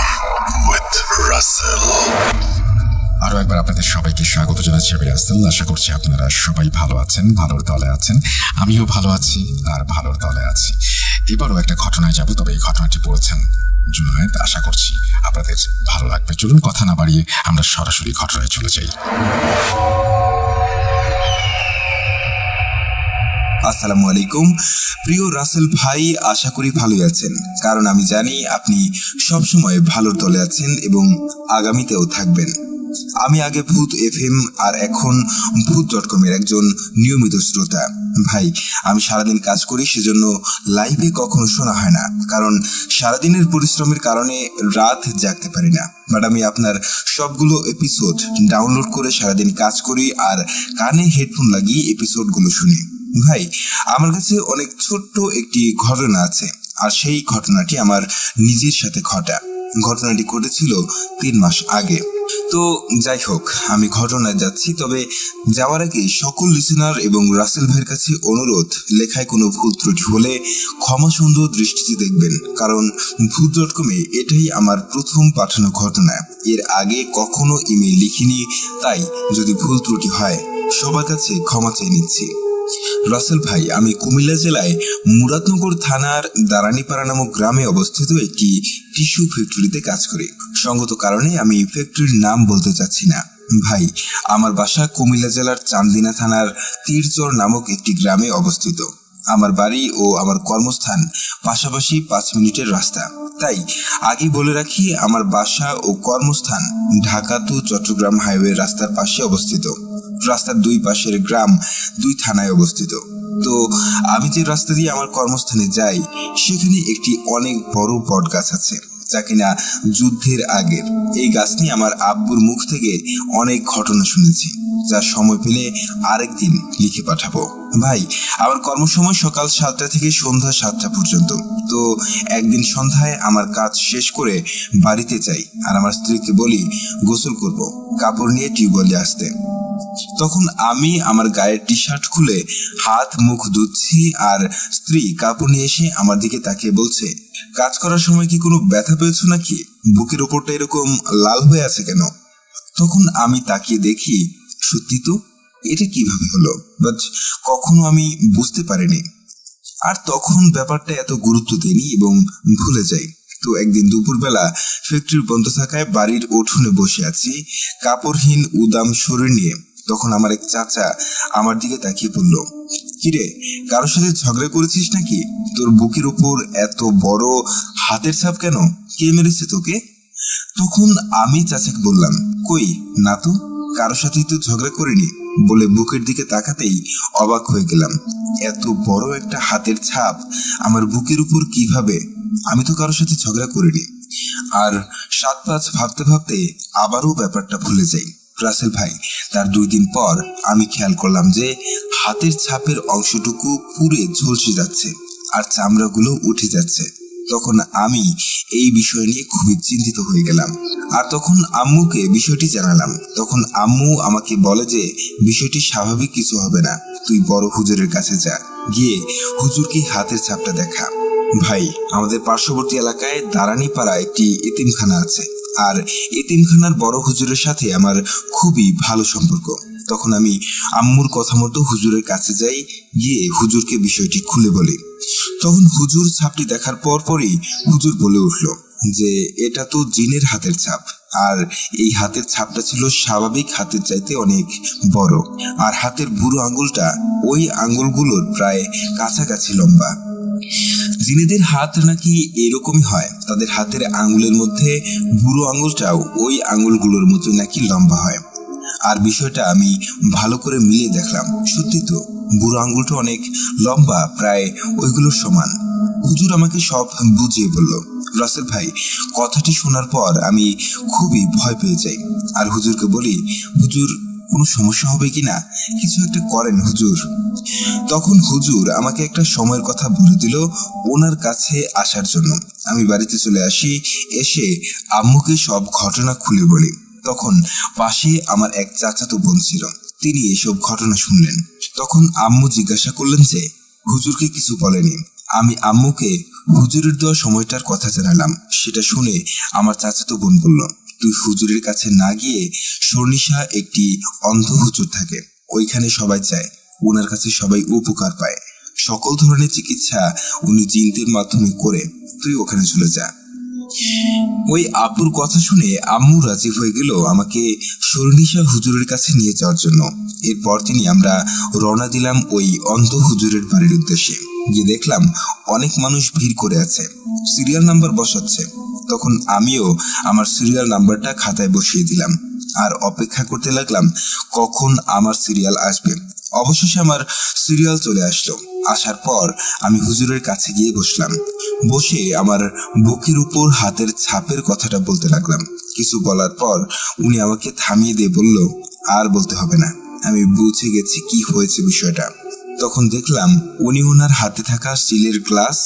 with Russell. আরো একবার আপনাদের সবাইকে স্বাগত জানাচ্ছি। আমি রাসেল। আশা করছি আপনারা সবাই ভালো আছেন, ভালোর দলে আছেন। আমিও ভালো আছি আর ভালোর দলে আছি। এবারও একটা ঘটনায় যাব, তবে এই ঘটনাটি পড়েছেন জুনায়েদ। আশা করছি আপনাদের ভালো লাগবে। চলুন কথা না বাড়িয়ে আমরা সরাসরি ঘটনায় চলে যাই। আসসালামু আলাইকুম প্রিয় রাসেল ভাই, আশা করি ভালোই আছেন, কারণ আমি জানি আপনি সবসময় ভালোর দলে আছেন এবং আগামীতেও থাকবেন। আমি আগে ভূত FM আর এখন Voot.com এর একজন নিয়মিত শ্রোতা। ভাই, আমি সারাদিন কাজ করি, সেজন্য লাইভে কখনো শোনা হয় না, কারণ সারাদিনের পরিশ্রমের কারণে রাত জাগতে পারি না। বাট আমি আপনার সবগুলো এপিসোড ডাউনলোড করে সারাদিন কাজ করি আর কানে হেডফোন লাগিয়ে এপিসোডগুলো শুনি। ভাই, আমার কাছে অনেক ছোট্ট একটি ঘটনা আছে, আর সেই ঘটনাটি আমার নিজের সাথে ঘটা। ঘটনাটি ঘটেছিল 3 মাস আগে। তো যাই হোক, আমি ঘটনায় যাচ্ছি। তবে যাওয়ার আগে সকল লিসেনার এবং রাসেল ভাইয়ের কাছে অনুরোধ, লেখায় কোনো ভুল ত্রুটি হলে ক্ষমা সুন্দর দৃষ্টিতে দেখবেন, কারণ Voot.com এটাই আমার প্রথম পাঠানো ঘটনা। এর আগে কখনো ইমেল লিখিনি, তাই যদি ভুল ত্রুটি হয় সবার কাছে ক্ষমা চেয়ে নিচ্ছি। রাসেল ভাই, আমি কুমিল্লা জেলায় মুরাদনগর থানার দারানিপাড়া নামক গ্রামে অবস্থিত একটি টিস্যু ফ্যাক্টরিতে কাজ করি। সঙ্গত কারণে আমি ফ্যাক্টরির নাম বলতে চাচ্ছি না। ভাই, আমার বাসা কুমিল্লা জেলার চান্দিনা থানার তীরচর নামক একটি গ্রামে অবস্থিত। আমার বাড়ি ও আমার কর্মস্থান পাশাপাশি 5 মিনিটের রাস্তা। তাই আগে বলে রাখি, আমার বাসা ও কর্মস্থান ঢাকা টু চট্টগ্রাম হাইওয়ে রাস্তার পাশে অবস্থিত। রাস্তার 2 পাশের গ্রাম 2 থানায় অবস্থিত। তো আমি যে রাস্তা দিয়ে আমার কর্মস্থানে যাই, সেখানে একটি অনেক বড় বট গাছ আছে, যা কিনা যুদ্ধের আগের। এই গাছ নিয়ে আমার আব্বুর মুখ থেকে অনেক ঘটনা শুনেছি, যা সময় পেলে আরেকদিন লিখে পাঠাবো। ভাই, আমার কর্মসময় সকাল 7টা থেকে সন্ধ্যা 7টা পর্যন্ত। তো একদিন সন্ধ্যায় আমার কাজ শেষ করে বাড়িতে যাই, আর আমার স্ত্রীকে বলি গোসল করব, কাপড় নিয়ে টিউবওয়েলে আসতে। তখন আমি আমার গায়ের টি শার্ট খুলে হাত মুখ ধুচ্ছি, আর স্ত্রী কাপড় নিয়ে এসে আমার দিকে তাকিয়ে বলছে, কাজ করার সময় কি কোনো ব্যথা পেয়েছো নাকি? বুকের ওপরটা এরকম লাল হয়ে আছে কেন? তখন আমি তাকিয়ে দেখি, সত্যি তো, এটা কিভাবে হলো, বাট কখনো আমি বুঝতে পারিনি। আর তখন ব্যাপারটা এত গুরুত্ব দিইনি এবং ভুলে যাই। তো একদিন দুপুরবেলা ফ্যাক্টরি বন্ধ থাকায় বাড়ির উঠোনে বসে আছি, কাপড়হীন উদাম শরীর নিয়ে। তখন আমার এক চাচা আমার দিকে তাকিয়ে বলল, কিরে, কারোর সাথে ঝগড়া করেছিস নাকি? তোর বুকের উপর এত বড় হাতের ছাপ কেন? কে মেরেছে তোকে? তখন আমি চাচাকে বললাম, কই না তো, কারোর সাথেই তো ঝগড়া করিনি বলে বুকের দিকে তাকাতেই অবাক হয়ে গেলাম। এত বড় একটা হাতের ছাপ আমার বুকের উপর কিভাবে? আমি তো কারোর সাথে ঝগড়া করিনি। আর 7-5 ভাবতে ভাবতে আবারও ব্যাপারটা ভুলে যাই। রাসেল ভাই, তার 2 দিন পর আমি খেয়াল করলাম যে হাতের ছাপের অংশটুকু পুড়ে ঝলসে যাচ্ছে আর চামড়াগুলো উঠে যাচ্ছে। তখন আমি এই বিষয় নিয়ে খুবই চিন্তিত হয়ে গেলাম, আর তখন আম্মুকে বিষয়টি জানালাম। তখন আম্মু আমাকে বলে যে বিষয়টি স্বাভাবিক কিছু হবে না, তুই বড় হুজুরের কাছে যা, গিয়ে হুজুরকে হাতের ছাপটা দেখা। ভাই, আমাদের পার্শ্ববর্তী এলাকায় দারানিপাড়া একটি এতিমখানা আছে, আর এতিমখানার বড় হুজুরের সাথে আমার খুবই ভালো সম্পর্ক। তখন আমি আম্মুর কথা মতো হুজুরের কাছে যাই, গিয়ে হুজুরকে বিষয়টি খুলে বলি। তখন হুজুর ছাপটি দেখার পরই হুজুর বলে উঠল যে এটা তো জিনের হাতের ছাপ, আর এই হাতের ছাপটা ছিল স্বাভাবিক হাতের চাইতে অনেক বড়, আর হাতের বুড়ো আঙ্গুলটা ওই আঙ্গুলগুলোর প্রায় কাছাকাছি লম্বা। জিনেদের হাত নাকি এরকমই হয়, তাদের হাতের আঙ্গুলের মধ্যে বুড়ো আঙ্গুলটাও ওই আঙ্গুলগুলোর মতো নাকি লম্বা হয়। আর বিষয়টা আমি ভালো করে মিলিয়ে দেখলাম, সত্যি তো, বুড়ো আঙ্গুলটা অনেক লম্বা, প্রায় ওইগুলোর সমান। হুজুর আমাকে সব বুঝিয়ে বলল। রাসেল ভাই, কথাটি শোনার পর আমি খুবই ভয় পেয়ে যাই, আর হুজুরকে বলি, হুজুর কোনো সমস্যা হবে কিনা, কিছু একটা করেন হুজুর। তখন হুজুর আমাকে একটা সময়ের কথা বলে দিল ওনার কাছে আসার জন্য। আমি বাড়িতে চলে আসি, এসে আম্মুকে সব ঘটনা খুলে বলি। তখন পাশে আমার এক চাচাতো বোন ছিল, তিনি এসব ঘটনা শুনলেন। তখন আম্মু জিজ্ঞাসা করলেন যে হুজুরকে কিছু বলেনি। আমি আম্মুকে হুজুরের দেওয়া সময়টার কথা জানালাম। সেটা শুনে আমার চাচাতো বোন বলল, তুই হুজুরের কাছে না গিয়ে, সর্নিশা একটি অন্ধ হুজুর থাকে, ওইখানে সবাই যায়, ওনার কাছে সবাই উপকার পায়, সকল ধরনের চিকিৎসা উনি জিনদের মাধ্যমে করে, তুই ওখানে চলে যা। ওই আপুর কথা শুনে আম্মু রাজি হয়ে গেল আমাকে সর্নিশা হুজুরের কাছে নিয়ে যাওয়ার জন্য। এরপর আমরা রওনা দিলাম ওই অন্ধ হুজুরের বাড়ির উদ্দেশ্যে। গিয়ে দেখলাম অনেক মানুষ ভিড় করে আছে, সিরিয়াল নাম্বার বসাচ্ছে। তখন আমিও আমার সিরিয়াল নাম্বারটা খাতায় বসিয়ে দিলাম আর অপেক্ষা করতে লাগলাম কখন আমার সিরিয়াল আসবে। অবশেষে আমার সিরিয়াল চলে আসলো। আসার পর আমি হুজুরের কাছে গিয়ে বসলাম। বসে আমার বুকের উপর হাতের ছাপের কথাটা বলতে লাগলাম। কিছু বলার পর উনি আমাকে থামিয়ে দিয়ে বলল, আর বলতে হবে না, আমি বুঝে গেছি কি হয়েছে বিষয়টা। তখন দেখলাম উনি ওনার হাতে থাকা স্টিলের গ্লাস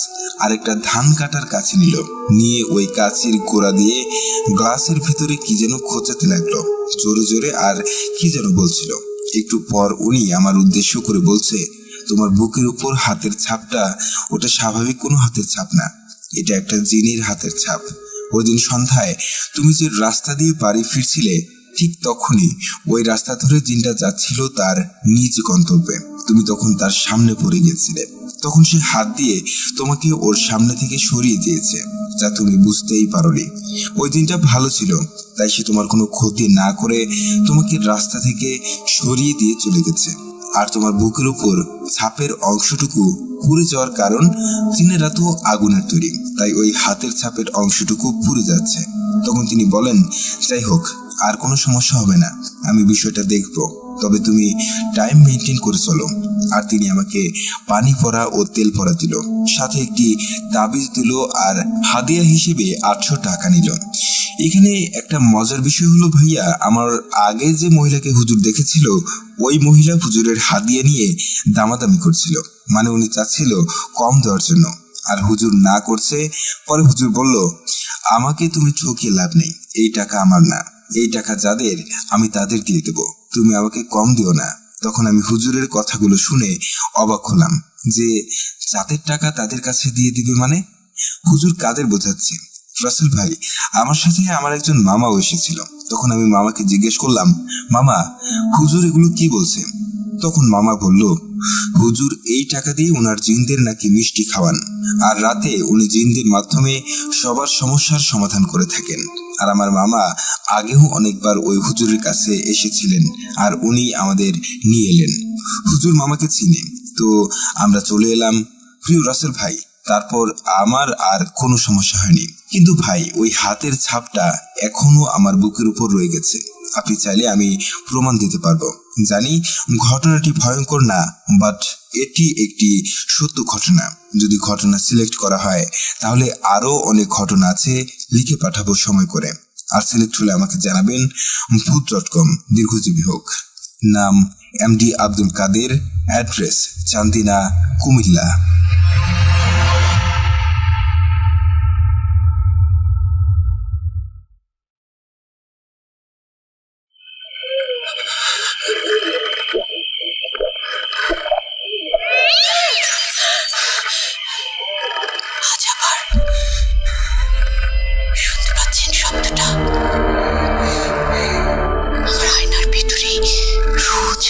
আর একটা ধান কাটার কাছে নিল, নিয়ে ওই কাঁচির গোড়া দিয়ে গ্লাসের ভিতরে কি যেন খোঁচাতে লাগলো জোরে জোরে, আর কি যেন বলছিল। একটু পর উনি আমার উদ্দেশ্য করে বলছে, তোমার বুকের উপর হাতের ছাপটা, ওটা স্বাভাবিক কোনো হাতের ছাপ না, এটা একটা জিনের হাতের ছাপ। ওই দিন সন্ধ্যায় তুমি যে রাস্তা দিয়ে বাড়ি ফিরছিলে, ঠিক তখনই ওই রাস্তা ধরে জিনটা যাচ্ছিল তার নিজ গন্তব্যে। তুমি তখন তার সামনে পড়ে গেছিলে, তখন সে হাত দিয়ে তোমাকে ওর সামনে থেকে সরিয়ে দিয়েছে, যা তুমি বুঝতেই পারোনি। ওই দিনটা ভালো ছিল, তাই সে তোমার কোনো ক্ষতি না করে তোমাকে রাস্তা থেকে সরিয়ে দিয়ে চলে গেছে। আর তোমার বুকের উপর ছাপের অংশটুকু পুড়ে যাওয়ার কারণ, জিনেরা তো আগুনের তৈরি, তাই ওই হাতের ছাপের অংশটুকু পুড়ে যাচ্ছে। তখন তিনি বলেন, যাই হোক, আর কোনো সমস্যা হবে না, আমি বিষয়টা দেখব, তবে তুমি টাইম মেনটেন করে চলো। আর তিনি আমাকে পানি পরা ও তেল পরা দিল, সাথে একটি তাবিজ দিল, আর হাদিয়া হিসেবে 800 টাকা নিল। এখানে একটা মজার বিষয় হলো ভাইয়া, আমার আগে যে মহিলাকে হুজুর দেখেছিল, ওই মহিলা হুজুরের হাদিয়া নিয়ে দামাদামি করছিল, মানে উনি চাচ্ছিল কম দেওয়ার জন্য, আর হুজুর না করছে। পরে হুজুর বলল, আমাকে তুমি ঠকিয়ে লাভ নেই, এই টাকা আমার না, এই টাকা যাদের, আমি তাদের দিয়ে দেবো। তুমি আমাকে কম দিও না। তখন আমি হুজুরের কথাগুলো শুনে অবাক হলাম যে জাতের টাকা তাদের কাছে দিয়ে দিবে মানে? হুজুর কাদের বোঝাচ্ছে? রাসেল ভাই, আমার সাথে আমার একজন মামাও এসেছিল। তখন আমি মামাকে জিজ্ঞেস করলাম, মামা, হুজুর এগুলো কি বলছে? তখন মামা বলল, হুজুর এই টাকা দিয়ে ওনার জিনদের নাকি মিষ্টি খাওয়ান, আর রাতে উনি জিনদের মাধ্যমে সবার সমস্যার সমাধান করে থাকেন। আর আমার মামা আগেও অনেকবার ওই হুজুরের কাছে এসেছিলেন, আর উনি আমাদের নিয়ে এলেন। হুজুর মামাকে চিনে। তো আমরা চলে এলাম। প্রিয় রাসেল ভাই, তারপর আমার আর কোনো সমস্যা হয়নি, কিন্তু ভাই ওই হাতের ছাপটা এখনো আমার বুকের উপর রয়ে গেছে। আপনি চাইলে আমি প্রমাণ দিতে পারবো। জানি ঘটনাটি ভয়ঙ্কর না, বাট এটি একটি সত্য ঘটনা। যদি ঘটনা সিলেক্ট করা হয় তাহলে আরো অনেক ঘটনা আছে, লিখে পাঠাবো সময় করে। আর সিলেক্ট হলে আমাকে জানাবেন। ভূত.com দীর্ঘজীবী হোক। নাম MD আব্দুল কাদের, অ্যাড্রেস চান্দিনা, কুমিল্লা। আজ আবার শুনতে পাচ্ছেন শব্দটা? আমার আয়নার ভিতরে রোজ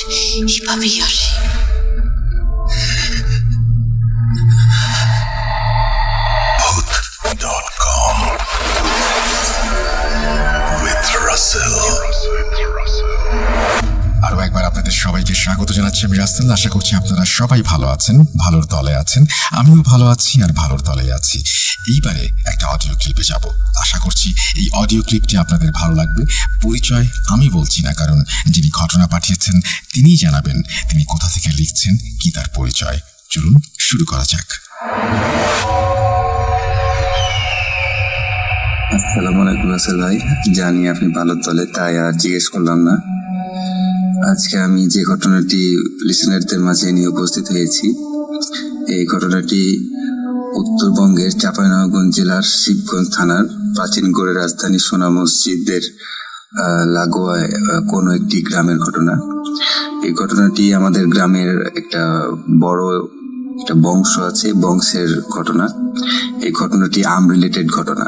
এভাবেই আসে। Voot.com with Russell. আরো একবার আপনাদের সবাইকে স্বাগত জানাচ্ছি আমি রাসেল। আশা করছি আপনারা সবাই ভালো আছেন, ভালোর দলে আছেন। আমিও ভালো আছি আর ভালোর দলে আছি। এইবারে একটা অডিও ক্লিপে যাব। আশা করছি এই অডিও ক্লিপটি আপনাদের ভালো লাগবে। পরিচয় আমি বলছি না, কারণ যিনি ঘটনা পাঠিয়েছেন তিনিই জানাবেন তিনি কোথা থেকে লিখছেন, কি তার পরিচয়। চলুন শুরু করা যাক। আসসালামু আলাইকুম রাসেল ভাই, জানি আপনি ভালোর দলে, তাই আর জিজ্ঞেস করলাম না। আজকে আমি যে ঘটনাটি লিসেনারদের মাঝে নিয়ে উপস্থিত হয়েছি, এই ঘটনাটি উত্তরবঙ্গের চাঁপাইনবাবগঞ্জ জেলার শিবগঞ্জ থানার প্রাচীন গড়ের রাজধানী সোনা মসজিদের লাগোয়া কোনো একটি গ্রামের ঘটনা। এই ঘটনাটি আমাদের গ্রামের একটা বড় একটা বংশ আছে, বংশের ঘটনা। এই ঘটনাটি আনরিলেটেড ঘটনা।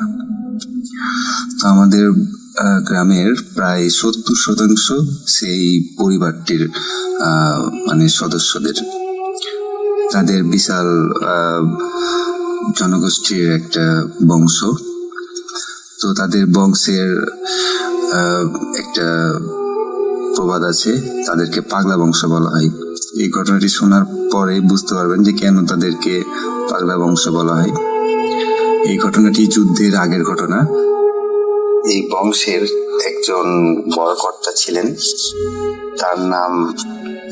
তো আমাদের গ্রামের প্রায় 70% সেই পরিবারটির মানে সদস্যদের, তাদের বিশাল জনগোষ্ঠীর একটা বংশ। তো তাদের বংশের একটা প্রবাদ আছে, তাদেরকে পাগলা বংশ বলা হয়। এই ঘটনাটি শোনার পরে বুঝতে পারবেন যে কেন তাদেরকে পাগলা বংশ বলা হয়। এই ঘটনাটি যুদ্ধের আগের ঘটনা। এই বংশের একজন বড় কর্তা ছিলেন, তার নাম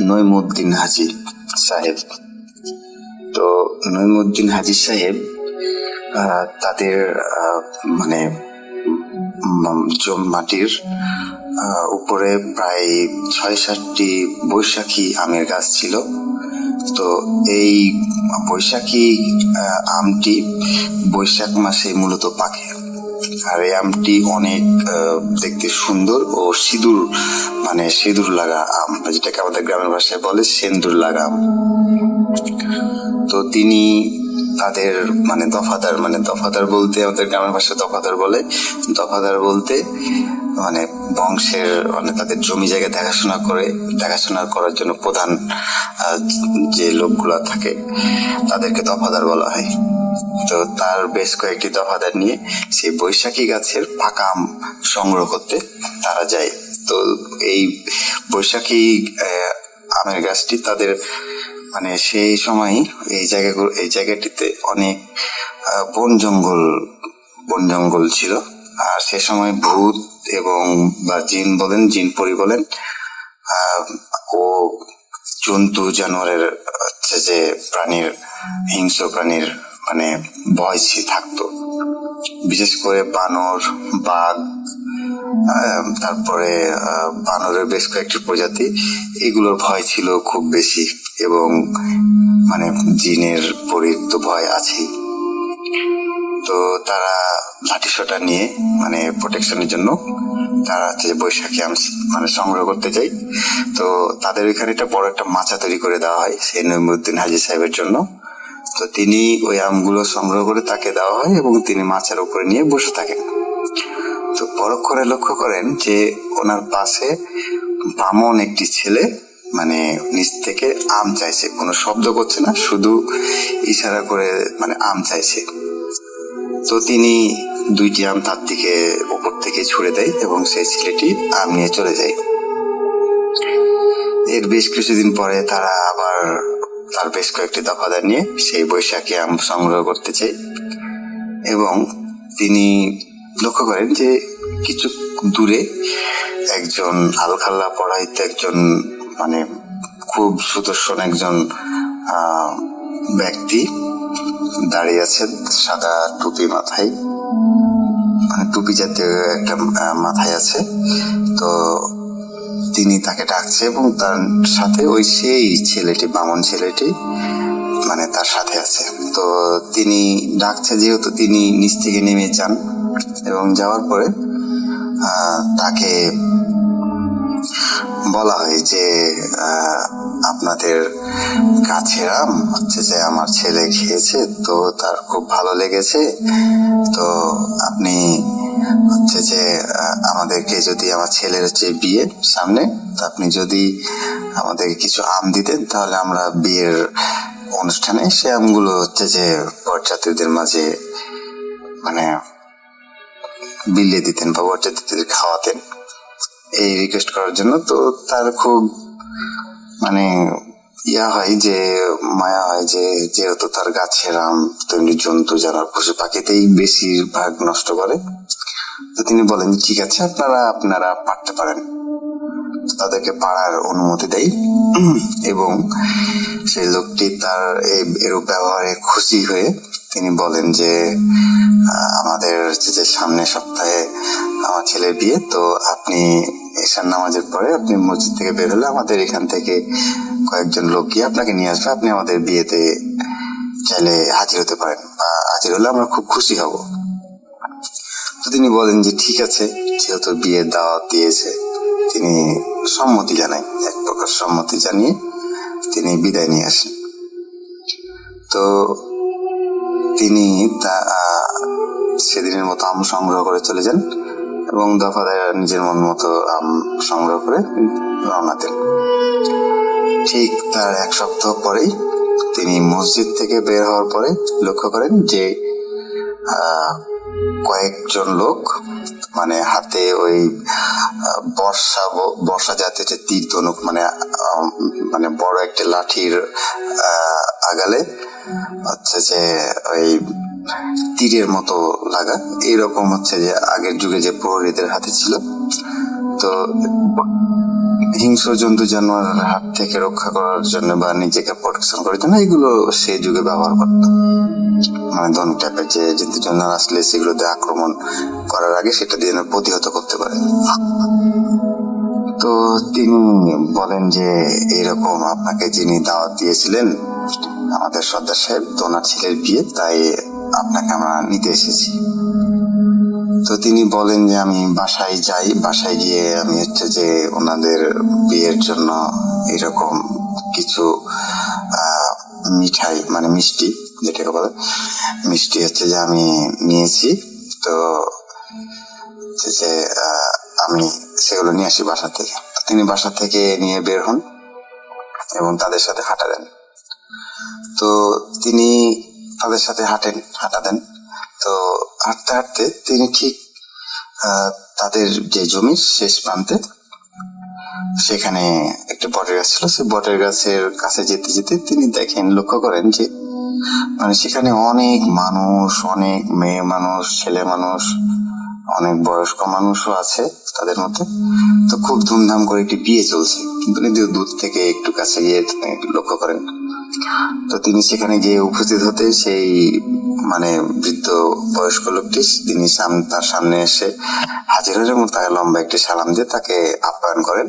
নইমুদ্দিন হাজি সাহেব। তো নইমুদ্দিন হাজি সাহেব তাদের মানে মাটির উপরে প্রায় 6-7টি বৈশাখী আমের গাছ ছিল। তো এই বৈশাখী আমটি বৈশাখ মাসে মূলত পাকে। আর এই আমটি অনেক দেখতে সুন্দর ও সিঁদুর মানে সিঁদুর লাগা আম, যেটাকে আমাদের গ্রামের ভাষায় বলে সেন্দুর লাগা আম। তো তিনি তাদের মানে দফাদার বলতে আমাদের গ্রামের ভাষায় দফাদার বলে। দফাদার বলতে মানে বংশের মানে তাদের জমি জায়গা দেখাশোনা করার জন্য প্রধান যে লোকগুলা থাকে তাদেরকে দফাদার বলা হয়। তো তার বেশ কয়েকটি দফাদার নিয়ে সেই বৈশাখী গাছের পাকা আম সংগ্রহ করতে তারা যায়। তো এই বৈশাখী আমের গাছটি তাদের মানে সেই সময় এই জায়গাটিতে অনেক বন জঙ্গল ছিল। আর সে সময় ভূত এবং বা জিন পরি বলেন ও জন্তু জানোয়ারের যে হিংস্র প্রাণীর মানে ভয় থাকতো। বিশেষ করে বানর, বাঘ, তারপরে বানরের বেশ কয়েকটি প্রজাতি, এগুলোর ভয় ছিল খুব বেশি। এবং মানে জিনের পরীর তো ভয় আছেই। তো তারা লাঠি সোটা নিয়ে মানে প্রোটেকশনের জন্য তারা হচ্ছে বৈশাখী আম মানে সংগ্রহ করতে যায়। তো তাদের ওইখানে একটা বড় একটা মাচা তৈরি করে দেওয়া হয় সেই নইমুদ্দিন হাজী সাহেবের জন্য। তো তিনি ওই আমগুলো সংগ্রহ করে তাকে দেওয়া হয় এবং তিনি মাচার উপরে নিয়ে বসে থাকেন। তো পরক্ষণে লক্ষ্য করেন যে ওনার পাশে বামন একটি ছেলে মানে নিচ থেকে আম চাইছে, কোনো শব্দ করছে না, শুধু ইশারা করে মানে আম চাইছে। তো তিনি 2টি আম তার দিকে উপর থেকে ছুড়ে দেয় এবং সেই ছেলেটি আম নিয়ে চলে যায়। এর বেশ কিছুদিন পরে তারা আবার তার বেশ কয়েকটি দফাদার নিয়ে সেই বৈশাখী আম সংগ্রহ করতে চায় এবং তিনি লক্ষ্য করেন যে কিছু দূরে একজন আলখাল্লা পড়াইতে একজন মানে খুব সুদর্শন একজন ব্যক্তি দাঁড়িয়ে আছেন, সাদা টুপি মাথায়, মানে টুপি জাতীয় একটা মাথায় আছে। তো তিনি তাকে ডাকছে এবং তার সাথে ওই সেই ছেলেটি, বামন ছেলেটি মানে তার সাথে আছে। তো তিনি ডাকছে যেহেতু তিনি নিচ থেকে নেমে যান এবং যাওয়ার পরে তাকে বলা হয় যে আপনাদের গাছের আম হচ্ছে যে আমার ছেলে খেয়েছে, তো তার খুব ভালো লেগেছে, তো আপনি হচ্ছে যে আমাদেরকে যদি আমার ছেলের হচ্ছে বিয়ে সামনে, তো আপনি যদি আমাদের কিছু আম দিতেন তাহলে আমরা বিয়ের অনুষ্ঠানে সে আমগুলো হচ্ছে যে বরযাত্রীদের মাঝে মানে বিলিয়ে দিতেন বা বরযাত্রীদের খাওয়াতেন, এই রিকোয়েস্ট করার জন্য। তো তার খুব মানে হয় যে মায়া হয় যে যেহেতু তার গাছের আম, তেমনি জন্তু জানোয়ার পশু পাখিতেই বেশিরভাগ নষ্ট করে। তো তিনি বলেন ঠিক আছে আপনারা পারতে পারেন। তাদেরকে পাড়ার অনুমতি দেয় এবং সেই লোকটি তার এরূপ ব্যবহারে খুশি হয়ে তিনি বলেন যে আমাদের যে সামনের সপ্তাহে আমার ছেলের বিয়ে, তো আপনি এশার নামাজের পরে আপনি মসজিদ থেকে বের হলে আমাদের এখান থেকে কয়েকজন লোক গিয়ে আপনাকে নিয়ে আসবে, আপনি আমাদের বিয়েতে চাইলে হাজির হতে পারেন, বা হাজির হলে আমরা খুব খুশি হব। তো তিনি বলেন যে ঠিক আছে, যেহেতু বিয়ের দাওয়াত দিয়েছে, তিনি সম্মতি জানায়, এক প্রকার সম্মতি জানিয়ে তিনি বিদায় নিয়ে আসেন। তো তিনি সেদিনের মতো আম সংগ্রহ করে চলে যান এবং দফাদার নিজের মন মতো আম সংগ্রহ করে রওনা দেন। ঠিক তার 1 সপ্তাহ পরেই তিনি মসজিদ থেকে বের হওয়ার পরে লক্ষ্য করেন যে কয়েকজন লোক মানে হাতে ওই বর্ষা জাতীয় যে তীর ধনুক মানে বড় একটা লাঠির আগালে হচ্ছে যে ওই তীরের মতো লাগা, এইরকম হচ্ছে যে আগের যুগে যে প্রহরীদের হাতে ছিল। তো হিংস্র জন্তু জানোয়ারের হাত থেকে রক্ষা করার জন্য বা নিজেকে প্রোটেকশন করার জন্য এগুলো সেই যুগে ব্যবহার করত। মানে ধনুক টাইপের যে জন্তু জানোয়ার আসলে সেগুলোতে আক্রমণ করার আগে সেটা দিয়ে প্রতিহত করতে পারে। তো তিনি বলেন যে এইরকম আপনাকে যিনি দাওয়াত দিয়েছিলেন আমাদের সর্দার সাহেব, তো ওনার ছেলের বিয়ে, তাই আপনাকে আমরা নিতে এসেছি। তো তিনি বলেন যে আমি বাসায় যাই, বাসায় গিয়ে আমি হচ্ছে যে ওনাদের বিয়ের জন্য এরকম কিছু মিঠাই মানে মিষ্টি, যেটাকে বলে মিষ্টি হচ্ছে যে আমি নিয়েছি, তো হচ্ছে যে আমি সেগুলো নিয়ে আসি বাসা থেকে। তিনি বাসা থেকে নিয়ে বের হন এবং তাদের সাথে হাঁটা দেন। তো তিনি তাদের সাথে হাঁটা দেন। তো হাঁটতে হাঁটতে তিনি ঠিক তাদের যে জমির শেষ প্রান্তে সেখানে একটা বটের গাছ ছিল, সেই বটের গাছের কাছে যেতে যেতে তিনি লক্ষ্য করেন যে মানে সেখানে অনেক মানুষ, অনেক মেয়ে মানুষ, ছেলে মানুষ, অনেক বয়স্ক মানুষও আছে তাদের মধ্যে। তো খুব ধুমধাম করে একটি বিয়ে চলছে, কিন্তু দূর থেকে একটু কাছে গিয়ে লক্ষ্য করেন। তো তিনি সেখানে গিয়ে উপস্থিত হতে সেই মানে বৃদ্ধ বয়স্ক লোকটি তিনি তার সামনে এসে হাজির হয়ে এবং তাকে লম্বা একটি সালাম দিয়ে তাকে আপ্যায়ন করেন।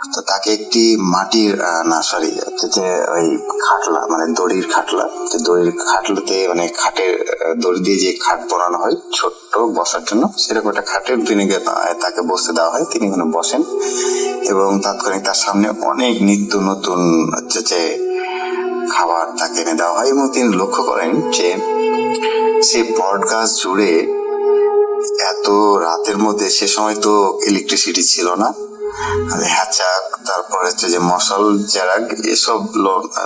তো তাকে একটি মাটির না সরি যে ওই খাটলা মানে দড়ির খাটলা, যে দড়ির খাটলাতে মানে খাটের দড়ি দিয়ে যে খাট বানানো হয় ছোট্ট বসার জন্য, সেরকম একটা খাটের তিনি তাকে বসতে দেওয়া হয়। তিনি ওখানে বসেন এবং তাৎক্ষণিক তার সামনে অনেক নিত্য নতুন হচ্ছে যে খাবার তাকে এনে দেওয়া হয় এবং তিনি লক্ষ্য করেন যে সেই বট গাছ জুড়ে এত রাতের মধ্যে, সে সময় তো ইলেকট্রিসিটি ছিল না, হ্যাচাক, তারপরে হচ্ছে যে মশাল চেরাগ, এসব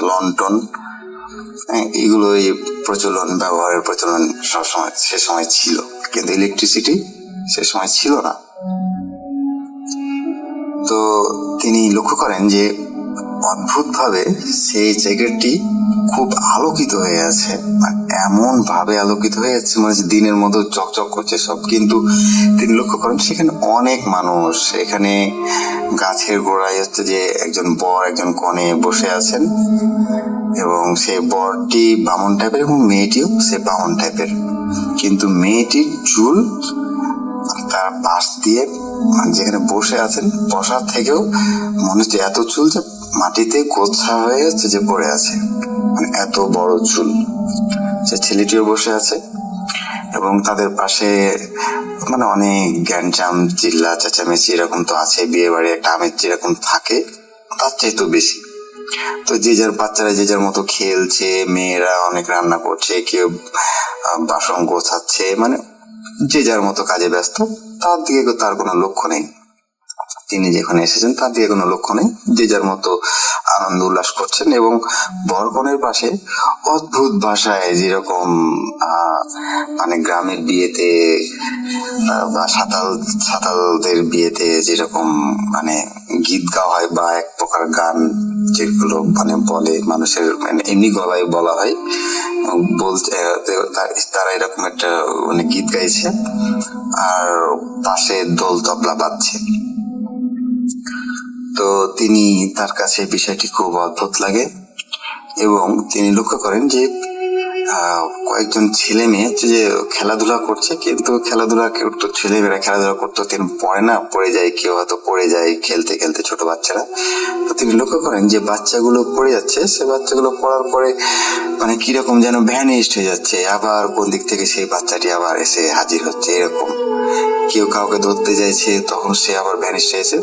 লন্ঠন, এগুলো এই ব্যবহারের প্রচলন সবসময় সে সময় ছিল, কিন্তু ইলেকট্রিসিটি সে সময় ছিল না। তো তিনি লক্ষ্য করেন যে অদ্ভুতভাবে সেই জায়গাটি খুব আলোকিত হয়ে আছে, এমন ভাবে আলোকিত হয়ে যাচ্ছে মনে হচ্ছে দিনের মতো চকচক করছে সব। কিন্তু তিনি লক্ষ্য করেন সেখানে অনেক মানুষ, এখানে গাছের গোড়ায় হচ্ছে যে একজন বর একজন কনে বসে আছেন এবং সেই বরটি বামন টাইপের এবং মেয়েটিও সে বামন টাইপের, কিন্তু মেয়েটির চুল তার পাশ দিয়ে যেখানে বসে আছেন বসার থেকেও মনে হচ্ছে এত চুল যে মাটিতে গোছা হয়ে যাচ্ছে যে পড়ে আছে, মানে এত বড় চুল। সে ছেলেটিও বসে আছে এবং তাদের পাশে মানে অনেক গ্যাঞ্জাম চিল্লা চেঁচামেচি এরকম তো আছে, বিয়ে বাড়ি একটা আমেজ যেরকম থাকে তার চাইতে বেশি। তো যে যার বাচ্চারা যে যার মতো খেলছে, মেয়েরা অনেক রান্না করছে, কেউ বাসন গোছাচ্ছে, মানে যে যার মতো কাজে ব্যস্ত, তার দিকে তার কোনো লক্ষ্য নেই। তিনি যেখানে এসেছেন তার দিকে কোনো লক্ষ্য নেই, যে যার মতো আনন্দ উল্লাস করছেন। এবং বরকনের পাশে অদ্ভুত ভাষায় যেরকম মানে গ্রামের বিয়েতে বা সাঁতালদের বিয়েতে যেরকম মানে গীত গাওয়া হয় বা এক প্রকার গান যেগুলো মানে বলে মানুষের মানে এমনি গলায় বলা হয়, বলতে তারা এরকম একটা মানে গীত গাইছে আর পাশে দোল তবলা বাজছে। তো তিনি তার কাছে বিষয়টি খুব অদ্ভুত লাগে এবং তিনি লক্ষ্য করেন যে কয়েকজন ছেলে মেয়ে যে খেলাধুলা করছে, কিন্তু খেলাধুলা করতো ছেলেমেয়েরা খেলাধুলা করতো, তিনি পড়ে যায়, কেউ হয়তো পড়ে যায় খেলতে খেলতে, ছোট বাচ্চারা। তো তিনি লক্ষ্য করেন যে বাচ্চাগুলো পড়ে যাচ্ছে, সে বাচ্চাগুলো পড়ার পরে মানে কিরকম যেন ভ্যানিস্ট হয়ে যাচ্ছে, আবার কোন দিক থেকে সেই বাচ্চাটি আবার এসে হাজির হচ্ছে, এরকম কেউ কাউকে ধরতে যাইছে তখন সে আবার ভ্যানিস্ট হয়েছে।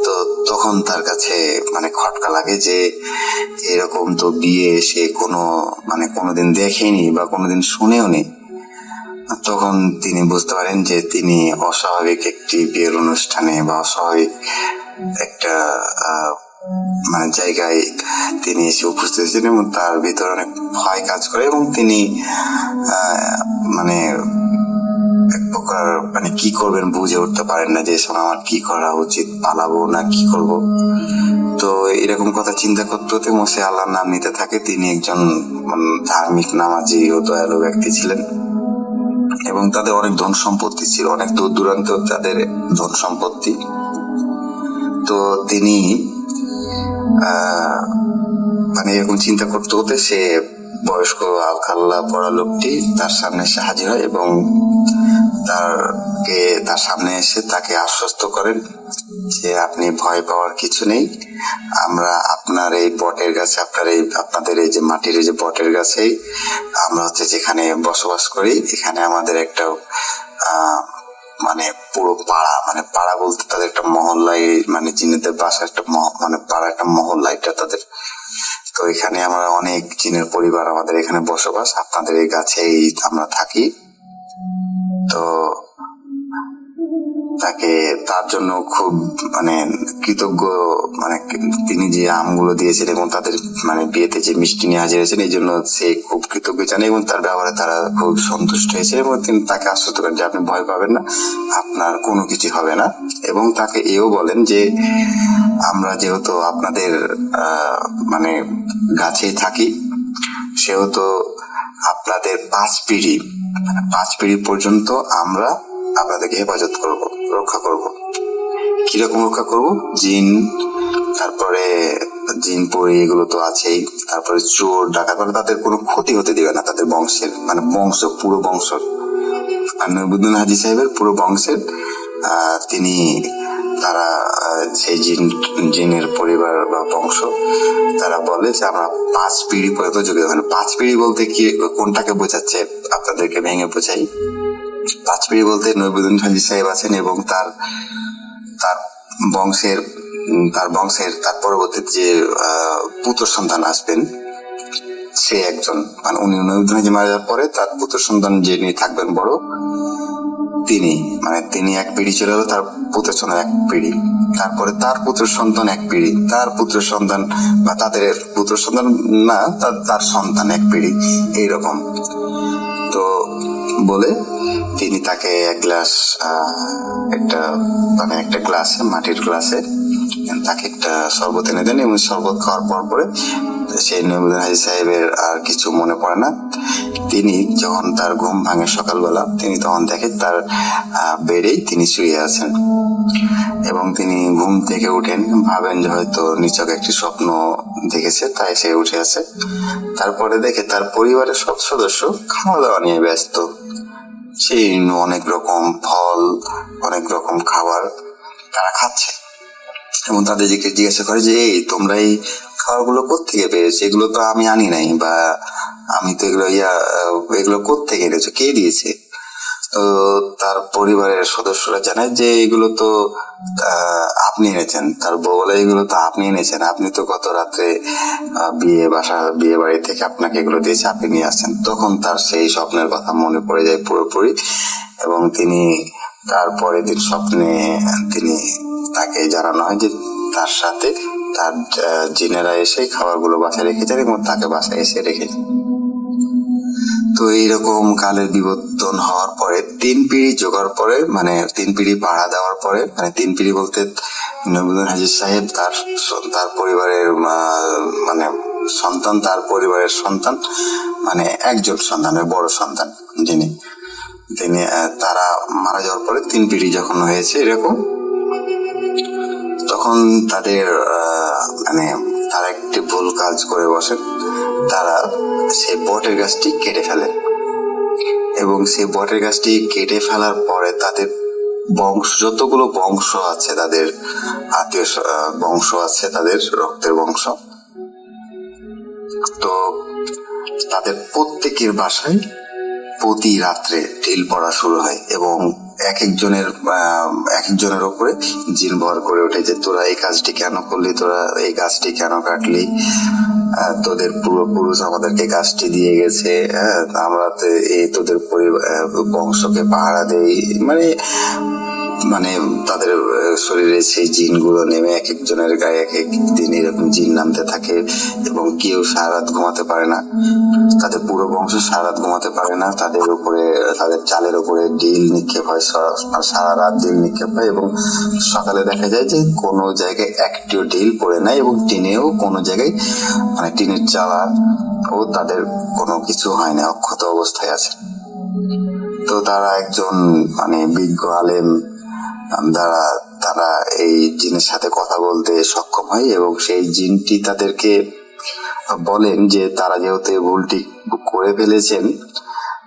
তো তখন তার কাছে মানে খটকা লাগে যে এরকম তো বিয়ে সে কোনোদিন দেখেনি বা কোনোদিন শুনেও নি। তখন তিনি বুঝতে পারেন যে তিনি অস্বাভাবিক একটি বিয়ের অনুষ্ঠানে বা অস্বাভাবিক একটা মানে জায়গায় তিনি এসে উপস্থিত ছিলেন এবং তার ভিতরে অনেক ভয় কাজ করে এবং তিনি মানে এক প্রকার মানে কি করবেন বুঝে উঠতে পারেন না যে আমার কি করা উচিত, পালাবো না কি করব। তো এরকম কথা চিন্তা করতে হতে সে আল্লাহর নাম নিতে থাকে। তিনি একজন ধার্মিক নামাজি ও দয়ালু ব্যক্তি ছিলেন এবং তাদের অনেক ধন সম্পত্তি ছিল, অনেক দূর দূরান্ত তাদের ধন সম্পত্তি। তো তিনি মানে এরকম চিন্তা করতে হতে সে বয়স্ক আল্লাহ পড়া লোকটি তার সামনে এসে হাজির হয় এবং তার সামনে এসে তাকে আশ্বস্ত করেন যে আপনি ভয় পাওয়ার কিছু নেই, আমরা আপনার এই বটের গাছে আপনাদের এই যে মাটির এই যে বটের গাছেই আমরা হচ্ছে যেখানে বসবাস করি, এখানে আমাদের একটা মানে পুরো পাড়া বলতে তাদের একটা মহল্লায় মানে জিনেদের বাসা একটা মানে পাড়া একটা মহল্লা এটা তাদের। তো এখানে আমরা অনেক জিনের পরিবার আমাদের এখানে বসবাস, আপনাদের এই গাছেই আমরা থাকি। তো তার জন্য খুব মানে কৃতজ্ঞ, মানে তিনি যে আমগুলো দিয়েছেন এবং তাদের মানে বিয়েতে যে মিষ্টি নিয়ে হাজির হয়েছেন এই জন্য সে খুব কৃতজ্ঞ জানে এবং তার ব্যবহারে তারা খুব সন্তুষ্ট হয়েছে এবং তিনি তাকে আশ্বস্ত করেন যে আপনি ভয় পাবেন না, আপনার কোনো কিছু হবে না। এবং তাকে এও বলেন যে আমরা যেহেতু আপনাদের মানে গাছেই থাকি সেহেতু আপনাদের 5 পিঢ়ি পর্যন্ত আমরা আপনাদেরকে হেফাজত করব, রক্ষা করব। কিরকম রক্ষা করব? জিন, তারপরে জিন পরি এগুলো তো আছেই, তারপরে চোর ডাকাত, তাদের কোনো ক্ষতি হতে দিবে না, তাদের বংশের মানে পুরো বংশ। আর নইবুদ্দিন হাজী সাহেবের পুরো বংশের তিনি তারা সেই জিনের পরিবার বা বংশ তারা বলে যে আমরা 5 পিঁড়ি পর্যন্ত যোগ্য। মানে 5 পিঁড়ি বলতে কি কোনটাকে বোঝাচ্ছে আপনাদেরকে ভেঙে বোঝাই। 5 পিঁড়ি বলতে নইবুদ্দিন হাজী সাহেব আছেন এবং তার বংশের তার পরবর্তীতে যে পুত্র সন্তান আসবেন সে একজন, মানে উনি নইবুদ্দিন হাজী মারা যাওয়ার পরে তার পুত্র সন্তান যিনি থাকবেন বড়, তিনি 1 পিঁড়ি চলে গেল, তার পুত্র সন্তান 1 পিঁড়ি, তারপরে তার পুত্র সন্তান 1 পিঁড়ি, তার পুত্র সন্তান বা তাদের পুত্র সন্তান না তার সন্তান 1 পিঁড়ি, এইরকম। তো বলে তিনি তাকে এক গ্লাস একটা গ্লাসে, মাটির গ্লাসে তাকে একটা শরবত এনে দেন এবং শরবত খাওয়ার পরে সেই নইবুদ্দিন হাজী সাহেবের আর কিছু মনে পড়ে না। তিনি যখন তার ঘুম ভাঙে সকালবেলা, তিনি তখন দেখে তার বেডেই তিনি শুয়ে আছেন এবং তিনি ঘুম থেকে উঠেন, ভাবেন যে হয়তো নিছক একটি স্বপ্ন দেখেছে, তাই সে উঠে আছে। তারপরে দেখে তার পরিবারের সব সদস্য খাওয়া দাওয়া নিয়ে ব্যস্ত। সেই অনেক রকম ফল, অনেক রকম খাবার তারা খাচ্ছে এবং তাদেরকে জিজ্ঞাসা করে যে এই তোমরা এই খাবারগুলো কোত্থেকে পেয়েছো? এগুলো তো আমি আনি নাই, বা আমি তো এগুলো কোত্থেকে এনেছো, কে দিয়েছে? তো তার পরিবারের সদস্যরা জানায় যে এগুলো তো আপনি এনেছেন। তার বউ বলে এগুলো তো আপনি এনেছেন, আপনি তো গত রাত্রে বিয়ে বাড়ি থেকে আপনাকে এগুলো দিয়েছে, আপনি নিয়ে আসছেন। তখন তার সেই স্বপ্নের কথা মনে পড়ে যায় পুরোপুরি এবং তারপরে দিন স্বপ্নে তাকে জানানো হয় যে তার সাথে তার জিনেরা এসে খাবারগুলো বাসায় রেখেছেন এবং তাকে বাসায় এসে রেখেছেন। তো এইরকম কালের বিবর্তন হওয়ার পরে 3 পিঁড়ি জোগাড় পরে, মানে 3 পিঁড়ি পাড়া দেওয়ার পরে, মানে 3 পিঁড়ি বলতে নইবুদ্দিন হাজী সাহেব তার পরিবারের মানে সন্তান, তার পরিবারের সন্তান, মানে একজন সন্তানের বড় সন্তান যিনি তারা মারা যাওয়ার পরে 3 পিঁড়ি যখন হয়েছে এরকম, তখন তারা একটি ভুল কাজ করে বসে। তারা সেই বটের গাছটি কেটে ফেলে এবং সেই বটের গাছটি কেটে ফেলার পরে তাদের যতগুলো বংশ আছে, তাদের আত্মীয় বংশ আছে, তাদের রক্তের বংশ, তো তাদের প্রত্যেকের বাসায় প্রতি রাত্রে ঢিল পড়া শুরু হয় এবং এক একজনের উপরে জিন ভর করে ওঠে যে তোরা এই কাজটি কেন করলি, তোরা এই গাছটি কেন কাটলি, তোদের পূর্বপুরুষ আমাদেরকে গাছটি দিয়ে গেছে, আমরা তোদের বংশকে পাহারা দেই, মানে তাদের শরীরে সেই জিনগুলো নেমে এক একজনের গায়ে এক এক দিন এরকম জিন নামতে থাকে এবং কেউ সারা রাত ঘুমাতে পারে না, তাদের পুরো বংশ সারা রাত ঘুমাতে পারে না, তাদের চালের উপরে ডিল নিক্ষেপ হয়, সারা রাত ডিল নিক্ষেপ হয় এবং সকালে দেখা যায় যে কোনো জায়গায় একটিও ডিল পড়ে নাই এবং টিনেও কোনো জায়গায়, মানে টিনের চালা ও তাদের কোনো কিছু হয় না, অক্ষত অবস্থায় আছে। তো তারা একজন বিজ্ঞ আলেম দ্বারা তারা এই জিনের সাথে কথা বলতে সক্ষম হয় এবং সেই জিনটি তাদেরকে বলেন যে তারা যেহেতু এই ভুলটি করে ফেলেছেন,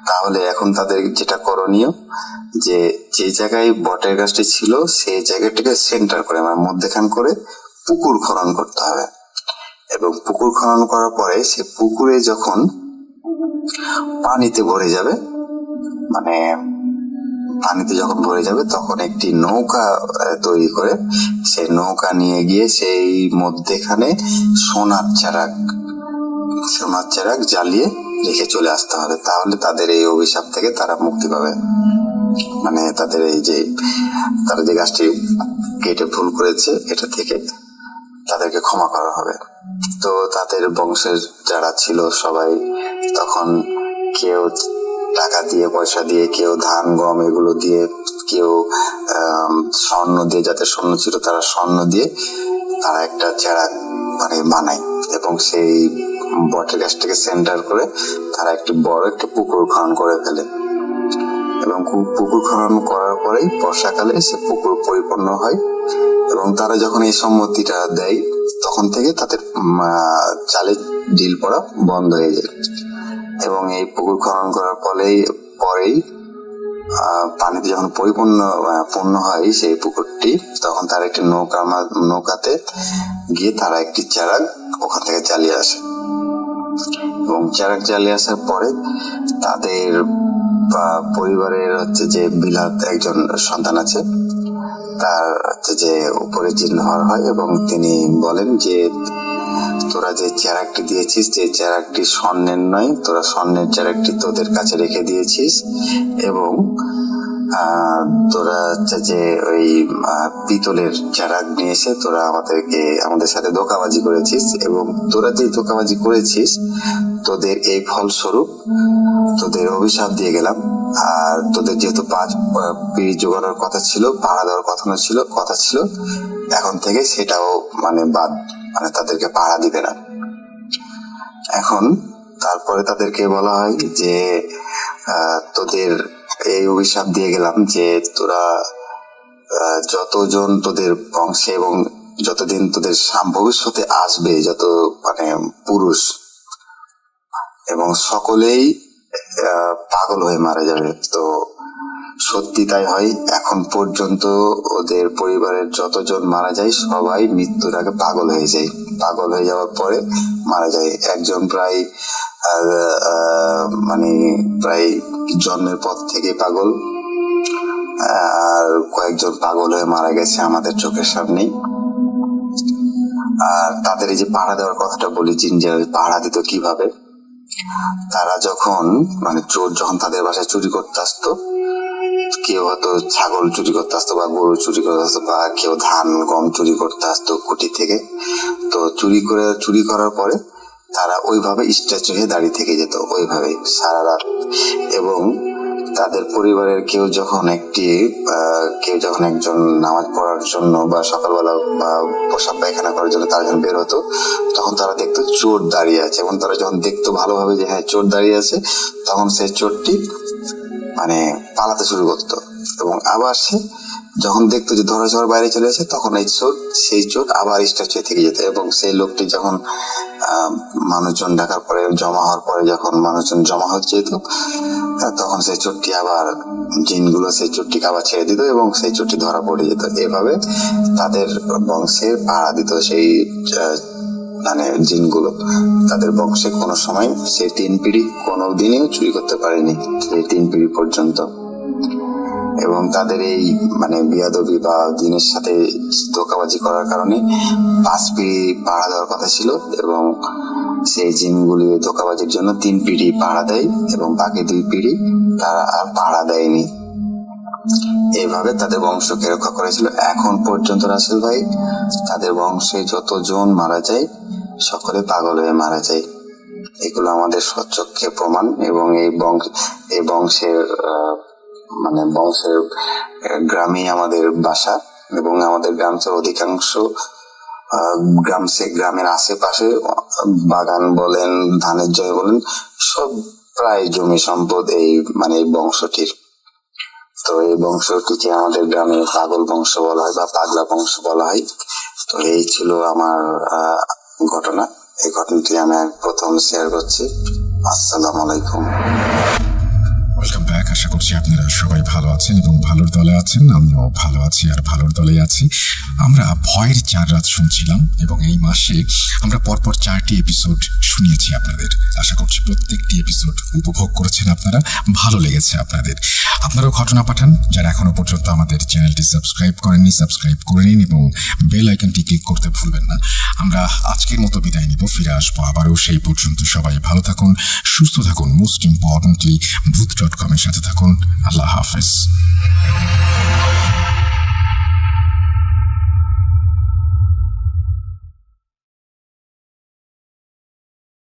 তাহলে এখন তাদের যেটা করণীয়, যে জায়গায় বটের গাছটি ছিল সেই জায়গাটিকে সেন্টার করে, মধ্যখান করে পুকুর খনন করতে হবে এবং পুকুর খনন করার পরে সে পুকুরে যখন পানিতে ভরে যাবে, তখন একটি নৌকা তৈরি করে সেই নৌকা নিয়ে গিয়ে সেই মধ্যেখানে সোনার চারাক জ্বালিয়ে রেখে চলে আসতে হবে। তাহলে তাদের এই অভিশাপ থেকে তারা মুক্তি পাবে, তাদের তারা যে গাছটি কেটে ভুল করেছে এটা থেকে তাদেরকে ক্ষমা করা হবে। তো তাদের বংশের যারা ছিল সবাই তখন কেউ টাকা দিয়ে, পয়সা দিয়ে, কেউ ধান গম এগুলো দিয়ে, কেউ স্বর্ণ দিয়ে, যাতে স্বর্ণ ছিল তারা স্বর্ণ দিয়ে তারা একটা চেরাক বানায় এবং সেই বটের গাছটাকে সেন্টার করে তারা একটি বড় একটা পুকুর খনন করে ফেলে এবং পুকুর খনন করার পরেই বর্ষাকালে সে পুকুর পরিপূর্ণ হয় এবং তারা যখন এই সম্মতিটা দেয় তখন থেকে তাদের চালে ডিল পড়া বন্ধ হয়ে যায় এবং এই পুকুর খনন করার পরেই পানিতে যখন পূর্ণ হয় সেই পুকুরটি, তখন তারা একটি নৌকাতে গিয়ে তারা একটি চেরাগ ওখান থেকে জ্বালিয়ে আসে। এবং চেরাগ জ্বালিয়ে আসার পরে তাদের পরিবারের যে বিলাত একজন সন্তান আছে, তার যে উপরে জিন্নাহর হয় এবং তিনি বলেন যে তোরা যে চেরাগটি দিয়েছিস, যে চেরাগটি স্বর্ণের নয়, তোরা স্বর্ণের চেরাগটি তোদের কাছে রেখে দিয়েছিস এবং তোরা যে ওই পিতলের চেরাগ নিয়ে এসে তোরা আমাদের সাথে ধোঁকাবাজি করেছিস এবং তোরা যে ধোঁকাবাজি করেছিস তোদের এই ফলস্বরূপ তোদের অভিশাপ দিয়ে গেলাম। আর তোদের যেহেতু 5 পিঁড়ি জোগানোর কথা ছিল, পাহারা দেওয়ার কথা ছিল, এখন থেকে সেটাও বাদ, তাদেরকে পাহারা দিবে না। এখন তারপরে তাদেরকে বলা হয় যে তোদের এই অভিশাপ দিয়ে গেলাম যে তোরা যতজন তোদের বংশে এবং যতদিন তোদের ভবিষ্যতে আসবে যত পুরুষ এবং সকলেই পাগল হয়ে মারা যাবে। তো সত্যি তাই হয়। এখন পর্যন্ত ওদের পরিবারের যতজন মারা যায় সবাই মৃত্যুর আগে পাগল হয়ে যায়। পাগল হয়ে যাওয়ার পরে মারা যায়। একজন প্রায় প্রায় জন্মের পর থেকে পাগল, আর কয়েকজন পাগল হয়ে মারা গেছে আমাদের চোখের সামনেই। আর তাদের এই যে পাহারা দেওয়ার কথাটা বলি, জিন যে পাহারা দিত কিভাবে, তারা যখন চোর যখন তাদের বাসায় চুরি করতে আসতো, কেউ হয়তো ছাগল চুরি করতে আসতো বা গরু চুরি করতে আসতো বা কেউ ধান গম চুরি করতে আসতো কুটি থেকে, তো চুরি করার পরে তারা ওইভাবে স্ট্যাচু হয়ে দাঁড়িয়ে থেকে যেত ওইভাবে সারা রাত। এবং তাদের পরিবারের কেউ যখন একজন নামাজ পড়ার জন্য বা সকালবেলা বা পোশাক পায়খানা করার জন্য তারা যখন বের হতো, তখন তারা দেখতো চোর দাঁড়িয়ে আছে এবং তারা যখন দেখতো ভালোভাবে যে হ্যাঁ চোর দাঁড়িয়ে আছে, তখন সেই চোরটি পালাতে শুরু করতো এবং আবার সে যখন দেখতো যে ধরা ছোঁয়ার বাইরে চলে আসে, তখন সেই চোর আবার স্ট্যাচু থেকে যেত। এবং সেই লোকটি যখন মানুষজন ডাকার পরে জমা হওয়ার পরে যখন মানুষজন জমা হচ্ছে যেত, তখন সেই চোরটি আবার জিনগুলো সেই চোরটিকে আবার ছেড়ে দিত এবং সেই চোরটি ধরা পড়ে যেত। এভাবে তাদের বংশে পাহারা দিত সেই জিনগুলো। তাদের বংশে কোনো সময় সেই 3 পিঁড়ি কোনো দিনই চুরি করতে পারেনি, সেই 3 পিঁড়ি পর্যন্ত। এবং তাদের এই বিয়াদবি বা জিনের সাথে ধোঁকাবাজি করার কারণে 5 পিঁড়ি পাহারা দেওয়ার কথা ছিল এবং সেই জিনগুলি ধোঁকাবাজির জন্য 3 পিঁড়ি পাহারা দেয় এবং বাকি 2 পিঁড়ি তারা আর পাহারা দেয়নি। এইভাবে তাদের বংশকে রক্ষা করেছিল। এখন পর্যন্ত রাসেল ভাই তাদের বংশে যতজন মারা যায় সকলে পাগল হয়ে মারা যায়। এগুলো আমাদের স্বচক্ষে প্রমাণ। এবং এই বংশের গ্রামেই আমাদের বাসা এবং আমাদের গ্রামের অধিকাংশ গ্রামের আশেপাশে বাগান বলেন, ধানের জমি বলেন, সব প্রায় জমি সম্পদ এই বংশটির। তো এই বংশটিকে আমাদের গ্রামে পাগল বংশ বলা হয় বা পাগলা বংশ বলা হয়। তো এই ছিল আমার ঘটনা। এই ঘটনাটি আমি প্রথম শেয়ার করছি। আসসালামু আলাইকুম। Welcome back. আশা করছি আপনারা সবাই ভালো আছেন এবং ভালোর দলে আছেন। আমিও ভালো আছি আর ভালোর দলে আছি। আমরা ভয়ের 4 রাত শুনছিলাম এবং এই মাসে আমরা পরপর 4টি এপিসোড শুনিয়েছি আপনাদের। আশা করছি প্রত্যেকটি এপিসোড উপভোগ করেছেন আপনারা, ভালো লেগেছে আপনাদের। আপনারাও ঘটনা পাঠান। যারা এখনো পর্যন্ত আমাদের চ্যানেলটি সাবস্ক্রাইব করেননি, সাবস্ক্রাইব করে নিন এবং বেল আইকনটি ক্লিক করতে ভুলবেন না। আমরা আজকের মতো বিদায় নিব, ফিরে আসবো আবারও। সেই পর্যন্ত সবাই ভালো থাকুন, সুস্থ থাকুন। মোস্ট ইম্পর্টেন্টলি ভূত.com-এর সাথে থাকুন। আল্লাহ হাফেজ।